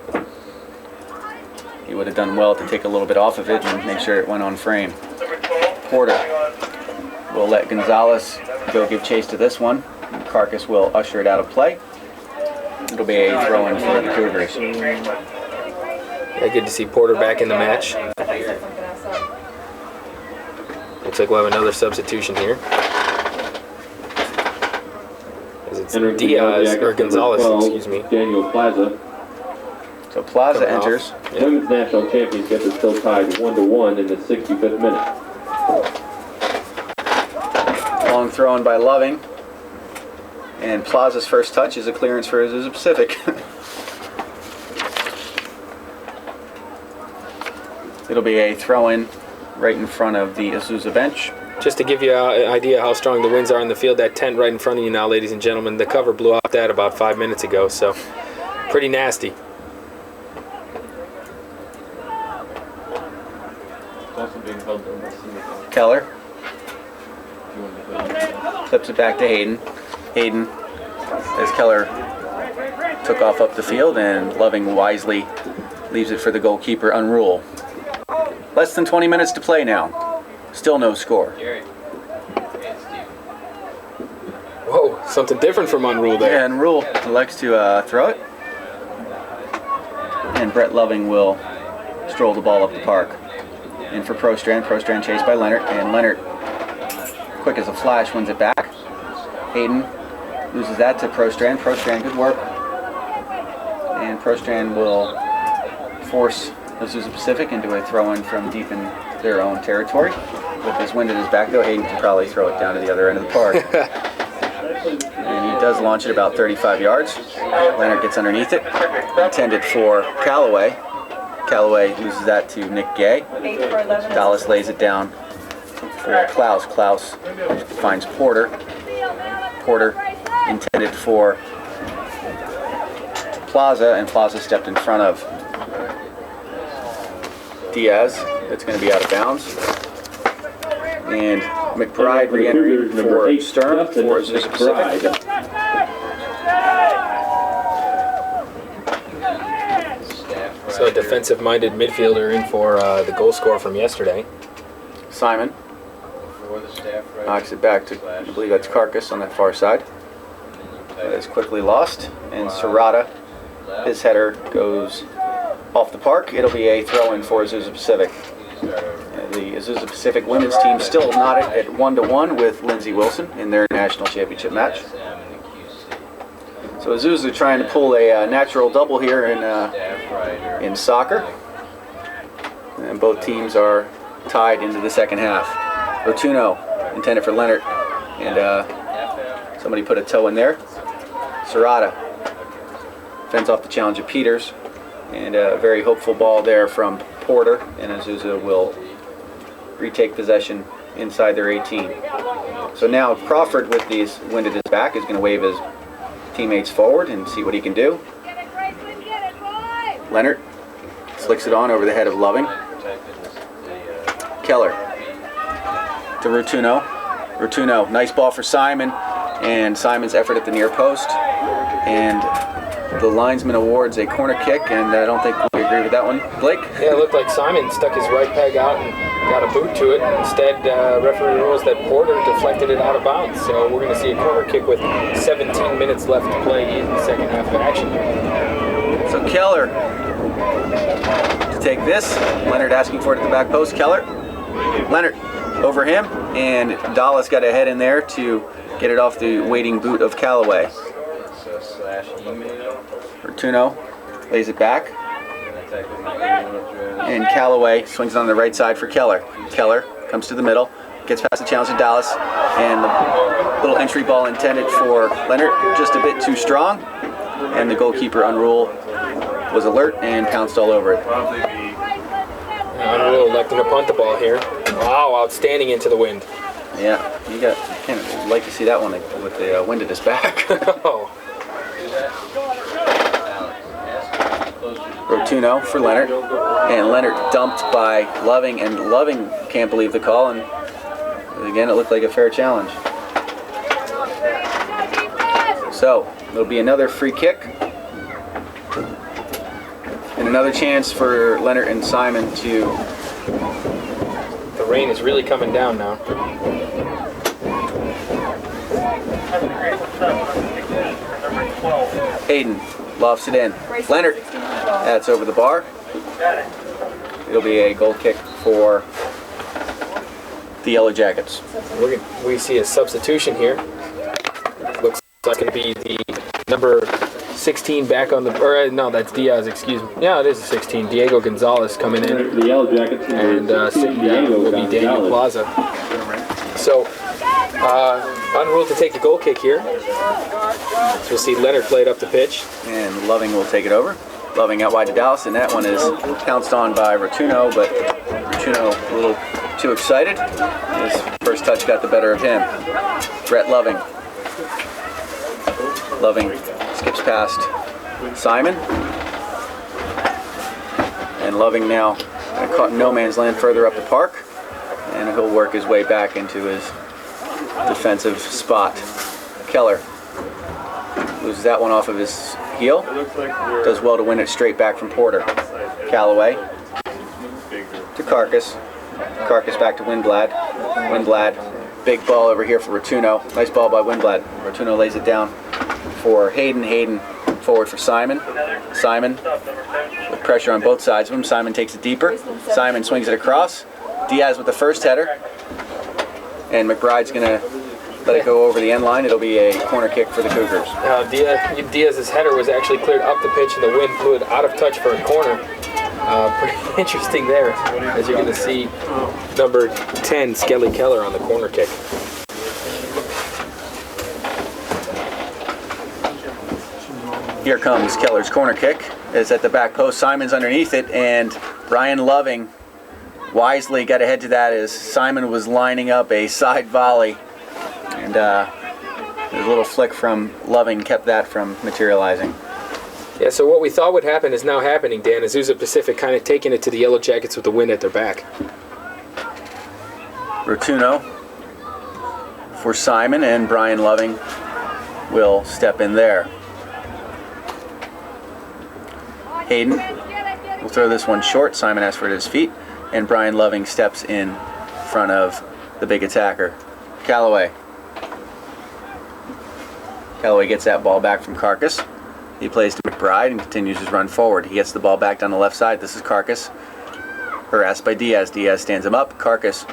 Speaker 1: he would have done well to take a little bit off of it and make sure it went on frame. Porter will let Gonzalez go give chase to this one. Carcass will usher it out of play. It'll be a throw-in for the Cougars.
Speaker 2: Yeah, good to see Porter back in the match. Looks like we'll have another substitution here. As it's Diaz, or Gonzalez, excuse me.
Speaker 6: Daniel Plaza.
Speaker 1: So Plaza enters.
Speaker 6: Yeah. Women's National Championship is still tied 1-1 in the 65th minute.
Speaker 1: Long throw in by Loving. And Plaza's first touch is a clearance for Azusa Pacific. It'll be a throw-in right in front of the Azusa bench.
Speaker 2: Just to give you an idea how strong the winds are in the field, that tent right in front of you now, ladies and gentlemen, the cover blew off that about 5 minutes ago, so pretty nasty.
Speaker 1: Keller clips it back to Hayden. Hayden, as Keller took off up the field, and Loving wisely leaves it for the goalkeeper, Unruh. Less than 20 minutes to play now. Still no score.
Speaker 2: Whoa, Something different from Unruh there.
Speaker 1: Yeah, Unruh likes to throw it. And Brett Loving will stroll the ball up the park. In for Prostran. Prostran chased by Leonard. And Leonard, quick as a flash, wins it back. Hayden loses that to Prostran. Prostran, good work. And Prostran will force Azusa Pacific into a throw-in from deep in their own territory. With his wind at his back, though, Hayden can probably throw it down to the other end of the park. And he does launch it about 35 yards. Leonard gets underneath it. Intended for Callaway. Callaway loses that to Nick Gay. Dallas lays it down for Klaus. Klaus finds Porter. Porter intended for Plaza, and Plaza stepped in front of Diaz. That's going to be out of bounds. And McBride re-entering for Sturm for Azusa Pacific.
Speaker 2: So a defensive-minded midfielder in for the goal scorer from yesterday.
Speaker 1: Simon knocks it back to, I believe that's Carcass on that far side. That is quickly lost. And Serrata, his header goes off the park. It'll be a throw-in for Azusa Pacific. The Azusa Pacific women's team still not at 1-1 with Lindsay Wilson in their national championship match. So Azusa trying to pull a natural double here in soccer. And both teams are tied into the second half. Rotuno intended for Leonard, and somebody put a toe in there. Serrata fends off the challenge of Peters, and a very hopeful ball there from Porter, and Azusa will retake possession inside their 18. So now Crawford, with these wind at his back, is going to wave his teammates forward and see what he can do. Leonard slicks it on over the head of Loving. Keller to Rotuno. Rotuno, nice ball for Simon, and Simon's effort at the near post. And the linesman awards a corner kick, and I don't think we agree with that one. Blake?
Speaker 2: Yeah, it looked like Simon stuck his right peg out and got a boot to it. Instead, referee rules that Porter deflected it out of bounds. So we're going to see a corner kick with 17 minutes left to play in the second half of action.
Speaker 1: So Keller to take this. Leonard asking for it at the back post. Keller. Leonard over him, and Dallas got a head in there to get it off the waiting boot of Callaway. Rotuno lays it back, and Callaway swings it on the right side for Keller. Keller comes to the middle, gets past the challenge to Dallas, and the little entry ball intended for Leonard, just a bit too strong, and the goalkeeper Unruh was alert and pounced all over it.
Speaker 2: Unruh electing to punt the ball here. Wow, outstanding into the wind.
Speaker 1: Yeah, you kind of like to see that one with the wind at his back.
Speaker 2: Oh.
Speaker 1: Rotuno for Leonard, and Leonard dumped by Loving, and Loving can't believe the call, and again it looked like a fair challenge. So there'll be another free kick, and another chance for Leonard and Simon to...
Speaker 2: The rain is really coming down now.
Speaker 1: Hayden lofts it in. Leonard, that's over the bar. It'll be a goal kick for the Yellow Jackets.
Speaker 2: We see a substitution here. Looks like it'll be the number 16 back on the... Or, no, that's Diaz, excuse me. Yeah, it is a 16. Diego Gonzalez coming in.
Speaker 6: The Yellow Jackets.
Speaker 2: And sitting down will be Daniel Plaza. So, Unruh to take the goal kick here. So we'll see Leonard play it up the pitch.
Speaker 1: And Loving will take it over. Loving out wide to Dallas, and that one is pounced on by Rotuno, but Rotuno a little too excited. His first touch got the better of him. Brett Loving. Loving skips past Simon. And Loving now caught in no man's land further up the park. And he'll work his way back into his defensive spot. Keller loses that one off of his heel. Does well to win it straight back from Porter. Callaway to Carcass. Carcass back to Windblad. Windblad big ball over here for Rotuno. Nice ball by Winblad. Rotuno lays it down for Hayden. Hayden forward for Simon. Simon with pressure on both sides of him. Simon takes it deeper. Simon swings it across. Diaz with the first header. And McBride's going to let it go over the end line. It'll be a corner kick for the Cougars.
Speaker 2: Diaz's header was actually cleared up the pitch and the wind blew it out of touch for a corner. Pretty interesting there, as you're going to see number 10, Skelly Keller, on the corner kick.
Speaker 1: Here comes Keller's corner kick. It's at the back post. Simon's underneath it, and Ryan Loving wisely got ahead to that as Simon was lining up a side volley. And a little flick from Loving kept that from materializing.
Speaker 2: Yeah, so what we thought would happen is now happening, Dan. Azusa Pacific kind of taking it to the Yellow Jackets with the wind at their back.
Speaker 1: Rotuno for Simon, and Brian Loving will step in there. Hayden will throw this one short. Simon asks for it at his feet, and Brian Loving steps in front of the big attacker. Callaway. Callaway gets that ball back from Carcass. He plays to McBride and continues his run forward. He gets the ball back down the left side. This is Carcass, harassed by Diaz. Diaz stands him up. Carcass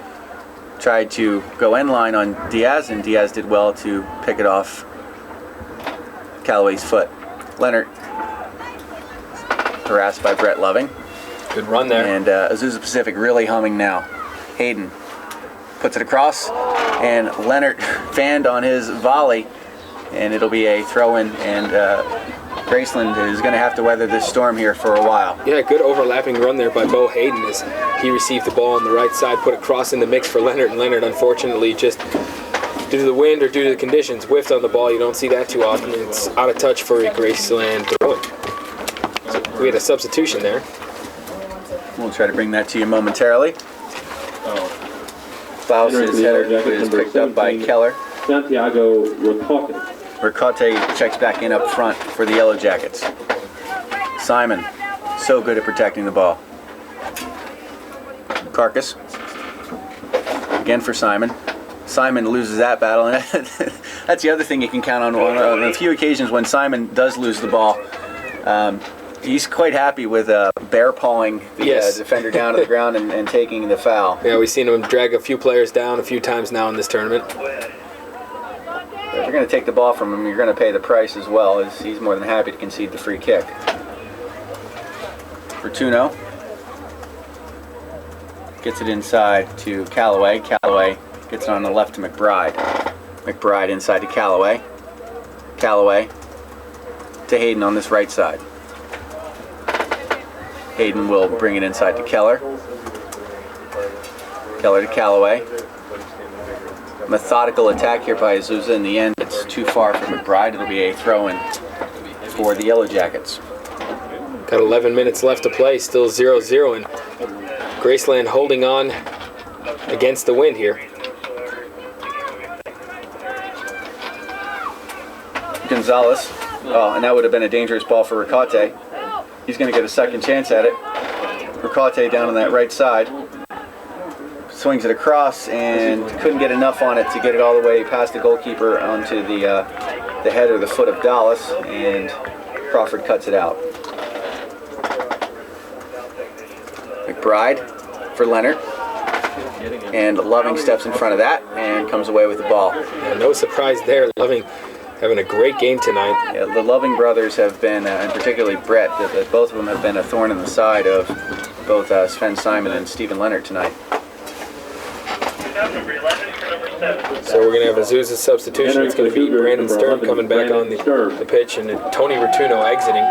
Speaker 1: tried to go end line on Diaz, and Diaz did well to pick it off Callaway's foot. Leonard, harassed by Brett Loving.
Speaker 2: Good run there.
Speaker 1: And Azusa Pacific really humming now. Hayden puts it across, and Leonard fanned on his volley, and it'll be a throw-in, and Graceland is going to have to weather this storm here for a while.
Speaker 2: Yeah, good overlapping run there by Bo Hayden as he received the ball on the right side, put a cross in the mix for Leonard, and Leonard, unfortunately, just due to the wind or due to the conditions, whiffed on the ball. You don't see that too often. It's out of touch for a Graceland throw-in. So we had a substitution there.
Speaker 1: We'll try to bring that to you momentarily. Klaus's header is picked up by Keller.
Speaker 6: Santiago Ricote.
Speaker 1: Ricote checks back in up front for the Yellow Jackets. Simon, so good at protecting the ball. Carcass, again for Simon. Simon loses that battle, and that's the other thing you can count on. On a few occasions when Simon does lose the ball, he's quite happy with bear pawing the defender down to the ground and taking the foul.
Speaker 2: Yeah, we've seen him drag a few players down a few times now in this tournament.
Speaker 1: If you're going to take the ball from him, you're going to pay the price as well, as he's more than happy to concede the free kick. Rotuno gets it inside to Callaway. Callaway gets it on the left to McBride. McBride inside to Callaway. Callaway to Hayden on this right side. Hayden will bring it inside to Keller. Keller to Callaway. Methodical attack here by Azusa. In the end, it's too far for McBride. It'll be a throw-in for the Yellow Jackets.
Speaker 2: Got 11 minutes left to play, still 0-0, and Graceland holding on against the wind here.
Speaker 1: Gonzalez. Oh, and that would have been a dangerous ball for Ricote. He's going to get a second chance at it. Ricote down on that right side. Swings it across and couldn't get enough on it to get it all the way past the goalkeeper onto the head or the foot of Dallas, and Crawford cuts it out. McBride for Leonard, and Loving steps in front of that and comes away with the ball.
Speaker 2: Yeah, no surprise there. Loving having a great game tonight.
Speaker 1: Yeah, the Loving brothers have been, and particularly Brett, both of them have been a thorn in the side of both Sven Simon and Stephen Leonard tonight.
Speaker 2: So we're going to have Azusa's substitution. It's going to be Brandon Sturm coming back on the pitch, and Tony Rotuno exiting.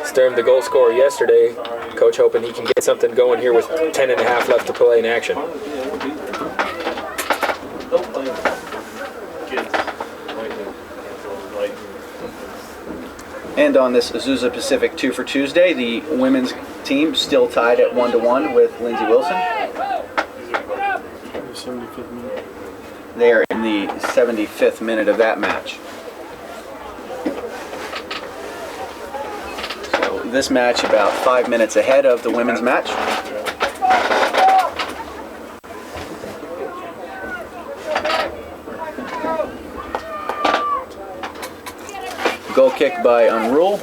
Speaker 2: Sturm, the goal scorer yesterday. Coach hoping he can get something going here with 10 and a half left to play in action.
Speaker 1: And on this Azusa Pacific 2 for Tuesday, the women's team still tied at 1-1 with Lindsey Wilson. They are in the 75th minute of that match. So this match about 5 minutes ahead of the women's match. Goal kick by Unruh.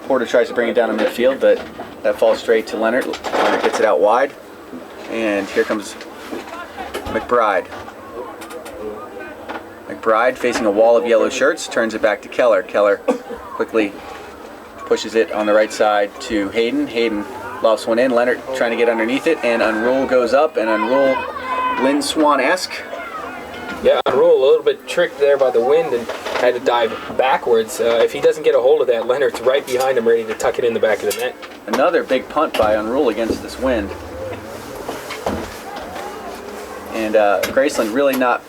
Speaker 1: Porter tries to bring it down to midfield, but that falls straight to Leonard. Leonard gets it out wide. And here comes McBride. McBride facing a wall of yellow shirts, turns it back to Keller. Keller quickly pushes it on the right side to Hayden. Hayden lofts one in. Leonard trying to get underneath it, and Unruh goes up, and Unruh, Lynn Swan-esque.
Speaker 2: Yeah, Unruh a little bit tricked there by the wind and had to dive backwards. If he doesn't get a hold of that, Leonard's right behind him ready to tuck it in the back of the net.
Speaker 1: Another big punt by Unruh against this wind. And Graceland really not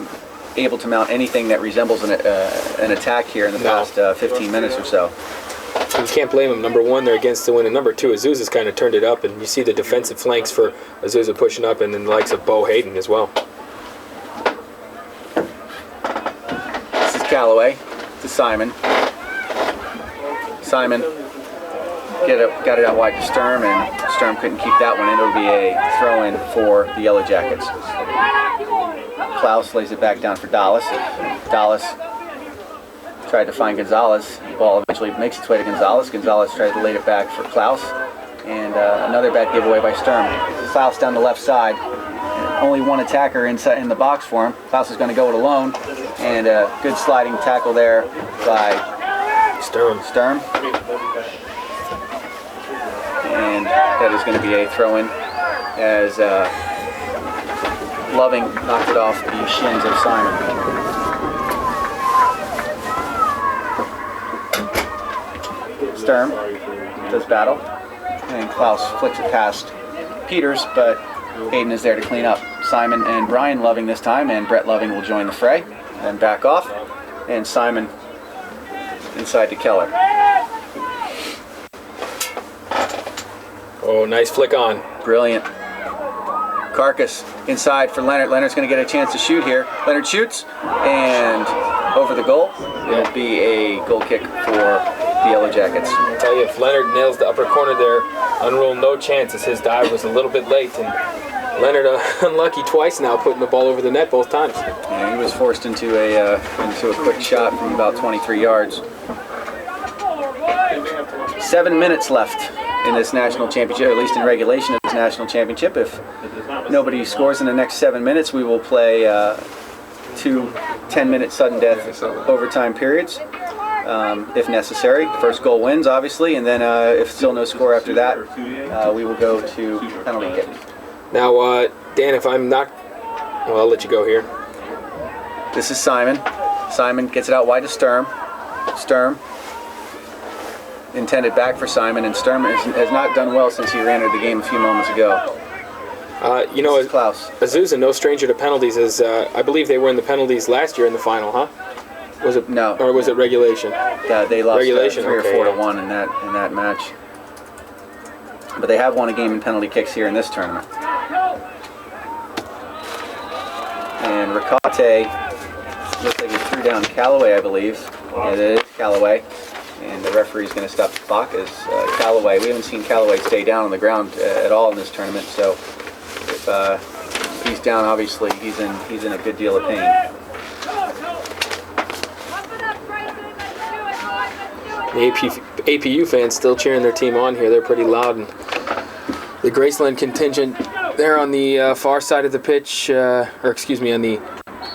Speaker 1: able to mount anything that resembles an attack here in the past 15 minutes or so.
Speaker 2: You can't blame them. Number one, they're against the wind, and number two, Azusa's kind of turned it up, and you see the defensive flanks for Azusa pushing up, and then the likes of Bo Hayden as well.
Speaker 1: This is Callaway to Simon. Simon got it out wide to Sturm, and Sturm couldn't keep that one in. It'll be a throw-in for the Yellow Jackets. Klaus lays it back down for Dallas. Dallas tried to find Gonzalez. The ball eventually makes its way to Gonzalez. Gonzalez tried to lay it back for Klaus. And another bad giveaway by Sturm. Klaus down the left side. And only one attacker inside in the box for him. Klaus is going to go it alone. And a good sliding tackle there by Sturm. And that is going to be a throw-in as Loving knocked it off the shins of Simon. Sturm does battle, and Klaus flicks it past Peters, but Hayden is there to clean up. Simon and Brian Loving this time, and Brett Loving will join the fray, then back off, and Simon inside to Keller.
Speaker 2: Oh, nice flick on.
Speaker 1: Brilliant. Carcass inside for Leonard. Leonard's going to get a chance to shoot here. Leonard shoots, and over the goal. It'll be a goal kick for the Yellow Jackets.
Speaker 2: I tell you, if Leonard nails the upper corner there, Unruh no chance as his dive was a little bit late, and Leonard unlucky twice now, putting the ball over the net both times.
Speaker 1: Yeah, he was forced into a quick shot from about 23 yards. 7 minutes left in this national championship, or at least in regulation of this national championship. If nobody scores in the next 7 minutes, we will play 2 10-minute sudden death overtime periods, if necessary. First goal wins, obviously, and then if still no score after that, we will go to penalty kick.
Speaker 2: Now, Dan, if I'm not, well, I'll let you go here.
Speaker 1: This is Simon. Simon gets it out wide to Sturm. Sturm intended back for Simon, and Sturm has not done well since he re-entered the game a few moments ago.
Speaker 2: You know,
Speaker 1: Klaus.
Speaker 2: Azusa, no stranger to penalties, as I believe they were in the penalties last year in the final, huh? Was it
Speaker 1: no?
Speaker 2: Or was it regulation?
Speaker 1: They lost
Speaker 2: regulation,
Speaker 1: 3 or 4 to 1 in that match. But they have won a game in penalty kicks here in this tournament. And Ricate looks like he threw down Callaway, I believe. It is Callaway. And the referee's going to stop the clock as Callaway. We haven't seen Callaway stay down on the ground at all in this tournament. So if he's down, obviously he's in a good deal of pain.
Speaker 2: The APU fans still cheering their team on here. They're pretty loud. And the Graceland contingent there on the far side of the pitch, on the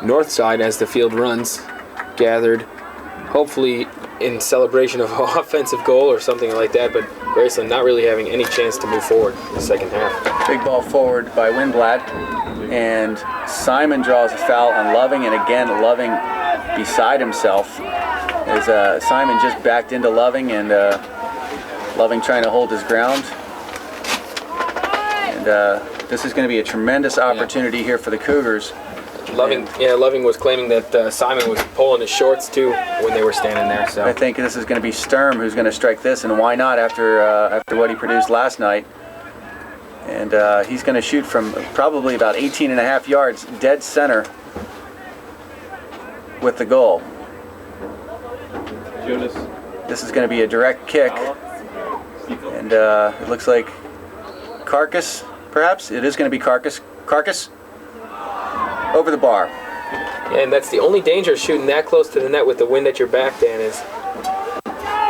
Speaker 2: north side as the field runs, gathered, hopefully in celebration of an offensive goal or something like that, but Graceland not really having any chance to move forward in the second half.
Speaker 1: Big ball forward by Windblad, and Simon draws a foul on Loving, and again Loving beside himself as Simon just backed into Loving, and Loving trying to hold his ground. And this is going to be a tremendous opportunity here for the Cougars.
Speaker 2: Loving was claiming that Simon was pulling his shorts too when they were standing there. So
Speaker 1: I think this is going to be Sturm who's going to strike this, and why not after what he produced last night? And he's going to shoot from probably about 18 and a half yards, dead center, with the goal. This is going to be a direct kick, and it looks like Carcass, perhaps? It is going to be Carcass. Carcass? Over the bar.
Speaker 2: Yeah, and that's the only danger of shooting that close to the net with the wind at your back, Dan, is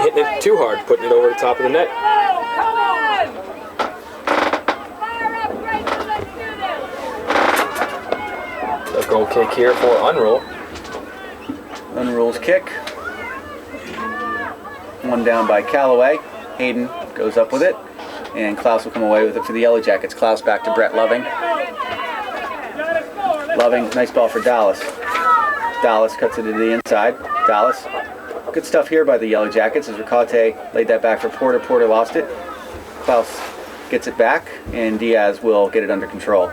Speaker 2: hitting it too hard, putting it over the top of the net. A goal kick here for Unruh.
Speaker 1: Unruh's kick. One down by Callaway. Hayden goes up with it, and Klaus will come away with it for the Yellow Jackets. Klaus back to Brett Loving. Loving, nice ball for Dallas. Dallas cuts it to the inside. Dallas. Good stuff here by the Yellow Jackets as Ricate laid that back for Porter. Porter lost it. Klaus gets it back, and Diaz will get it under control.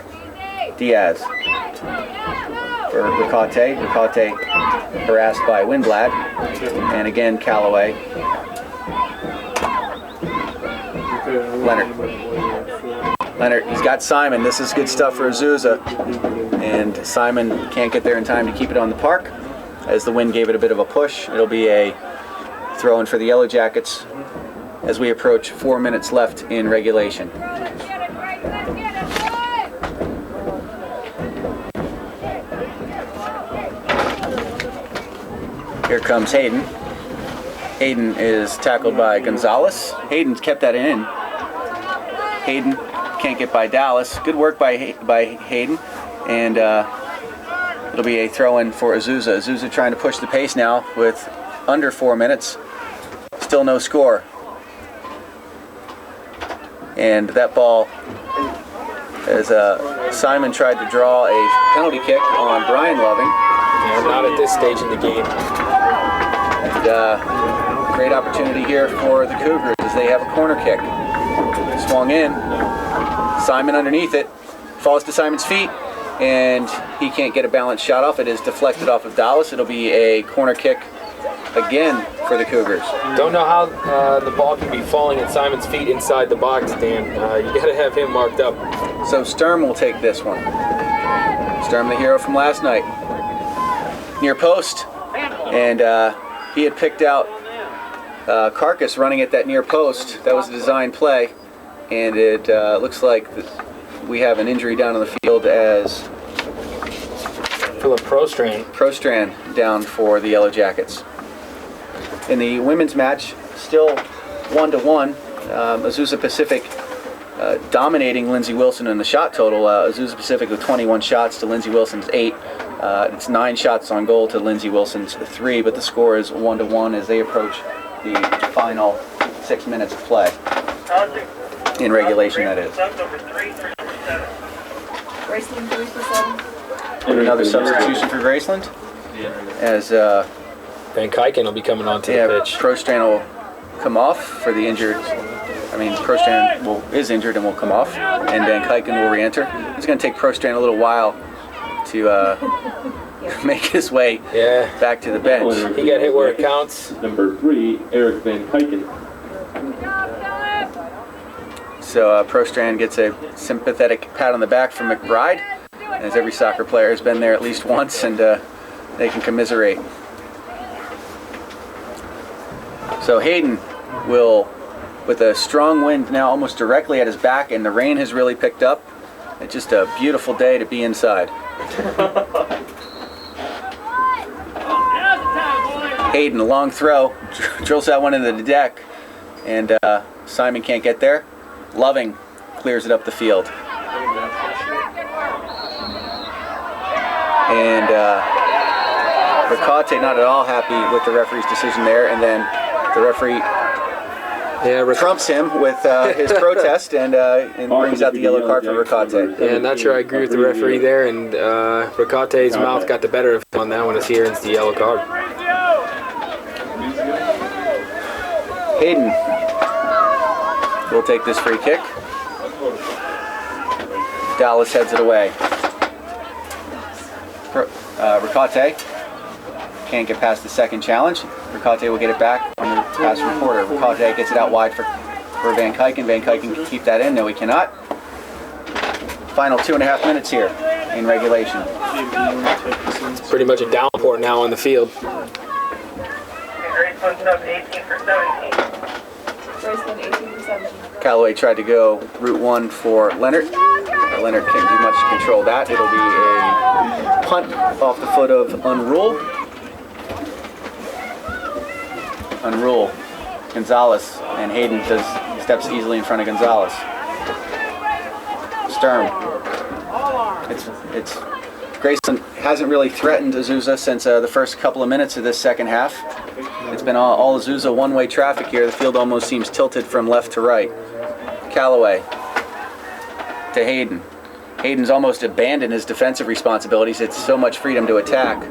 Speaker 1: Diaz for Ricate. Ricate harassed by Windblad. And again, Callaway. Leonard, he's got Simon. This is good stuff for Azusa. And Simon can't get there in time to keep it on the park as the wind gave it a bit of a push. It'll be a throw-in for the Yellow Jackets as we approach 4 minutes left in regulation. Here comes Hayden. Hayden is tackled by Gonzalez. Hayden's kept that in. Hayden can't get by Dallas. Good work by Hayden. And it'll be a throw-in for Azusa. Azusa trying to push the pace now with under 4 minutes. Still no score. And that ball, as Simon tried to draw a penalty kick on Brian Loving.
Speaker 2: Yeah, not at this stage in the game.
Speaker 1: And great opportunity here for the Cougars as they have a corner kick. Swung in. Simon underneath it. Falls to Simon's feet. And he can't get a balanced shot off. It is deflected off of Dallas. It'll be a corner kick again for the Cougars.
Speaker 2: Don't know how the ball can be falling at Simon's feet inside the box, Dan. You got to have him marked up.
Speaker 1: So Sturm will take this one. Sturm, the hero from last night. Near post. And he had picked out Carcass running at that near post. That was a design play. And it looks like we have an injury down on the field as
Speaker 2: Filip Prostran.
Speaker 1: Prostran down for the Yellow Jackets. In the women's match, still 1-1. Azusa Pacific dominating Lindsey Wilson in the shot total. Azusa Pacific with 21 shots to Lindsey Wilson's 8. It's 9 shots on goal to Lindsey Wilson's 3, but the score is 1-1 as they approach the final 6 minutes of play. In regulation, that is.
Speaker 5: Graceland 3 for 7.
Speaker 1: Another substitution for Graceland. As
Speaker 2: VanKuiken will be coming onto the pitch.
Speaker 1: Prostran will come off for the injured. Prostran is injured and will come off, and VanKuiken will re-enter. It's going to take Prostran a little while to make his way back to the bench.
Speaker 2: He got hit where it counts.
Speaker 6: Number 3, Eric VanKuiken.
Speaker 1: So Prostran gets a sympathetic pat on the back from McBride, as every soccer player has been there at least once, and they can commiserate. So Hayden will, with a strong wind now almost directly at his back, and the rain has really picked up. It's just a beautiful day to be inside. Hayden, a long throw, drills that one into the deck, and Simon can't get there. Loving clears it up the field. And Ricate not at all happy with the referee's decision there, and then the referee trumps him with his protest and brings out the yellow card for Ricate.
Speaker 2: Yeah, not sure I agree with the referee there, and Ricate's mouth got the better of him on that one as he earns the yellow card.
Speaker 1: Hayden will take this free kick. Dallas heads it away. Ricate can't get past the second challenge. Ricate will get it back on the pass from Porter. Ricate gets it out wide for VanKuiken. VanKuiken can keep that in. No, he cannot. Final 2.5 minutes here in regulation.
Speaker 2: It's pretty much a downpour now on the field.
Speaker 5: Graceland 18 for 17.
Speaker 1: Callaway tried to go route 1 for Leonard. Leonard can't do much to control that. It'll be a punt off the foot of Unruh. Unruh Gonzalez, and Hayden steps easily in front of Gonzalez. Sturm. It's Graceland hasn't really threatened Azusa since the first couple of minutes of this second half. It's been all Azusa one-way traffic here. The field almost seems tilted from left to right. Callaway to Hayden. Hayden's almost abandoned his defensive responsibilities. It's so much freedom to attack,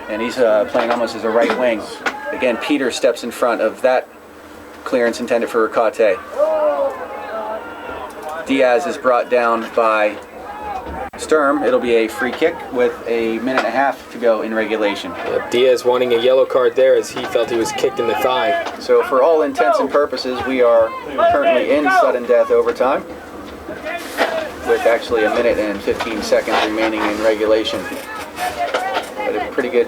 Speaker 1: and he's playing almost as a right wing. Again, Peter steps in front of that clearance intended for Ricate. Diaz is brought down by Sturm. It'll be a free kick with a minute and a half to go in regulation.
Speaker 2: Diaz wanting a yellow card there as he felt he was kicked in the thigh.
Speaker 1: So for all intents and purposes, we are currently in sudden death overtime with actually a minute and 15 seconds remaining in regulation. But a pretty good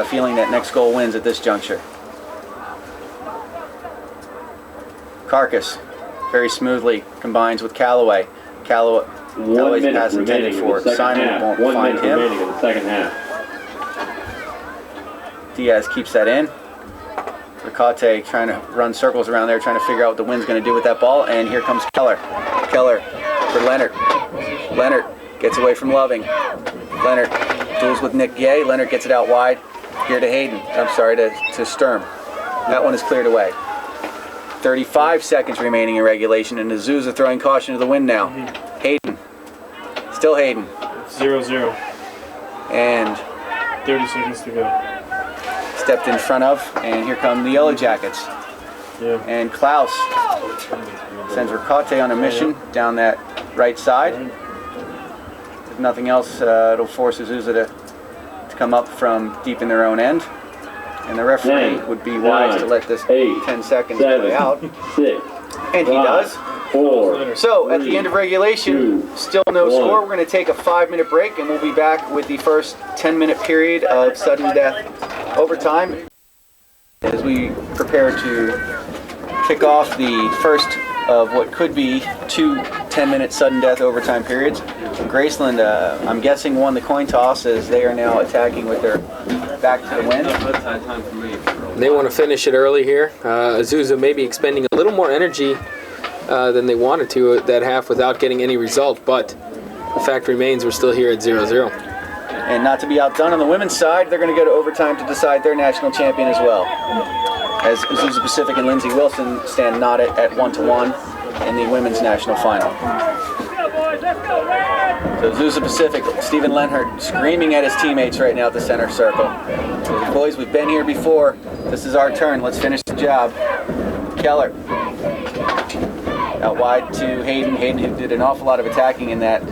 Speaker 1: feeling that next goal wins at this juncture. Carcass very smoothly combines with Callaway. Callaway's pass intended for Simon, won't find him.
Speaker 6: In the second half.
Speaker 1: Diaz keeps that in. Ricate trying to run circles around there, trying to figure out what the wind's going to do with that ball, and here comes Keller. Keller for Leonard. Leonard gets away from Loving. Leonard duels with Nick Gay. Leonard gets it out wide. Here to Hayden. I'm sorry, to Sturm. That one is cleared away. 35 seconds remaining in regulation, and Azusa throwing caution to the wind now. Hayden. Still Hayden.
Speaker 3: 0-0.
Speaker 1: And
Speaker 3: 30 seconds to go.
Speaker 1: Stepped in front of, and here come the Yellow Jackets.
Speaker 3: Yeah.
Speaker 1: And Klaus sends Ricate on a mission down that right side. If nothing else, it'll force Azusa to come up from deep in their own end. And the referee would be wise to let this 10 seconds play out.
Speaker 6: 6,
Speaker 1: and he does.
Speaker 6: 4.
Speaker 1: So at the end of regulation, still no score. We're going to take a 5-minute break, and we'll be back with the first 10-minute period of sudden death overtime as we prepare to kick off the first of what could be 2 10-minute sudden death overtime periods. Graceland, I'm guessing, won the coin toss as they are now attacking with their back to the wind.
Speaker 2: They want to finish it early here. Azusa maybe expending a little more energy than they wanted to at that half without getting any result, but the fact remains we're still here at 0-0.
Speaker 1: And not to be outdone on the women's side, they're going to go to overtime to decide their national champion as well. As Azusa Pacific and Lindsay Wilson stand knotted at 1-1 in the women's national final. So Azusa Pacific, Stephen Lenhart screaming at his teammates right now at the center circle. So, boys, we've been here before. This is our turn. Let's finish the job. Keller. Out wide to Hayden. Hayden, who did an awful lot of attacking in that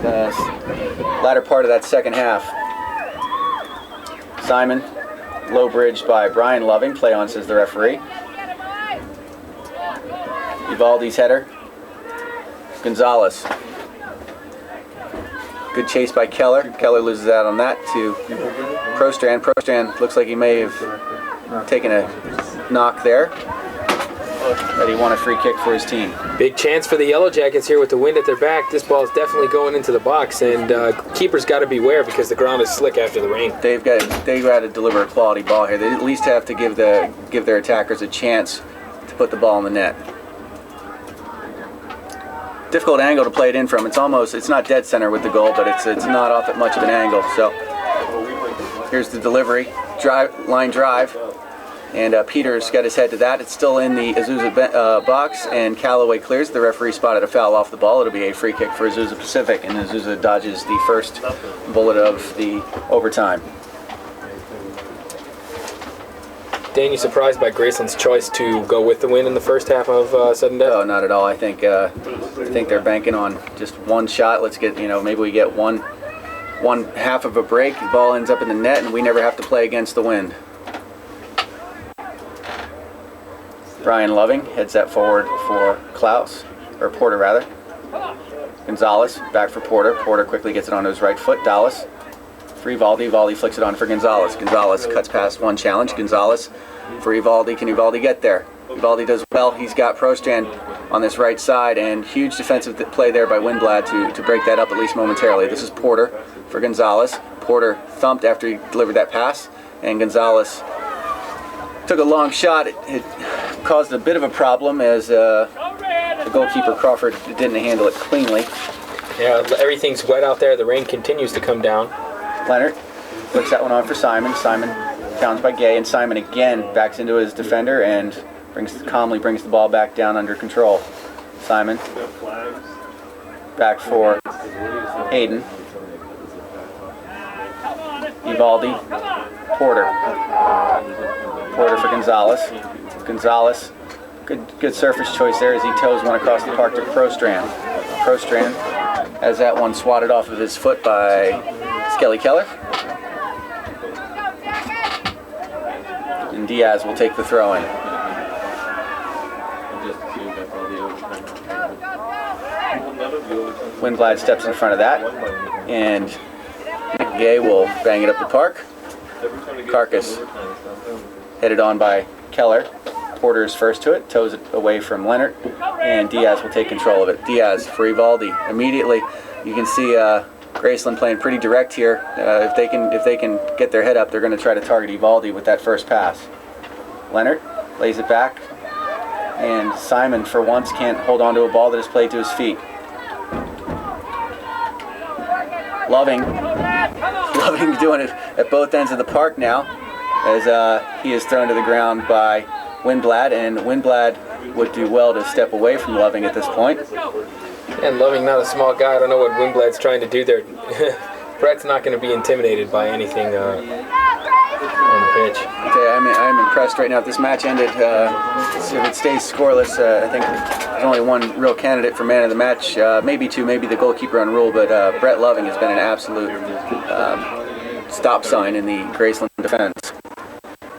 Speaker 1: latter part of that second half. Simon, low bridge by Brian Loving. Play on, says the referee. Ivaldi's header. Gonzalez. Good chase by Keller. Keller loses out on that to Prostran. Prostran looks like he may have taken a knock there, but he won a free kick for his team.
Speaker 2: Big chance for the Yellow Jackets here with the wind at their back. This ball is definitely going into the box, and keeper's got to beware because the ground is slick after the rain.
Speaker 1: They've got to deliver a quality ball here. They at least have to give their attackers a chance to put the ball in the net. Difficult angle to play it in from. It's not dead center with the goal, but it's not off at much of an angle. So here's the delivery, line drive, and Peter's got his head to that. It's still in the Azusa box, and Callaway clears. The referee spotted a foul off the ball. It'll be a free kick for Azusa Pacific, and Azusa dodges the first bullet of the overtime.
Speaker 2: Dan, you surprised by Graceland's choice to go with the win in the first half of sudden death?
Speaker 1: No, not at all. I think they're banking on just one shot. Let's get, maybe we get one half of a break. The ball ends up in the net, and we never have to play against the wind. Brian Loving heads that forward for Klaus, or Porter rather. Gonzalez back for Porter. Porter quickly gets it on his right foot. Dallas. For Ivaldi. Ivaldi flicks it on for Gonzalez. Gonzalez cuts past one challenge. Gonzalez for Ivaldi. Can Ivaldi get there? Ivaldi does well. He's got Prostran on this right side, and huge defensive play there by Windblad to break that up at least momentarily. This is Porter for Gonzalez. Porter thumped after he delivered that pass, and Gonzalez took a long shot. It caused a bit of a problem as the goalkeeper Crawford didn't handle it cleanly.
Speaker 2: Yeah, everything's wet out there. The rain continues to come down.
Speaker 1: Leonard flicks that one on for Simon. Simon downs by Gay, and Simon again backs into his defender and calmly brings the ball back down under control. Simon back for Hayden. Evaldi. Porter for Gonzalez. Gonzalez, good surface choice there as he toes one across the park to Prostran. Prostran has that one swatted off of his foot by Skelly Keller. And Diaz will take the throw in. Windblad steps in front of that, and Nick Gay will bang it up the park. Carcass headed on by Keller. Porter's first to it, toes it away from Leonard, and Diaz will take control of it. Diaz for Evaldi. Immediately, you can see Graceland playing pretty direct here. If they can get their head up, they're going to try to target Evaldi with that first pass. Leonard lays it back, and Simon for once can't hold on to a ball that is played to his feet. Loving doing it at both ends of the park now, as he is thrown to the ground by Windblad, and Windblad would do well to step away from Loving at this point.
Speaker 2: And Loving, not a small guy. I don't know what Windblad's trying to do there. Brett's not going to be intimidated by anything on the pitch.
Speaker 1: Okay, I'm impressed right now. If this match ended, if it stays scoreless, I think there's only one real candidate for man of the match, maybe two, maybe the goalkeeper Unruh, but Brett Loving has been an absolute stop sign in the Graceland defense.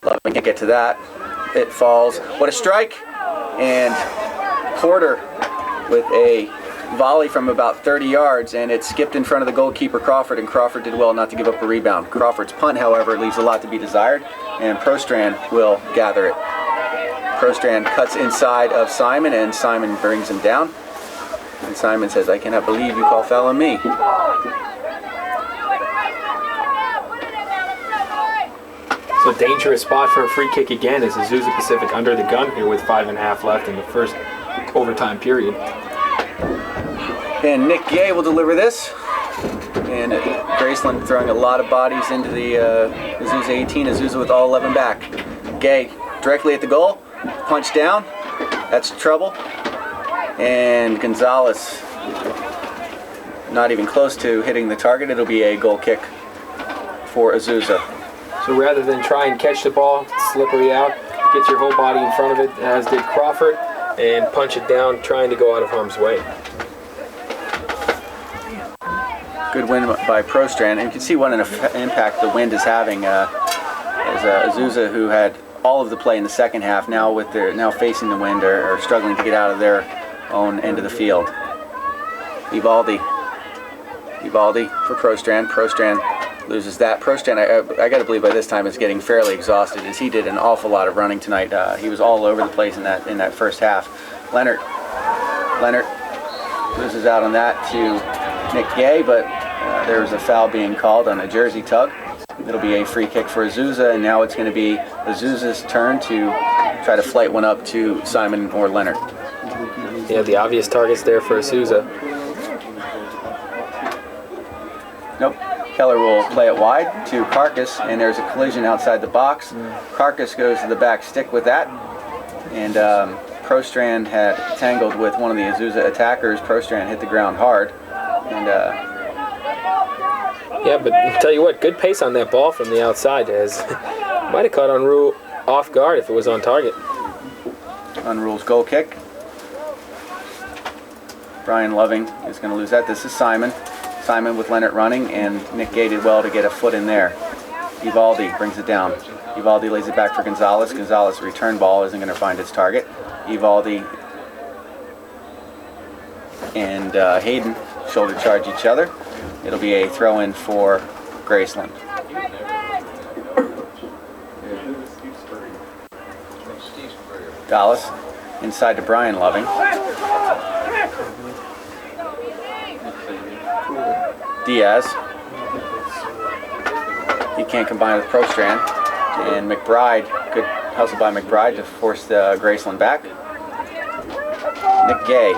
Speaker 1: Loving can't get to that. It falls. What a strike! And Porter with a volley from about 30 yards, and it skipped in front of the goalkeeper Crawford, and Crawford did well not to give up a rebound. Crawford's punt, however, leaves a lot to be desired, and Prostran will gather it. Prostran cuts inside of Simon, and Simon brings him down. And Simon says, "I cannot believe you call foul on me."
Speaker 2: So dangerous spot for a free kick again as Azusa Pacific under the gun here with 5.5 left in the first overtime period.
Speaker 1: And Nick Gay will deliver this. And Graceland throwing a lot of bodies into the Azusa 18. Azusa with all 11 back. Gay directly at the goal. Punch down. That's trouble. And Gonzalez not even close to hitting the target. It'll be a goal kick for Azusa.
Speaker 2: So rather than try and catch the ball, slippery out, get your whole body in front of it, as did Crawford, and punch it down, trying to go out of harm's way.
Speaker 1: Good win by Prostran, and you can see what an impact the wind is having. As Azusa, who had all of the play in the second half, now facing the wind, are struggling to get out of their own end of the field. Evaldi for Prostran. Prostran loses that. Prostran, I got to believe by this time, is getting fairly exhausted, as he did an awful lot of running tonight. He was all over the place in that first half. Leonard loses out on that to Nick Gay, but there was a foul being called on a jersey tug. It'll be a free kick for Azusa, and now it's going to be Azusa's turn to try to flight one up to Simon or Leonard.
Speaker 2: Yeah, the obvious targets there for Azusa.
Speaker 1: Nope. Keller will play it wide to Carcass, and there's a collision outside the box. Carcass goes to the back stick with that, and Prostran had tangled with one of the Azusa attackers. Prostran hit the ground hard, and
Speaker 2: yeah, but I'll tell you what, good pace on that ball from the outside, as might have caught Unruh off guard if it was on target.
Speaker 1: Unruh's goal kick. Brian Loving is going to lose that. This is Simon. Simon with Leonard running, and Nick Gay did well to get a foot in there. Evaldi brings it down. Evaldi lays it back for Gonzalez. Gonzalez' return ball isn't going to find its target. Evaldi and Hayden shoulder charge each other. It'll be a throw-in for Graceland. Dallas inside to Brian Loving. Diaz. He can't combine with Prostran. And McBride Good hustle by McBride to force Graceland back. Nick Gay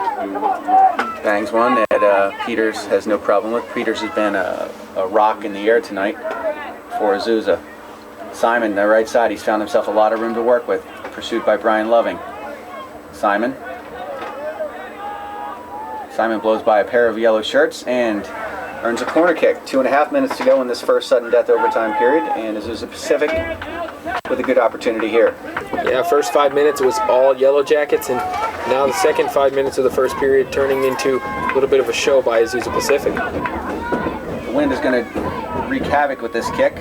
Speaker 1: bangs one that Peters has no problem with. Peters has been a rock in the air tonight for Azusa. Simon, the right side, he's found himself a lot of room to work with. Pursued by Brian Loving. Simon blows by a pair of yellow shirts and earns a corner kick. 2.5 minutes to go in this first sudden death overtime period, and Azusa Pacific with a good opportunity here.
Speaker 2: Yeah, first 5 minutes it was all Yellow Jackets, and now the second 5 minutes of the first period turning into a little bit of a show by Azusa Pacific.
Speaker 1: The wind is going to wreak havoc with this kick.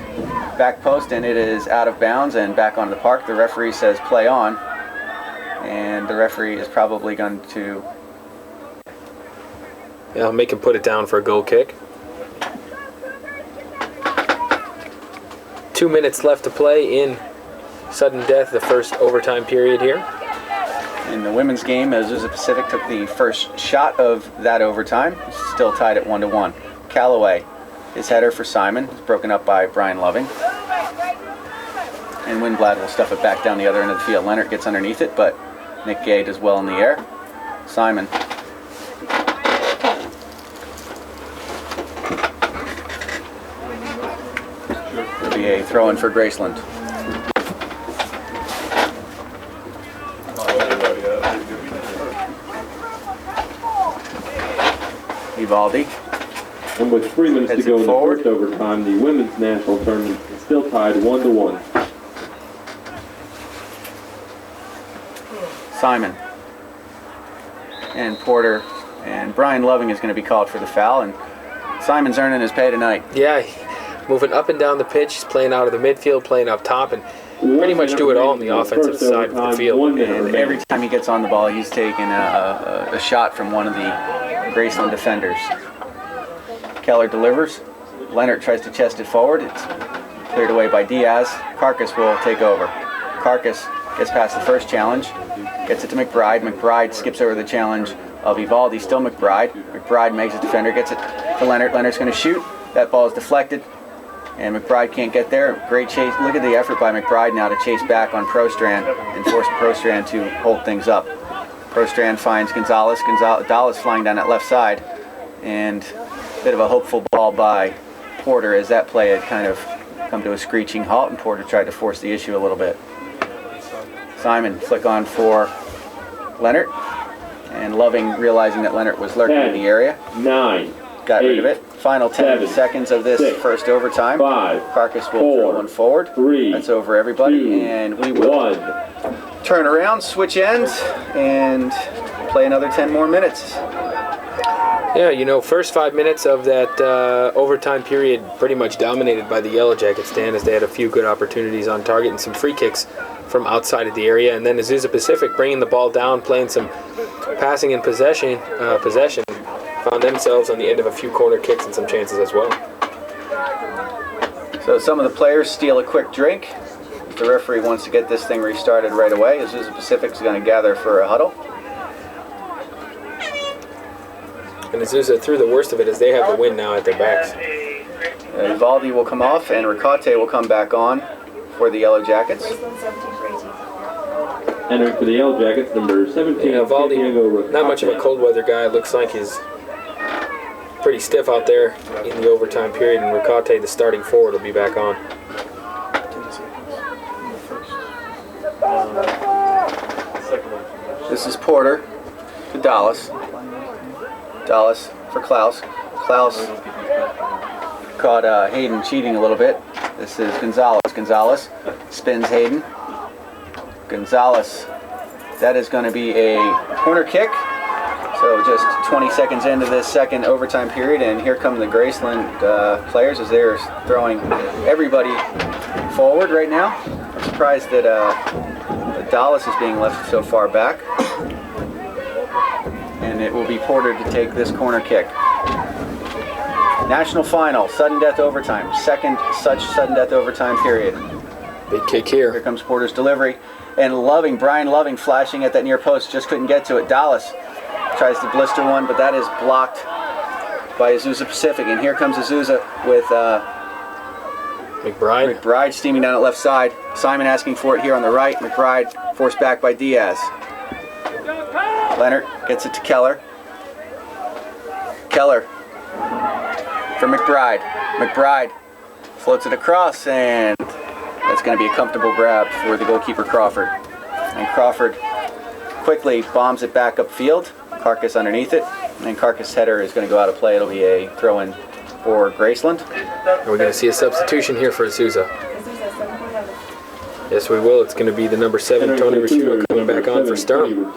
Speaker 1: Back post, and it is out of bounds and back onto the park. The referee says play on, and the referee is probably going to...
Speaker 2: Yeah, I'll make him put it down for a goal kick. 2 minutes left to play in sudden death, the first overtime period here.
Speaker 1: In the women's game, Azusa Pacific took the first shot of that overtime. Still tied at 1-1. Callaway, his header for Simon, is broken up by Brian Loving. And Windblad will stuff it back down the other end of the field. Leonard gets underneath it, but Nick Gay does well in the air. Simon. It'll be a throw-in for Graceland. Vivaldi.
Speaker 6: And with 3 minutes to go in the first overtime, the women's national tournament is still tied 1-1.
Speaker 1: Simon and Porter and Brian Loving is going to be called for the foul, and Simon's earning his pay tonight.
Speaker 2: Yeah, moving up and down the pitch, he's playing out of the midfield, playing up top, and pretty much do it all on the offensive side of the field.
Speaker 1: And every time he gets on the ball, he's taking a shot from one of the Graceland defenders. Keller delivers. Leonard tries to chest it forward. It's cleared away by Diaz. Carcass will take over. Carcass gets past the first challenge, gets it to McBride. McBride skips over the challenge of Vivaldi. Still McBride. McBride makes a defender, gets it to Leonard. Leonard's going to shoot. That ball is deflected, and McBride can't get there. Great chase. Look at the effort by McBride now to chase back on Prostran and force Prostran to hold things up. Prostran finds Gonzalez. Gonzalez flying down that left side, and a bit of a hopeful ball by Porter as that play had kind of come to a screeching halt, and Porter tried to force the issue a little bit. Simon flick on for Leonard, and Loving, realizing that Leonard was lurking in the area,
Speaker 6: 9,
Speaker 1: got
Speaker 6: 8,
Speaker 1: rid of it. Final 10 seconds of this
Speaker 6: 6,
Speaker 1: first overtime.
Speaker 6: 5,
Speaker 1: Carcass will
Speaker 6: 4,
Speaker 1: throw one forward.
Speaker 6: 3,
Speaker 1: that's over everybody,
Speaker 6: 2,
Speaker 1: and we will
Speaker 6: 1.
Speaker 1: Turn around, switch ends, and play another 10 more minutes.
Speaker 2: Yeah, you know, first 5 minutes of that overtime period pretty much dominated by the Yellow Jackets, Dan, as they had a few good opportunities on target and some free kicks from outside of the area. And then Azusa Pacific bringing the ball down, playing some passing and possession, found themselves on the end of a few corner kicks and some chances as well.
Speaker 1: So some of the players steal a quick drink. If the referee wants to get this thing restarted right away, Azusa Pacific is going to gather for a huddle.
Speaker 2: And Azusa, through the worst of it, as they have the win now at their backs.
Speaker 1: Vivaldi will come off, and Ricate will come back on for the Yellow Jackets.
Speaker 6: Entering for the Yellow Jackets, number 17.
Speaker 2: Yeah, Vivaldi, not much of a cold weather guy. It looks like he's pretty stiff out there in the overtime period, and Ricate, the starting forward, will be back on.
Speaker 1: This is Porter to Dallas. Dallas for Klaus. Klaus caught Hayden cheating a little bit. This is Gonzalez. Gonzalez spins Hayden. Gonzalez, that is going to be a corner kick. So just 20 seconds into this second overtime period, and here come the Graceland players as they're throwing everybody forward right now. I'm surprised that Dallas is being left so far back. And it will be Porter to take this corner kick. National final, sudden death overtime. Second such sudden death overtime period.
Speaker 2: Big kick here.
Speaker 1: Here comes Porter's delivery. And Loving, Brian Loving flashing at that near post, just couldn't get to it. Dallas tries to blister one, but that is blocked by Azusa Pacific. And here comes Azusa with McBride steaming down the left side. Simon asking for it here on the right. McBride forced back by Diaz. Leonard gets it to Keller. Keller for McBride. McBride floats it across, and that's going to be a comfortable grab for the goalkeeper Crawford. And Crawford quickly bombs it back upfield. Carcass underneath it, and Carcass' header is going to go out of play. It'll be a throw-in for Graceland.
Speaker 2: And we're going to see a substitution here for Azusa. Yes, we will. It's going to be the number 7, Tony Rotuno, coming back on for Sturm.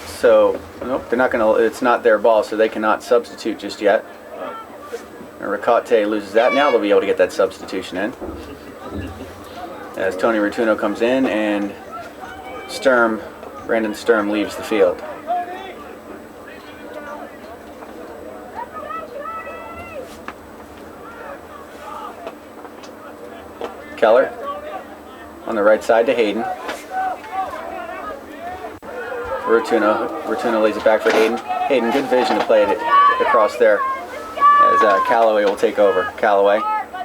Speaker 1: So, nope, they're not going to. It's not their ball, so they cannot substitute just yet. Ricate loses that. Now they'll be able to get that substitution in. As Tony Rotuno comes in, and Brandon Sturm leaves the field. Keller on the right side to Hayden. Rotuno lays it back for Hayden. Hayden, good vision to play it across there as Callaway will take over. Callaway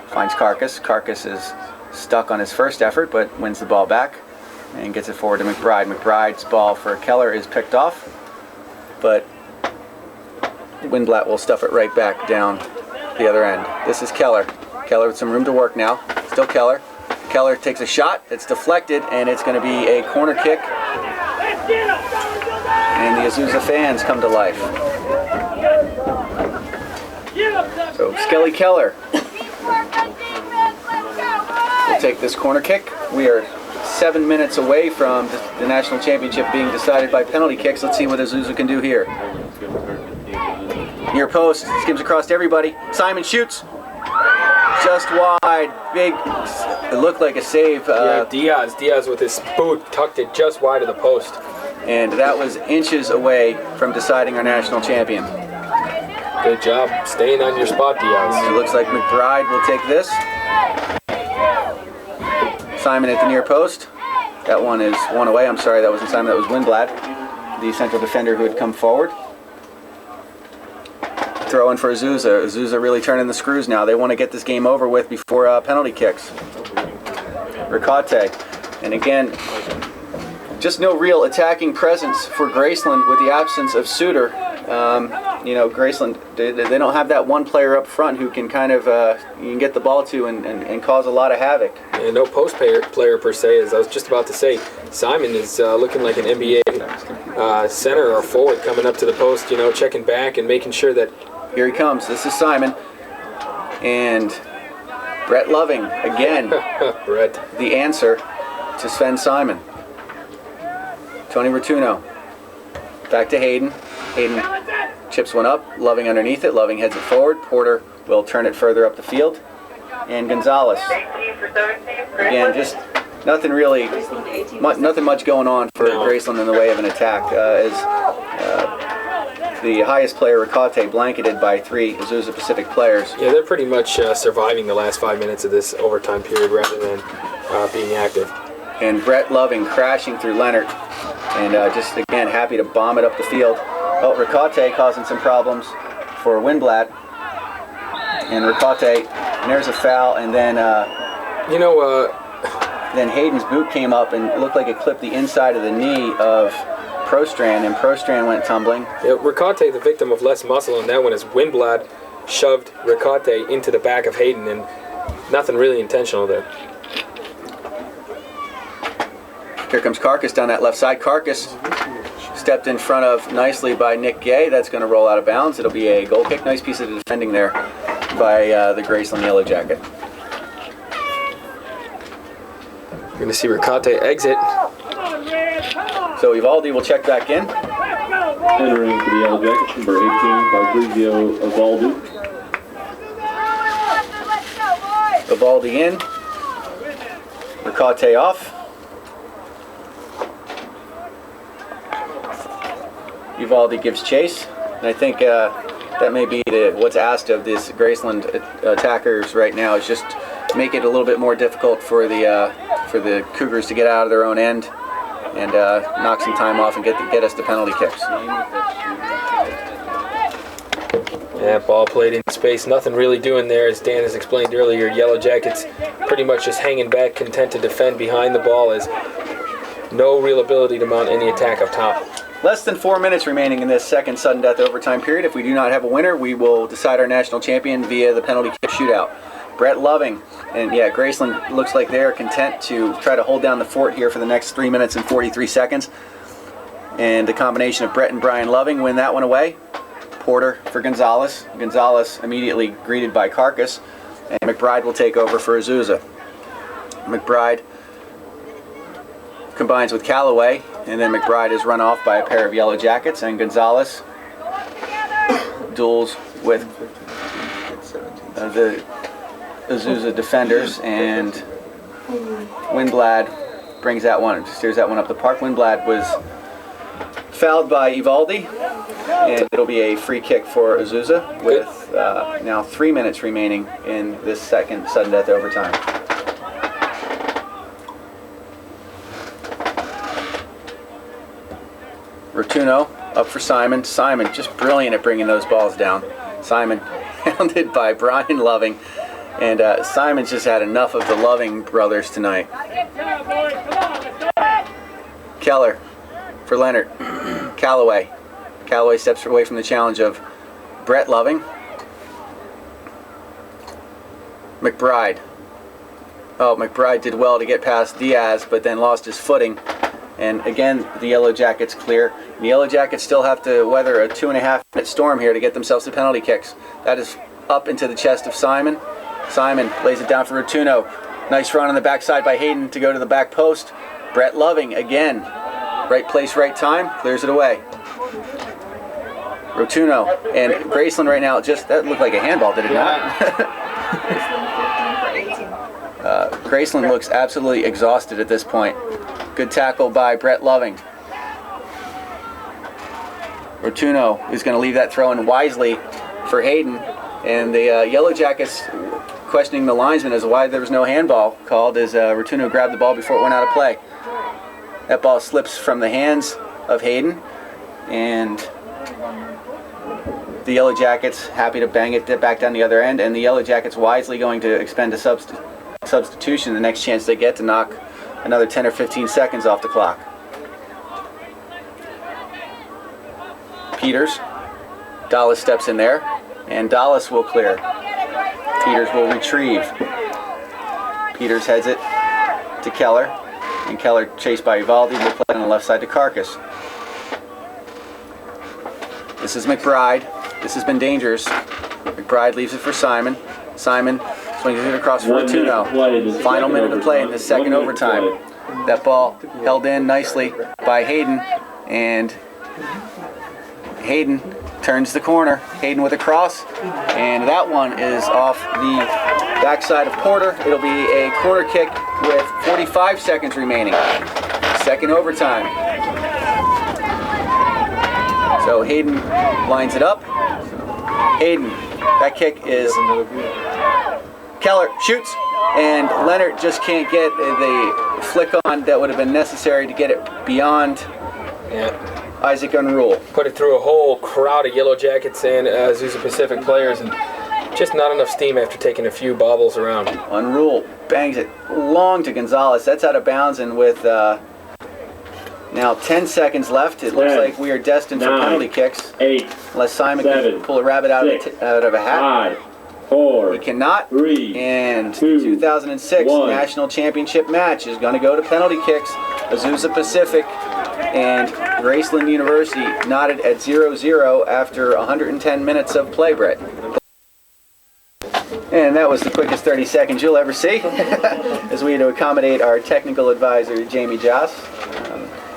Speaker 1: finds Carcass. Carcass is stuck on his first effort, but wins the ball back and gets it forward to McBride. McBride's ball for Keller is picked off, but Windblatt will stuff it right back down the other end. This is Keller. Keller with some room to work now. Still Keller. Keller takes a shot. It's deflected, and it's going to be a corner kick. And the Azusa fans come to life. So Skelly Keller will take this corner kick. We are 7 minutes away from the national championship being decided by penalty kicks. Let's see what Azusa can do here. Near post, skims across to everybody. Simon shoots. Just wide, big, it looked like a save.
Speaker 2: Diaz with his boot tucked it just wide of the post.
Speaker 1: And that was inches away from deciding our national champion.
Speaker 2: Good job staying on your spot, Diaz.
Speaker 1: It looks like McBride will take this. Simon at the near post. That one is one away. I'm sorry, that wasn't Simon, that was Windblad, the central defender who had come forward. Throw in for Azusa. Azusa really turning the screws now. They want to get this game over with before penalty kicks. Ricate. And again, just no real attacking presence for Graceland with the absence of Souter. You know, Graceland, they don't have that one player up front who can kind of, you can get the ball to and cause a lot of havoc.
Speaker 2: And no post player per se, as I was just about to say. Simon is looking like an NBA center or forward coming up to the post, you know, checking back and making sure that...
Speaker 1: Here he comes. This is Simon. And Brett Loving, again,
Speaker 2: Brett.
Speaker 1: The answer to Sven Simon. Tony Rotuno. Back to Hayden. Hayden chips one up. Loving underneath it. Loving heads it forward. Porter will turn it further up the field. And Gonzalez. Again, just nothing really, nothing much going on for Graceland in the way of an attack. The highest player, Ricate, blanketed by 3 Azusa Pacific players.
Speaker 2: Yeah, they're pretty much surviving the last 5 minutes of this overtime period rather than being active.
Speaker 1: And Brett Loving crashing through Leonard. And just, again, happy to bomb it up the field. Oh, Ricate causing some problems for Windblatt. And Ricate, and there's a foul, and then... then Hayden's boot came up and looked like it clipped the inside of the knee of Prostran, and Prostran went tumbling.
Speaker 2: Yeah, Ricate, the victim of less muscle on that one, as Windblad shoved Ricate into the back of Hayden, and nothing really intentional there.
Speaker 1: Here comes Carcass down that left side. Carcass stepped in front of nicely by Nick Gay. That's going to roll out of bounds. It'll be a goal kick. Nice piece of defending there by the Graceland Yellow Jacket.
Speaker 2: You're going to see Ricate exit.
Speaker 1: So Ivaldi will check back in.
Speaker 6: Entering for the Yellow Jackets, number 18, Fabrizio Ivaldi.
Speaker 1: Ivaldi in. Ricate off. Ivaldi gives chase. And I think that may be what's asked of this Graceland attackers right now, is just make it a little bit more difficult for the Cougars to get out of their own end and knock some time off and get us to penalty kicks.
Speaker 2: Yeah, ball played in space. Nothing really doing there, as Dan has explained earlier. Yellow Jackets pretty much just hanging back, content to defend behind the ball, as no real ability to mount any attack up top.
Speaker 1: Less than 4 minutes remaining in this second sudden death overtime period. If we do not have a winner, we will decide our national champion via the penalty kick shootout. Brett Loving, and yeah, Graceland looks like they're content to try to hold down the fort here for the next 3 minutes and 43 seconds. And the combination of Brett and Brian Loving win that one away. Porter for Gonzalez. Gonzalez immediately greeted by Carcass. And McBride will take over for Azusa. McBride combines with Callaway, and then McBride is run off by a pair of Yellow Jackets, and Gonzalez duels with the Azusa defenders, and Windblad steers that one up the park. Windblad was fouled by Evaldi, and it'll be a free kick for Azusa with now 3 minutes remaining in this second sudden death overtime. Rotuno up for Simon. Simon just brilliant at bringing those balls down. Simon hounded by Brian Loving, and Simon's just had enough of the Loving brothers tonight. Keller for Leonard. Callaway. Callaway steps away from the challenge of Brett Loving. McBride. Oh, McBride did well to get past Diaz, but then lost his footing. And again, the Yellow Jackets clear. The Yellow Jackets still have to weather a 2.5-minute storm here to get themselves to penalty kicks. That is up into the chest of Simon. Simon lays it down for Rotuno. Nice run on the backside by Hayden to go to the back post. Brett Loving again. Right place, right time. Clears it away. Rotuno and Graceland right now, just that looked like a handball, did it not? Graceland looks absolutely exhausted at this point. Good tackle by Brett Loving. Rotuno is going to leave that throw in wisely for Hayden. And the Yellow Jackets questioning the linesman as to why there was no handball called as Rotuno grabbed the ball before it went out of play. That ball slips from the hands of Hayden, and the Yellow Jackets happy to bang it back down the other end, and the Yellow Jackets wisely going to expend a substitution the next chance they get to knock another 10 or 15 seconds off the clock. Peters. Dallas steps in there, and Dallas will clear. Peters will retrieve. Peters heads it to Keller, and Keller chased by Evaldi will play on the left side to Carcass. This is McBride. This has been dangerous. McBride leaves it for Simon. Simon swings it across for Rotuno. Final minute of play in the second overtime. That ball held in nicely by Hayden, and Hayden turns the corner. Hayden with a cross, and that one is off the backside of Porter. It'll be a corner kick with 45 seconds remaining. Second overtime. So Hayden lines it up. Hayden, that kick is Keller shoots, and Leonard just can't get the flick on that would have been necessary to get it beyond Isaac Unruh.
Speaker 2: Put it through a whole crowd of Yellow Jackets and Azusa Pacific players, and just not enough steam after taking a few bobbles around.
Speaker 1: Unruh bangs it long to Gonzalez. That's out of bounds, and with now 10 seconds left, it looks like we are destined for penalty kicks.
Speaker 6: 8,
Speaker 1: unless Simon
Speaker 6: 7,
Speaker 1: can pull a rabbit out
Speaker 6: 6,
Speaker 1: of a hat.
Speaker 6: 5, 4,
Speaker 1: he cannot.
Speaker 6: 3,
Speaker 1: and
Speaker 6: 2,
Speaker 1: 2006
Speaker 6: 1.
Speaker 1: National Championship match is going to go to penalty kicks. Azusa Pacific and Graceland University knotted at 0-0 after 110 minutes of play, Brett. And that was the quickest 30 seconds you'll ever see as we had to accommodate our technical advisor, Jamie Joss,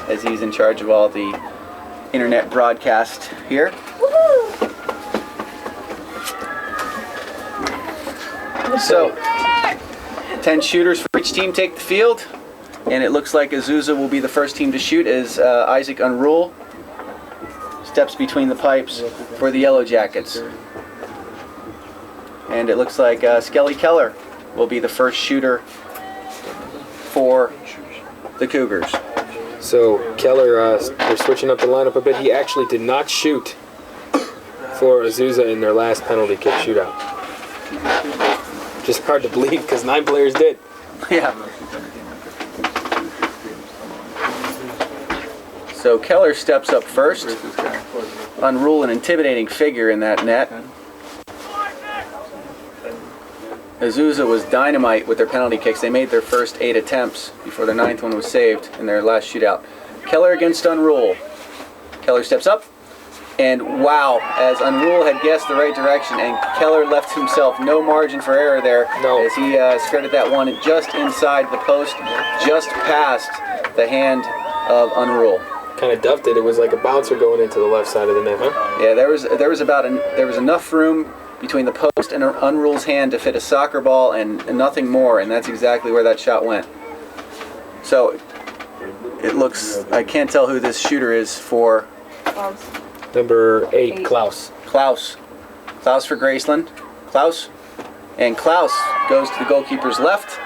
Speaker 1: as he's in charge of all the internet broadcast here. So, 10 shooters for each team take the field, and it looks like Azusa will be the first team to shoot as Isaac Unruh steps between the pipes for the Yellow Jackets. And it looks like Skelly Keller will be the first shooter for the Cougars.
Speaker 2: So Keller, they're switching up the lineup a bit. He actually did not shoot for Azusa in their last penalty kick shootout. Just hard to believe because 9 players did.
Speaker 1: Yeah. So Keller steps up first. Unruh, an intimidating figure in that net. Azusa was dynamite with their penalty kicks. They made their first 8 attempts before their 9th one was saved in their last shootout. Keller against Unruh. Keller steps up, and wow, as Unruh had guessed the right direction, and Keller left himself no margin for error there as he skirted that one just inside the post, just past the hand of Unruh.
Speaker 2: Kind of duffed it. It was like a bouncer going into the left side of the net, huh?
Speaker 1: Yeah, there was enough room between the post and Unruh's hand to fit a soccer ball and nothing more, and that's exactly where that shot went. So it looks, I can't tell who this shooter is for.
Speaker 5: Klaus.
Speaker 2: Number 8, Klaus.
Speaker 1: Klaus for Graceland. Klaus. And Klaus goes to the goalkeeper's left,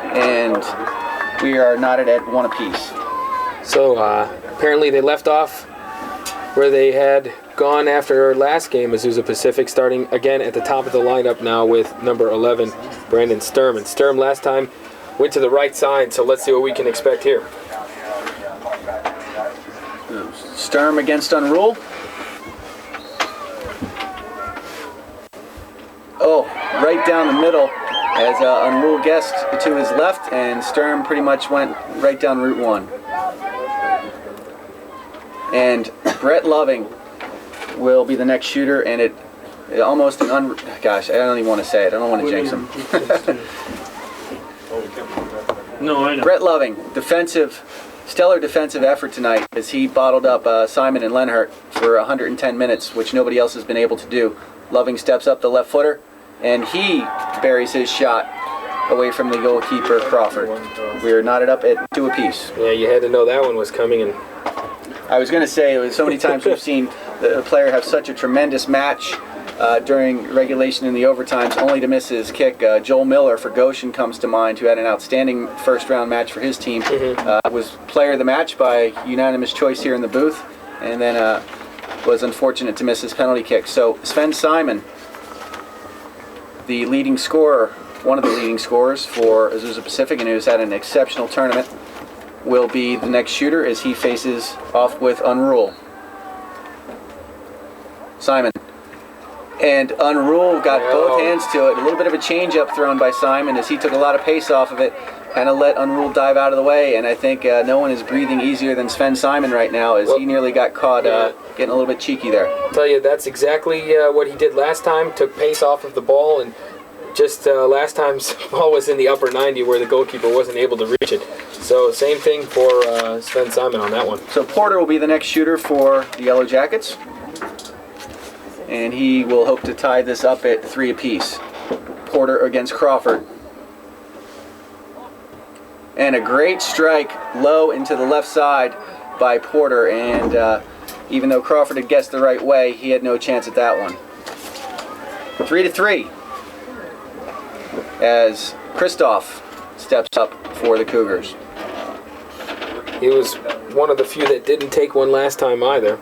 Speaker 1: and we are knotted at 1 apiece.
Speaker 2: So apparently they left off where they had gone after our last game, Azusa Pacific, starting again at the top of the lineup now with number 11, Brandon Sturm. And Sturm last time went to the right side, so let's see what we can expect here.
Speaker 1: Sturm against Unruh. Oh, right down the middle as Unruh guessed to his left, and Sturm pretty much went right down Route 1. And Brett Loving will be the next shooter, and it almost an gosh, I don't even want to say it. I don't want to jinx him.
Speaker 3: No, I know.
Speaker 1: Brett Loving, stellar defensive effort tonight as he bottled up Simon and Lenhart for 110 minutes, which nobody else has been able to do. Loving steps up the left footer, and he buries his shot away from the goalkeeper, Crawford. We are knotted up at 2 apiece.
Speaker 2: Yeah, you had to know that one was coming. And
Speaker 1: I was going to say, it was so many times we've seen the player have such a tremendous match during regulation in the overtimes, only to miss his kick. Joel Miller for Goshen comes to mind, who had an outstanding first-round match for his team. Was player of the match by unanimous choice here in the booth, and then was unfortunate to miss his penalty kick. So Sven Simon, the leading scorer, one of the leading scorers for Azusa Pacific, and who's had an exceptional tournament, will be the next shooter as he faces off with Unruh. Simon. And Unruh got both hands to it. A little bit of a change-up thrown by Simon as he took a lot of pace off of it, kind of let Unruh dive out of the way, and I think no one is breathing easier than Sven Simon right now as he nearly got caught getting a little bit cheeky there.
Speaker 2: I'll tell you, that's exactly what he did last time, took pace off of the ball, and just last time's ball was in the upper 90 where the goalkeeper wasn't able to reach it. So same thing for Sven Simon on that one.
Speaker 1: So Porter will be the next shooter for the Yellow Jackets, and he will hope to tie this up at 3 apiece. Porter against Crawford. And a great strike low into the left side by Porter, and even though Crawford had guessed the right way, he had no chance at that one. 3-3 as Christoph steps up for the Cougars.
Speaker 2: He was one of the few that didn't take one last time either.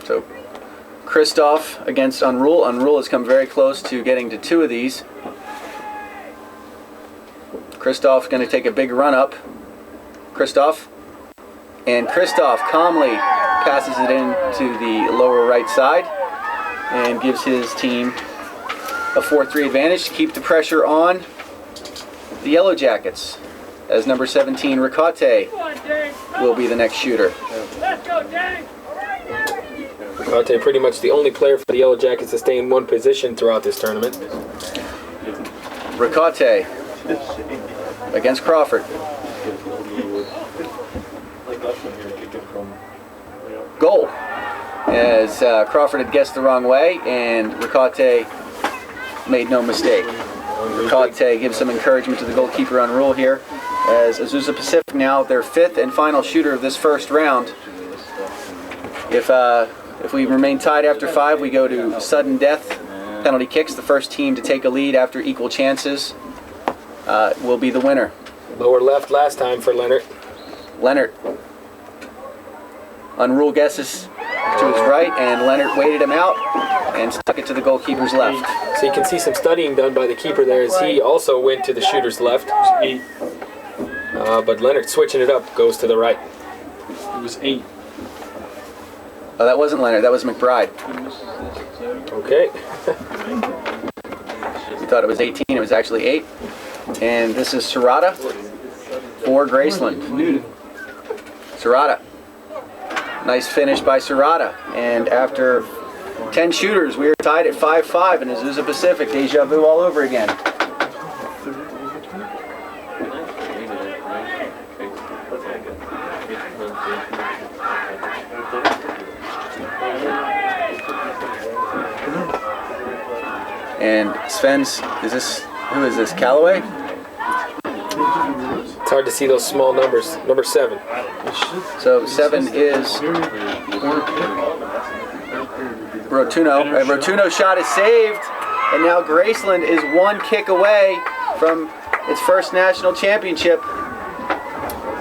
Speaker 1: So Christoph against Unruh. Unruh has come very close to getting to 2 of these. Christoph going to take a big run up. Christoph. And Christoph calmly passes it into the lower right side and gives his team a 4-3 advantage to keep the pressure on the Yellow Jackets, as number 17, Ricotte, will be the next shooter.
Speaker 2: Ricotte pretty much the only player for the Yellow Jackets to stay in one position throughout this tournament.
Speaker 1: Ricotte against Crawford. Goal, as Crawford had guessed the wrong way, and Ricotte made no mistake. Ricotte gives some encouragement to the goalkeeper Unruh here, as Azusa Pacific now their 5th and final shooter of this first round. If we remain tied after 5, we go to sudden death penalty kicks. The first team to take a lead after equal chances will be the winner.
Speaker 2: Lower left last time for Leonard.
Speaker 1: Leonard. Unruh guesses to his right, and Leonard waited him out and stuck it to the goalkeeper's left.
Speaker 2: So you can see some studying done by the keeper there as he also went to the shooter's left. But Leonard switching it up goes to the right.
Speaker 3: It was 8.
Speaker 1: Oh, that wasn't Leonard, that was McBride.
Speaker 2: Okay.
Speaker 1: We thought it was 18, it was actually 8. And this is Serrata for Graceland. Serrata. Nice finish by Serrata. And after 10 shooters, we are tied at 5-5 in Azusa Pacific. Deja vu all over again. And Sven's, who is this, Callaway?
Speaker 2: It's hard to see those small numbers. Number 7.
Speaker 1: So 7 is Rotuno. Rotuno's shot is saved, and now Graceland is 1 kick away from its first national championship.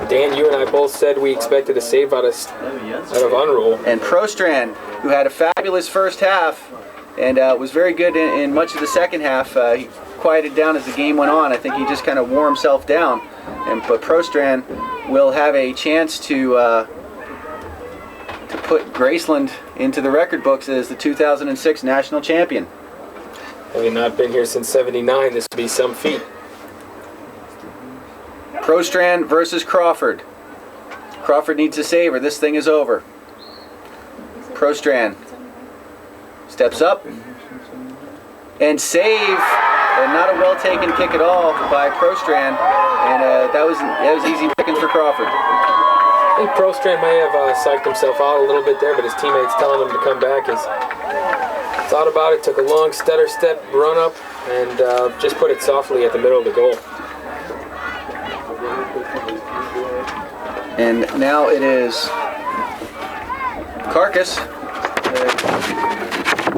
Speaker 2: Dan, you and I both said we expected a save out of Unruh.
Speaker 1: And Prostran, who had a fabulous first half and was very good in much of the second half, he quieted down as the game went on. I think he just kind of wore himself down. But Prostran will have a chance to put Graceland into the record books as the 2006 national champion.
Speaker 2: Having not been here since '79, this would be some feat.
Speaker 1: Prostran versus Crawford. Crawford needs a save or this thing is over. Prostran steps up and save. Not a well-taken kick at all by Prostran, and that was easy picking for Crawford.
Speaker 2: I think Prostran may have psyched himself out a little bit there, but his teammates telling him to come back. He's thought about it, took a long stutter step, run up, and just put it softly at the middle of the goal.
Speaker 1: And now it is Carcass,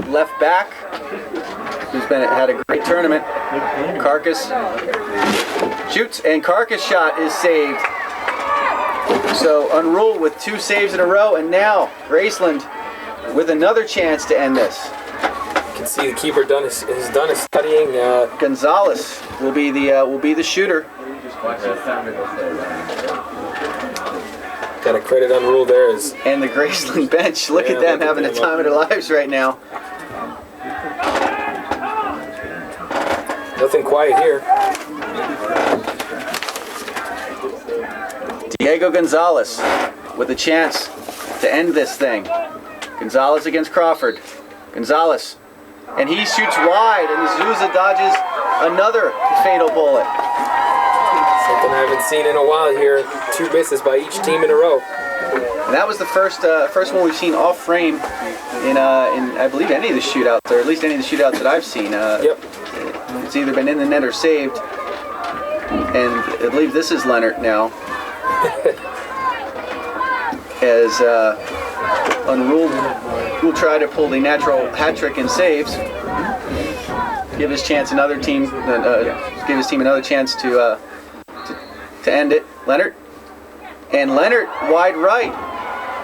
Speaker 1: left back, who's had a great tournament. Carcass shoots, and Carcass' shot is saved. So Unruh with 2 saves in a row, and now Graceland with another chance to end this.
Speaker 2: You can see the keeper has done his studying.
Speaker 1: Gonzalez will be the shooter.
Speaker 2: Got to credit Unruh there.
Speaker 1: And the Graceland bench, look at them having the time of their lives right now.
Speaker 2: Nothing quiet here.
Speaker 1: Diego Gonzalez with a chance to end this thing. Gonzalez against Crawford. Gonzalez. And he shoots wide, and Azusa dodges another fatal bullet.
Speaker 2: Something I haven't seen in a while here. 2 misses by each team in a row.
Speaker 1: And that was the first one we've seen off frame in I believe any of the shootouts, or at least any of the shootouts that I've seen.
Speaker 2: Yep.
Speaker 1: It's either been in the net or saved. And I believe this is Leonard now. As Unruh will try to pull the natural hat trick in saves. Give his team another chance to end it. Leonard. And Leonard wide right.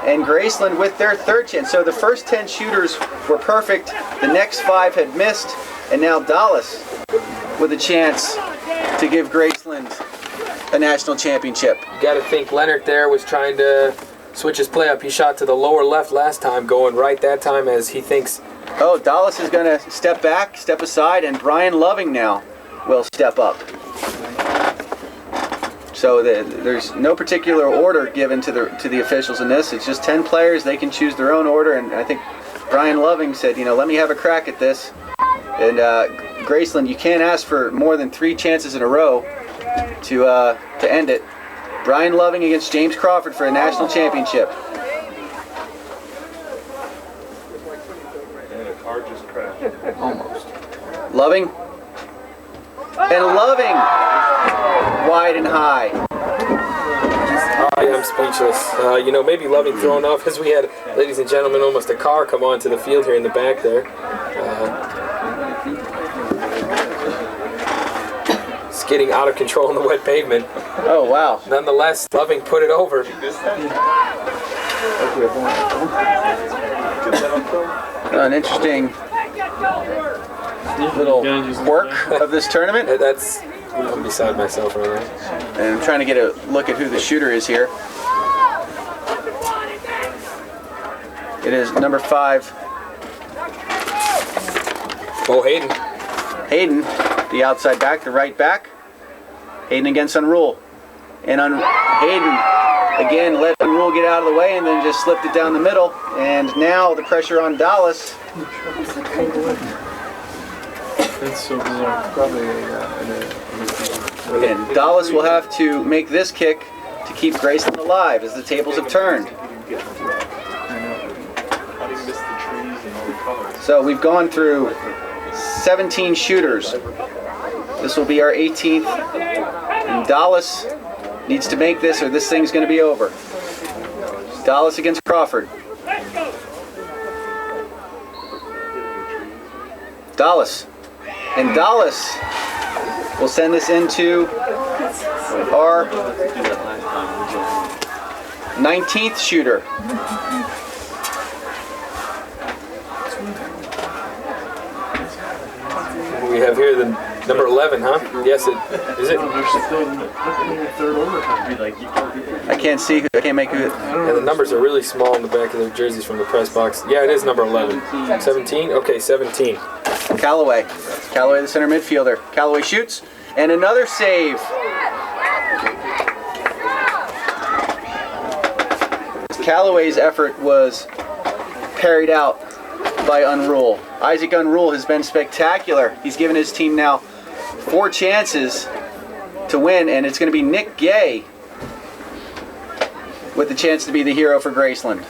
Speaker 1: And Graceland with their 3rd chance. So the first 10 shooters were perfect. The next 5 had missed. And now Dallas with a chance to give Graceland a national championship.
Speaker 2: You got to think Leonard there was trying to switch his play up. He shot to the lower left last time, going right that time as he thinks.
Speaker 1: Oh, Dallas is going to step back, step aside, and Brian Loving now will step up. So there's no particular order given to the officials in this. It's just 10 players. They can choose their own order, and I think Brian Loving said, let me have a crack at this. And Graceland, you can't ask for more than 3 chances in a row to end it. Brian Loving against James Crawford for a national championship.
Speaker 3: And a car just crashed.
Speaker 1: Almost. Loving. And Loving. Wide and high.
Speaker 2: I am speechless. Maybe Loving thrown off as we had, ladies and gentlemen, almost a car come onto the field here in the back there. Getting out of control on the wet pavement.
Speaker 1: Oh, wow.
Speaker 2: Nonetheless, Loving put it over.
Speaker 1: An interesting little quirk of this tournament.
Speaker 2: That's, I'm beside myself right now.
Speaker 1: And I'm trying to get a look at who the shooter is here. It is number 5.
Speaker 2: Oh, Hayden.
Speaker 1: Hayden, the outside back, the right back. Hayden against Unruh. And Hayden again let Unruh get out of the way and then just slipped it down the middle. And now the pressure on Dallas.
Speaker 3: That's so bizarre. Probably
Speaker 1: And Dallas will have to make this kick to keep Graceland alive as the tables have turned. So we've gone through 17 shooters. This will be our 18th. And Dallas needs to make this or this thing's going to be over. Dallas against Crawford. Dallas. And Dallas will send this into our 19th shooter.
Speaker 2: We have here the number 11, huh? Yes, is it?
Speaker 1: I can't see. I can't make it.
Speaker 2: Yeah, the numbers are really small in the back of their jerseys from the press box. Yeah, it is number 11. 17? Okay, 17.
Speaker 1: Callaway, the center midfielder. Callaway shoots, and another save. Callaway's effort was carried out by Unruh. Isaac Unruh has been spectacular. He's given his team now 4 chances to win, and it's going to be Nick Gay with the chance to be the hero for Graceland.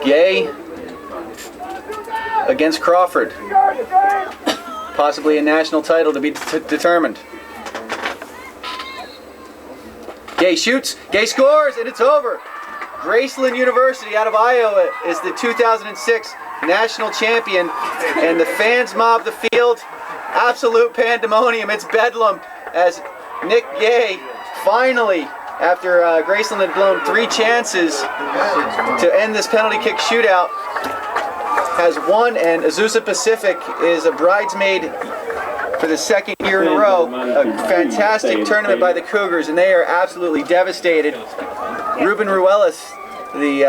Speaker 1: Gay against Crawford. Possibly a national title to be determined. Gay shoots, Gay scores, and it's over. Graceland University out of Iowa is the 2006 national champion, and the fans mob the field. Absolute pandemonium. It's bedlam as Nick Gay finally, after Graceland had blown 3 chances to end this penalty kick shootout, has won, and Azusa Pacific is a bridesmaid for the 2nd year in a row. A fantastic tournament by the Cougars, and they are absolutely devastated. Ruben Ruelas, the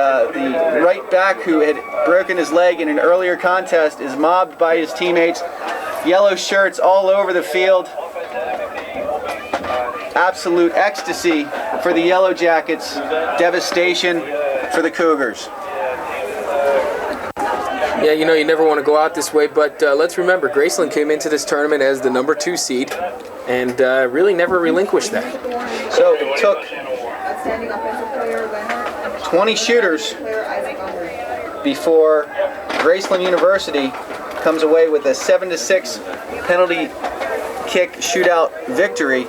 Speaker 1: right back who had broken his leg in an earlier contest, is mobbed by his teammates. Yellow shirts all over the field. Absolute ecstasy for the Yellow Jackets. Devastation for the Cougars.
Speaker 2: Yeah, you know, you never want to go out this way, but let's remember, Graceland came into this tournament as the number 2 seed and really never relinquished that.
Speaker 1: So it took 20 shooters before Graceland University comes away with a 7-6 penalty kick shootout victory.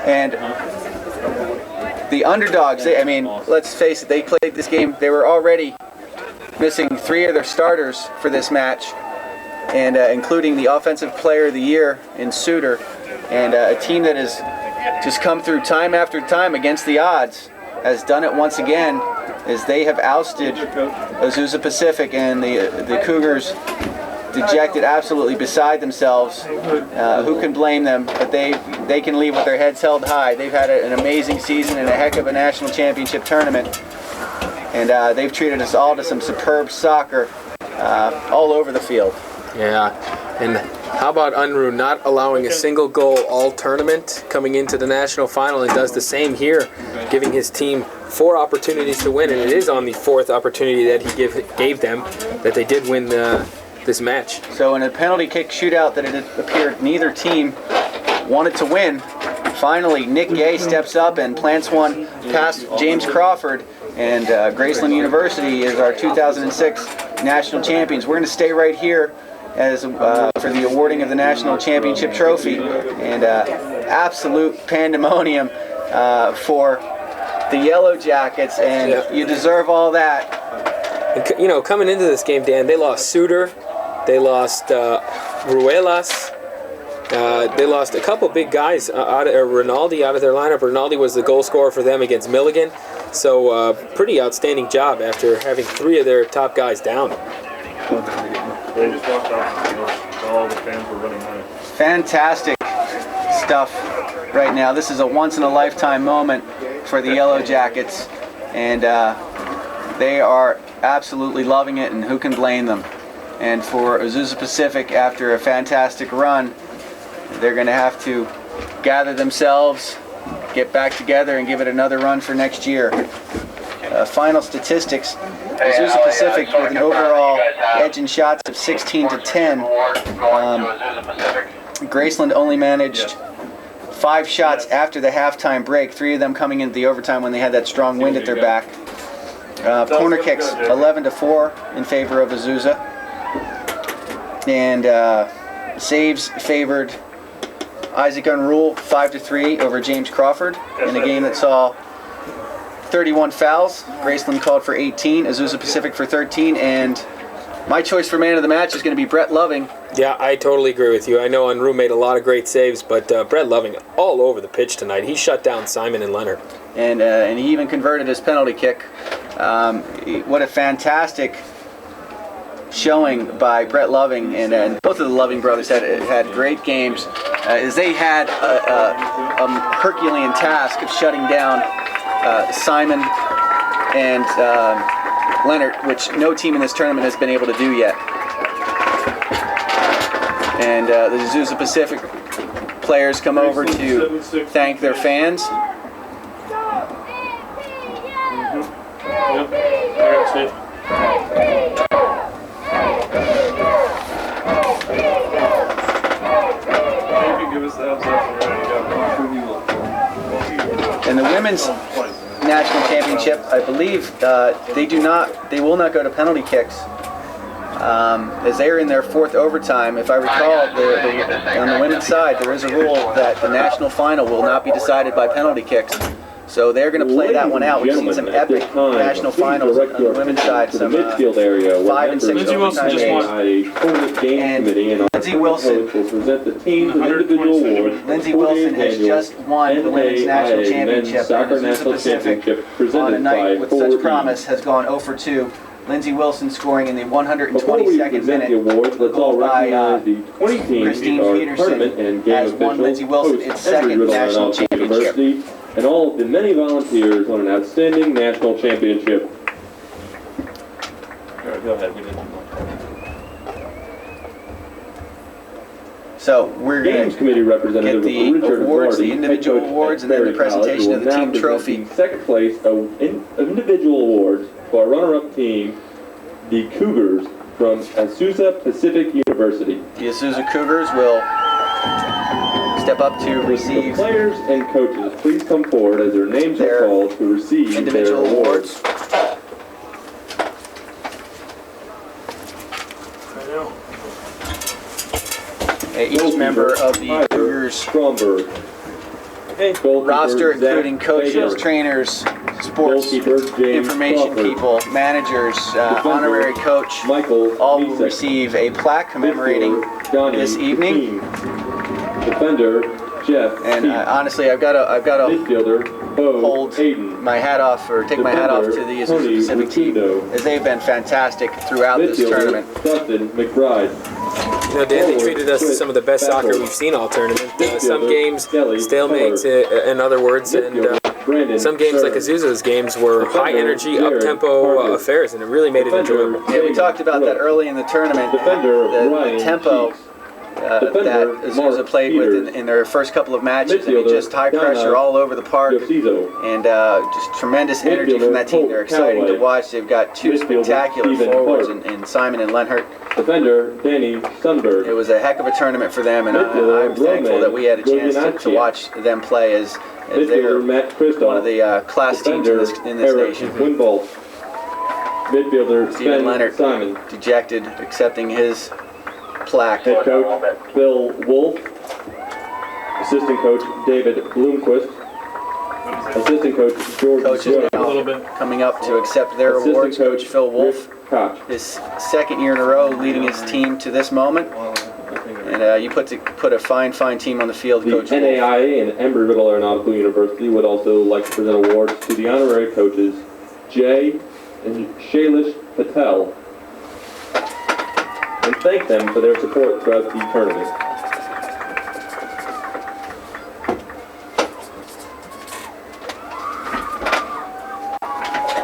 Speaker 1: And the underdogs, I mean, let's face it, they played this game, they were already missing 3 of their starters for this match, and including the Offensive Player of the Year in Souter, and a team that has just come through time after time against the odds, has done it once again, as they have ousted Azusa Pacific, and the Cougars, dejected, absolutely beside themselves. Who can blame them? But they can leave with their heads held high. They've had an amazing season and a heck of a national championship tournament. And they've treated us all to some superb soccer all over the field.
Speaker 2: Yeah, and how about Unruh not allowing a single goal all tournament, coming into the national final, and does the same here, giving his team 4 opportunities to win, and it is on the 4th opportunity that he gave them that they did win this match.
Speaker 1: So in a penalty kick shootout that it appeared neither team wanted to win, finally Nick Gay steps up and plants one past James Crawford, and Graceland University is our 2006 national champions. We're going to stay right here as for the awarding of the national championship trophy, and absolute pandemonium for the Yellow Jackets, and you deserve all that.
Speaker 2: And, coming into this game, Dan, they lost Souter, they lost Ruelas, they lost a couple big guys Rinaldi out of their lineup. Rinaldi was the goal scorer for them against Milligan, so pretty outstanding job after having 3 of their top guys down.
Speaker 4: They just walked off the field, so all the fans were running on it.
Speaker 1: Fantastic stuff right now. This is a once-in-a-lifetime moment for the Yellow Jackets, and they are absolutely loving it, and who can blame them? And for Azusa Pacific, after a fantastic run, they're going to have to gather themselves, get back together, and give it another run for next year. Final statistics, Azusa Pacific with an overall edge in shots of 16-10. Graceland only managed 5 shots after the halftime break, 3 of them coming into the overtime when they had that strong wind at their back. Corner kicks 11-4 in favor of Azusa. And saves favored Isaac Unruh 5-3 over James Crawford in a game that saw 31 fouls. Graceland called for 18, Azusa Pacific for 13, and my choice for man of the match is going to be Brett Loving.
Speaker 2: Yeah, I totally agree with you. I know Unruh made a lot of great saves, but Brett Loving all over the pitch tonight. He shut down Simon and Leonard.
Speaker 1: And he even converted his penalty kick. What a fantastic showing by Brett Loving, and both of the Loving brothers had great games, as they had a Herculean task of shutting down Simon and Leonard, which no team in this tournament has been able to do yet. And the Azusa Pacific players come over to thank their fans.
Speaker 3: Yep. That's it. Give us the
Speaker 1: And the women's national championship, I believe, they will not go to penalty kicks, as they are in their 4th overtime. If I recall, on the women's side, there is a rule that the national final will not be decided by penalty kicks. So they're going to play that one out. We've seen some epic national finals on the women's side, some 5 and 6 overtime games. And Lindsay Wilson has just won the women's national championship. And Azusa Pacific, on a night with such promise, has gone 0-2. Lindsay Wilson scoring in the 122nd minute, goal by Christine Peterson, has won Lindsay Wilson its 2nd national championship.
Speaker 6: And all of the many volunteers on an outstanding national championship.
Speaker 4: Go ahead, we didn't.
Speaker 1: So we're going to
Speaker 6: committee representative
Speaker 1: get the awards, the individual awards, and then the presentation of the team trophy.
Speaker 6: Second place, individual awards for our runner-up team, the Cougars from Azusa Pacific University.
Speaker 1: The Azusa Cougars will step up to receive
Speaker 6: the players and coaches. Please come forward as their names are called to receive
Speaker 1: individual
Speaker 6: their
Speaker 1: awards. Each member of the Cougars roster, including coaches, trainers, sports information people, managers, honorary coach, all will receive a plaque commemorating this evening.
Speaker 6: Defender Jeff.
Speaker 1: And honestly, I've got to hold my hat off, or take my hat off to the Azusa Pacific team, as they've been fantastic throughout this tournament.
Speaker 6: Dustin McBride.
Speaker 2: You know, Dan, they treated us to some of the best soccer we've seen all tournament. Some games, stalemates, in other words, and some games like Azusa's games were high-energy, up-tempo affairs, and it really made it enjoyable.
Speaker 1: Yeah, we talked about that early in the tournament, the tempo that Azusa played with in their first couple of matches. I mean, just high pressure all over the park, and just tremendous energy from that team. They're exciting to watch. They've got 2 spectacular forwards in Simon and Lenhart.
Speaker 6: Defender Danny Sundberg.
Speaker 1: It was a heck of a tournament for them, and I'm thankful that we had a chance to watch them play, as they're one of the class teams in this nation.
Speaker 6: Midfielder
Speaker 1: Stephen Leonard, Simon, dejected, accepting his plaque.
Speaker 6: Head coach Bill Wolf. Assistant coach David Bloomquist. Assistant coach George
Speaker 1: Coaches now
Speaker 4: little bit.
Speaker 1: coming up to accept their awards. Coach Phil Wolf, his second year in a row leading his team to this moment. And you put a fine team on the field, Coach
Speaker 6: The NAIA and Embry-Riddle Aeronautical University would also like to present awards to the honorary coaches Jay and Shailesh Patel and thank them for their support throughout the tournament.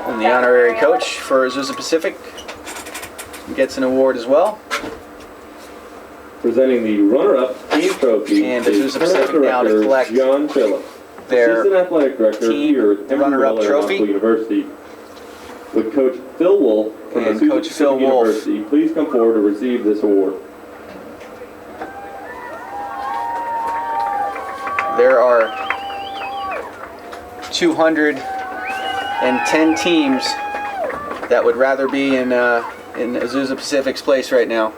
Speaker 1: And the honorary coach for Azusa Pacific gets an award as well.
Speaker 6: Presenting the runner-up team trophy
Speaker 1: And
Speaker 6: is
Speaker 1: Azusa Pacific now to collect
Speaker 6: John Phillips,
Speaker 1: their
Speaker 6: Assistant Athletic Director
Speaker 1: team
Speaker 6: here at
Speaker 1: runner-up
Speaker 6: Embry-Riddle
Speaker 1: trophy.
Speaker 6: Aeronautical University. Would Coach Phil Wolf from
Speaker 1: And
Speaker 6: Azusa
Speaker 1: Coach
Speaker 6: Pacific
Speaker 1: Phil Wolf.
Speaker 6: University please come forward to receive this award?
Speaker 1: There are 210 teams that would rather be in Azusa Pacific's place right now.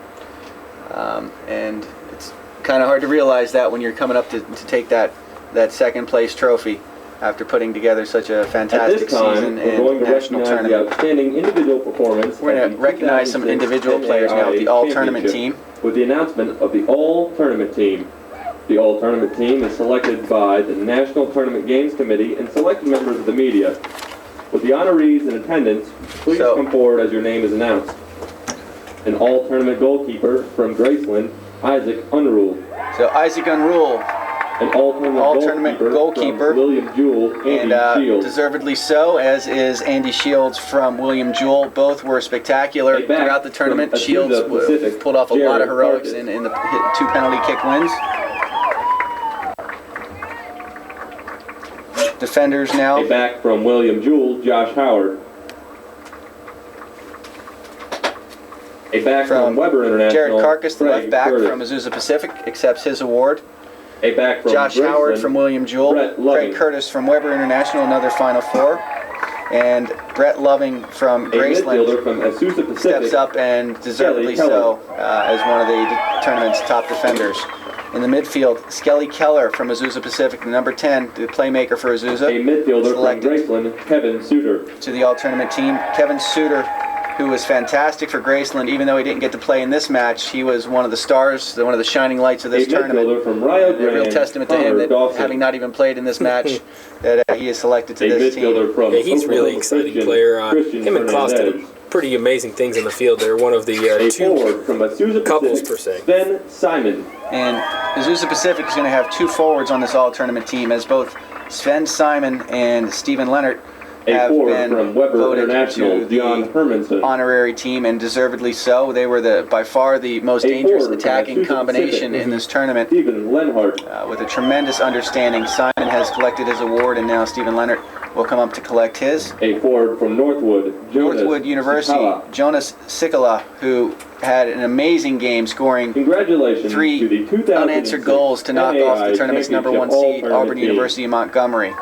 Speaker 1: And it's kind of hard to realize that when you're coming up to take that second place trophy after putting together such a fantastic season and national tournament.
Speaker 6: The outstanding individual performance.
Speaker 1: We're going to recognize some individual players now with the all-tournament team.
Speaker 6: With the announcement of the all-tournament team. The all-tournament team is selected by the National Tournament Games Committee and selected members of the media. With the honorees in attendance, please come forward as your name is announced. An all-tournament goalkeeper from Graceland, Isaac Unruh.
Speaker 1: So Isaac Unruh,
Speaker 6: an all-tournament goalkeeper
Speaker 1: from
Speaker 6: William Jewell,
Speaker 1: and deservedly so, as is Andy Shields from William Jewell. Both were spectacular throughout the tournament. Shields pulled off a lot of heroics in the 2 penalty kick wins. Defenders now.
Speaker 6: A back from William Jewell, Josh Howard. A back from Weber International,
Speaker 1: Jared Carcass, the left back
Speaker 6: Curtis.
Speaker 1: from Azusa Pacific, accepts his award.
Speaker 6: A back from
Speaker 1: Josh Howard from William Jewell.
Speaker 6: Craig
Speaker 1: Curtis from Weber International, another Final Four. And Brett Loving from Graceland
Speaker 6: from Azusa Pacific,
Speaker 1: steps up and deservedly so as one of the tournament's top defenders. In the midfield, Skelly Keller from Azusa Pacific, the number 10, the playmaker for Azusa.
Speaker 6: A midfielder from Graceland, Kevin Souter.
Speaker 1: To the all-tournament team, Kevin Souter, who was fantastic for Graceland. Even though he didn't get to play in this match, he was one of the stars, one of the shining lights of this tournament.
Speaker 6: From Rio Grande,
Speaker 1: a real testament to him that having not even played in this match, that he is selected to this team.
Speaker 2: He's really exciting player. Him and Klaus did pretty amazing things in the field. They're one of the two
Speaker 6: from
Speaker 2: couples per se.
Speaker 6: Ben Simon.
Speaker 1: And Azusa Pacific is going to have 2 forwards on this all-tournament team, as both Sven Simon and Stephen Leonard have been
Speaker 6: from Weber
Speaker 1: voted
Speaker 6: International,
Speaker 1: to the honorary team, and deservedly so. They were by far the most dangerous attacking combination in this tournament.
Speaker 6: Stephen Lenhart.
Speaker 1: With a tremendous understanding, Simon has collected his award, and now Stephen Leonard will come up to collect his.
Speaker 6: A forward from Northwood
Speaker 1: University, Jonas Sikala, who had an amazing game, scoring 3 unanswered goals to knock off the tournament's number 1 seed, Auburn University Montgomery.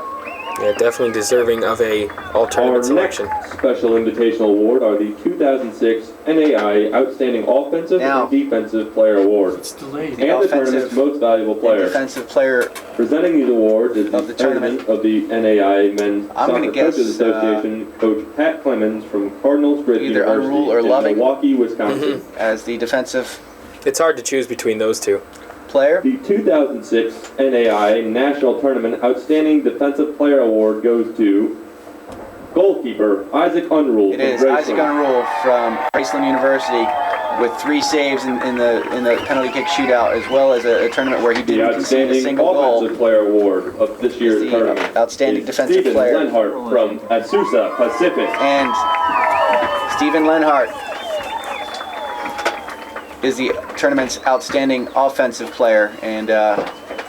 Speaker 2: Yeah, definitely deserving of a all-tournament selection.
Speaker 6: Next special invitational award are the 2006 NAIA Outstanding Offensive and Defensive Player Awards.
Speaker 3: It's delayed.
Speaker 6: And the tournament's most valuable player.
Speaker 1: Defensive player
Speaker 6: presenting these awards is
Speaker 1: of the tournament
Speaker 6: of the NAIA Men's Soccer Coaches Association, Coach Pat Clemens from Cardinals Grid University
Speaker 1: Unruh or Loving,
Speaker 6: Milwaukee, Wisconsin.
Speaker 1: As the defensive.
Speaker 2: It's hard to choose between those two.
Speaker 1: Player.
Speaker 6: The 2006 NAIA National Tournament Outstanding Defensive Player Award goes to goalkeeper Isaac Unruh.
Speaker 1: It is Isaac Unruh from Graceland University with 3 saves in the penalty kick shootout, as well as a tournament where he didn't concede a single goal.
Speaker 6: Offensive Player Award of this year's tournament.
Speaker 1: Outstanding defensive player.
Speaker 6: Stephen Lenhart from Azusa Pacific.
Speaker 1: And Stephen Lenhart is the tournament's outstanding offensive player, and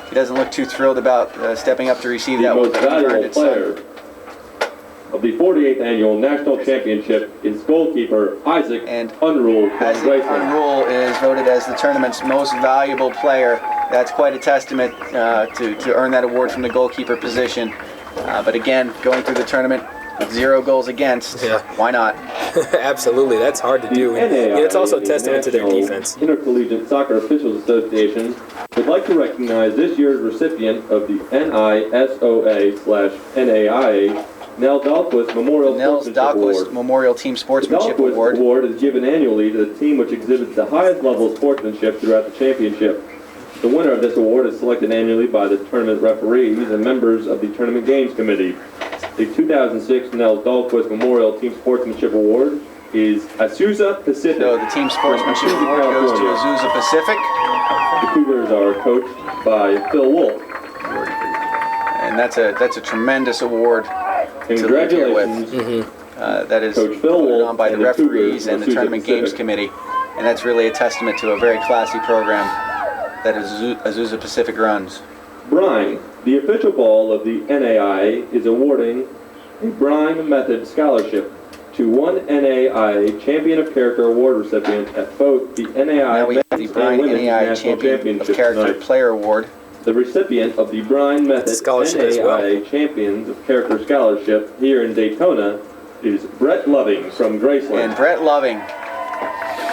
Speaker 1: he doesn't look too thrilled about stepping up to receive that
Speaker 6: award. The most valuable player of the 48th Annual National Championship is goalkeeper Isaac Unruh.
Speaker 1: Isaac Unruh is voted as the tournament's most valuable player. That's quite a testament to earn that award from the goalkeeper position. But again, going through the tournament, 0 goals against.
Speaker 2: Yeah.
Speaker 1: Why not?
Speaker 2: Absolutely, that's hard to do. And it's also a testament to their defense.
Speaker 6: Intercollegiate Soccer Officials Association would like to recognize this year's recipient of the NISOA/NAIA Nell Dahlquist Memorial
Speaker 1: Nels
Speaker 6: Sportsmanship
Speaker 1: Dahlquist
Speaker 6: Award.
Speaker 1: Memorial Team Sportsmanship
Speaker 6: The Dahlquist
Speaker 1: Award.
Speaker 6: Award is given annually to the team which exhibits the highest level of sportsmanship throughout the championship. The winner of this award is selected annually by the tournament referees and members of the Tournament Games Committee. The 2006 Nels Dahlquist Memorial Team Sportsmanship Award is Azusa Pacific.
Speaker 1: So the Team Sportsmanship Award goes to Azusa Pacific.
Speaker 6: The Cougars are coached by Phil Wolf.
Speaker 1: And that's a tremendous award to leave here with.
Speaker 6: Congratulations,
Speaker 1: That is
Speaker 6: Coach Phil
Speaker 1: put
Speaker 6: Wolf
Speaker 1: on by the
Speaker 6: and the
Speaker 1: referees
Speaker 6: Cougars
Speaker 1: and the
Speaker 6: of
Speaker 1: Tournament
Speaker 6: Azusa
Speaker 1: Games
Speaker 6: Pacific.
Speaker 1: Committee. And that's really a testament to a very classy program that Azusa Pacific runs.
Speaker 6: Brine, the official ball of the NAIA, is awarding a Brine Method Scholarship to one NAIA Champion of Character Award recipient at both the
Speaker 1: Now
Speaker 6: NAIA
Speaker 1: we have the
Speaker 6: Men's
Speaker 1: Brine
Speaker 6: and Women's
Speaker 1: NAI
Speaker 6: National
Speaker 1: Champion of
Speaker 6: Championships
Speaker 1: Character
Speaker 6: tonight.
Speaker 1: Player Award.
Speaker 6: The recipient of the Brine Method
Speaker 2: Scholarship as well.
Speaker 6: NAIA Champions of Character Scholarship here in Daytona is Brett Loving from Graceland.
Speaker 1: And Brett Loving,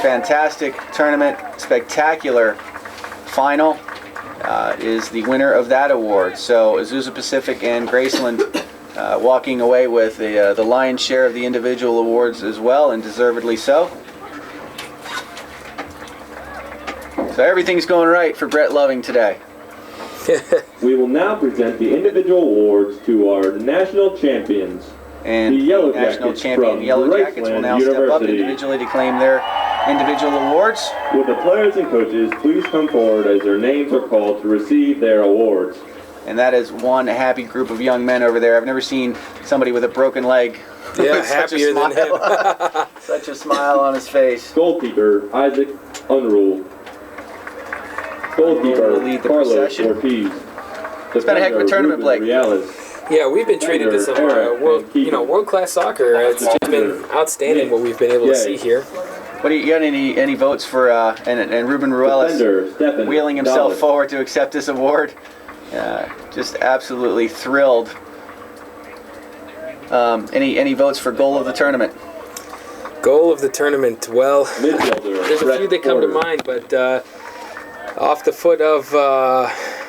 Speaker 1: fantastic tournament, spectacular final, is the winner of that award. So Azusa Pacific and Graceland walking away with the lion's share of the individual awards as well, and deservedly so. So everything's going right for Brett Loving today.
Speaker 6: We will now present the individual awards to our national champions.
Speaker 1: And
Speaker 6: The Yellow
Speaker 1: national
Speaker 6: Jackets
Speaker 1: champion
Speaker 6: from
Speaker 1: Yellow Jackets will now
Speaker 6: Graceland
Speaker 1: step up
Speaker 6: University.
Speaker 1: individually to claim their individual awards.
Speaker 6: Will the players and coaches please come forward as their names are called to receive their awards?
Speaker 1: And that is one happy group of young men over there. I've never seen somebody with a broken leg.
Speaker 2: Yeah,
Speaker 1: with such a
Speaker 2: happier than him.
Speaker 1: smile. Such a smile on his face.
Speaker 6: Goalkeeper Isaac Unruh. Goalkeeper
Speaker 1: will lead the
Speaker 6: Carlos
Speaker 1: procession.
Speaker 6: Ortiz.
Speaker 1: It's been a heck of a tournament, Blake.
Speaker 6: Ruben
Speaker 2: Yeah, we've been treated to some world-class soccer. It's just been outstanding what we've been able to see here.
Speaker 1: What do you got? Any votes for and Ruben Ruelas
Speaker 6: Defender Stefan
Speaker 1: wheeling himself
Speaker 6: Dallas.
Speaker 1: forward to accept this award? Just absolutely thrilled. Any votes for goal of the tournament?
Speaker 2: Goal of the tournament. Well,
Speaker 6: Midfielder
Speaker 2: there's a
Speaker 6: Brett
Speaker 2: few that come to
Speaker 6: Porter.
Speaker 2: mind, but off the foot of,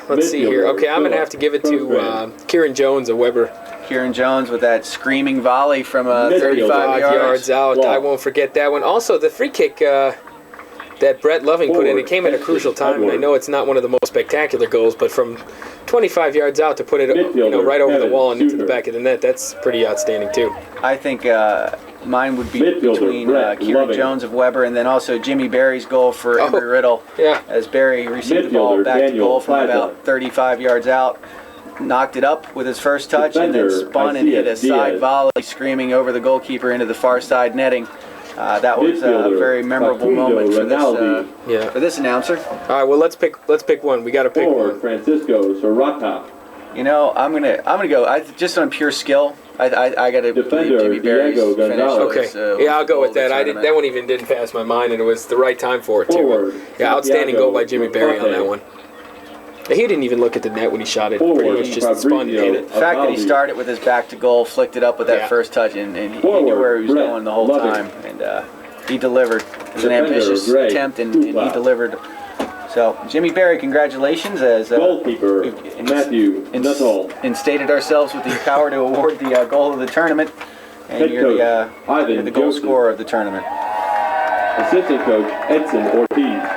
Speaker 2: let's see here. Okay, I'm going to have to give it to Kieran Jones of Weber.
Speaker 1: Kieran Jones with that screaming volley from
Speaker 6: Midfielder.
Speaker 1: 35
Speaker 2: 5
Speaker 1: yards.
Speaker 2: yards out.
Speaker 6: Wow.
Speaker 2: I won't forget that one. Also, the free kick that Brett Loving put in, it came at a crucial time, and I know it's not one of the most spectacular goals, but from 25 yards out to put it right over the wall and into the back of the net, that's pretty outstanding too.
Speaker 1: I think mine would be
Speaker 6: Midfielder
Speaker 1: between
Speaker 6: Brett
Speaker 1: Kieran
Speaker 6: Loving.
Speaker 1: Jones of Weber and then also Jimmy Barry's goal for Embry Riddle.
Speaker 2: Yeah.
Speaker 1: As Barry received the ball
Speaker 6: Midfielder
Speaker 1: back to
Speaker 6: Daniel
Speaker 1: goal from
Speaker 6: Plaza.
Speaker 1: about 35 yards out, knocked it up with his first touch, and then
Speaker 6: Defender
Speaker 1: spun and hit a
Speaker 6: Asi
Speaker 1: side
Speaker 6: Diaz.
Speaker 1: volley, screaming over the goalkeeper into the far side netting. That was a
Speaker 6: Midfielder
Speaker 1: very memorable
Speaker 6: Facundo
Speaker 1: moment for
Speaker 6: Rinaldi.
Speaker 1: this announcer.
Speaker 2: All right, well, let's pick one. We got to pick
Speaker 6: Forward
Speaker 2: one.
Speaker 6: Francisco Serrata.
Speaker 1: You know, I'm gonna go. Just on pure skill, I gotta believe
Speaker 6: Defender
Speaker 1: Jimmy Barry's
Speaker 6: Diego
Speaker 1: finish.
Speaker 6: Gonzalez.
Speaker 2: Okay, yeah, I'll go with that. That one even didn't pass my mind, and it was the right time for it too.
Speaker 6: Forward,
Speaker 2: Yeah, outstanding
Speaker 6: Santiago
Speaker 2: goal by Jimmy Barry on that one. He didn't even look at the net when he shot it.
Speaker 6: Forward,
Speaker 2: Pretty much just spun and hit it.
Speaker 1: The fact that he started with his back to goal, flicked it up with that
Speaker 2: Yeah.
Speaker 1: first touch, and he knew
Speaker 6: Forward,
Speaker 1: where he was
Speaker 6: Brett
Speaker 1: going the whole
Speaker 6: Loving.
Speaker 1: time, and he delivered. It was an
Speaker 6: Defender,
Speaker 1: ambitious
Speaker 6: Greg
Speaker 1: attempt, and he
Speaker 6: Tupac.
Speaker 1: delivered. So, Jimmy Barry, congratulations, as
Speaker 6: Goalkeeper Matthew Nuttall.
Speaker 1: instated ourselves with the power to award the goal of the tournament, and
Speaker 6: Head
Speaker 1: you're
Speaker 6: coach,
Speaker 1: the goal
Speaker 6: Joseph.
Speaker 1: scorer of the tournament.
Speaker 6: Assistant coach Edson Ortiz.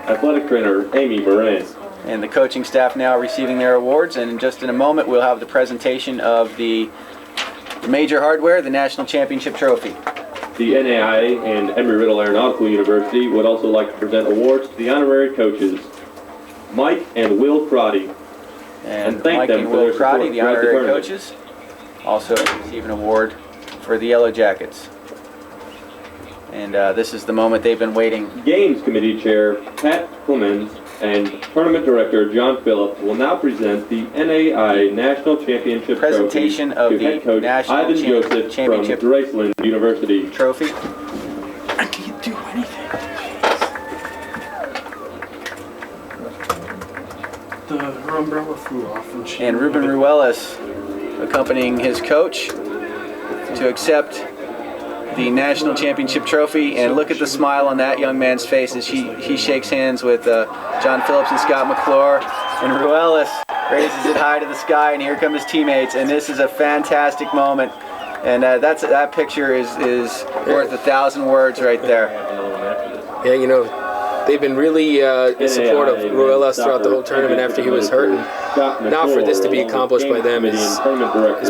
Speaker 6: Athletic trainer Amy Moran.
Speaker 1: And the coaching staff now receiving their awards, and just in a moment we'll have the presentation of the major hardware, the National Championship Trophy.
Speaker 6: The NAIA and Embry-Riddle Aeronautical University would also like to present awards to the honorary coaches, Mike and Will Crotty.
Speaker 1: And
Speaker 6: thank
Speaker 1: Mike
Speaker 6: them
Speaker 1: and
Speaker 6: for
Speaker 1: Will
Speaker 6: their support
Speaker 1: Crotty, the
Speaker 6: throughout the
Speaker 1: honorary
Speaker 6: tournament.
Speaker 1: coaches, also receive an award for the Yellow Jackets. And this is the moment they've been waiting.
Speaker 6: Games Committee Chair Pat Clemens and Tournament Director John Phillip will now present the NAIA National Championship
Speaker 1: Presentation
Speaker 6: Trophy
Speaker 1: of
Speaker 6: to head
Speaker 1: the
Speaker 6: coach
Speaker 1: National
Speaker 6: Ivan Joseph
Speaker 1: Championship
Speaker 6: from Graceland University.
Speaker 1: Trophy.
Speaker 3: I can't do anything. Her umbrella flew off and she...
Speaker 1: And Ruben Ruelas accompanying his coach to accept the National Championship Trophy. And look at the smile on that young man's face as he shakes hands with John Phillips and Scott McClure. And Ruelas raises it high to the sky, and here come his teammates, and this is a fantastic moment. And that picture is worth 1,000 words right there.
Speaker 2: Yeah, you know, they've been really in support of Ruelas throughout the whole tournament after he was hurt, and now for this to be accomplished by them is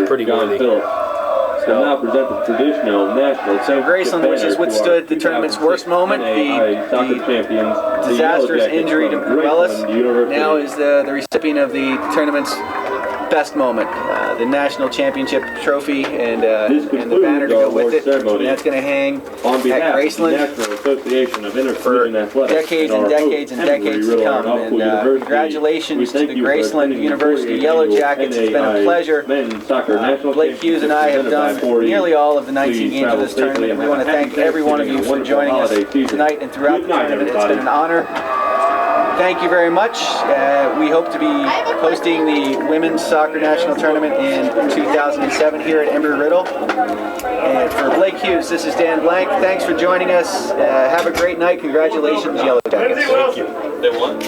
Speaker 2: pretty worthy.
Speaker 6: So now present the traditional national.
Speaker 1: So Graceland, which has withstood the tournament's worst moment, the disastrous injury to Ruelas, now is the recipient of the tournament's best moment, the national championship trophy and the banner to go with it. And that's going to hang at Graceland for decades and decades and decades to come. And congratulations to the Graceland University Yellow Jackets. It's been a pleasure. Blake Hughes and I have done nearly all of the 19 games of this tournament, and we want to thank every one of you for joining us tonight and throughout the tournament. It's been an honor. Thank you very much. We hope to be hosting the Women's Soccer National Tournament in 2007 here at Embry-Riddle. And for Blake Hughes, this is Dan Blank. Thanks for joining us. Have a great night. Congratulations, Yellow Jackets.
Speaker 4: Thank you. They won.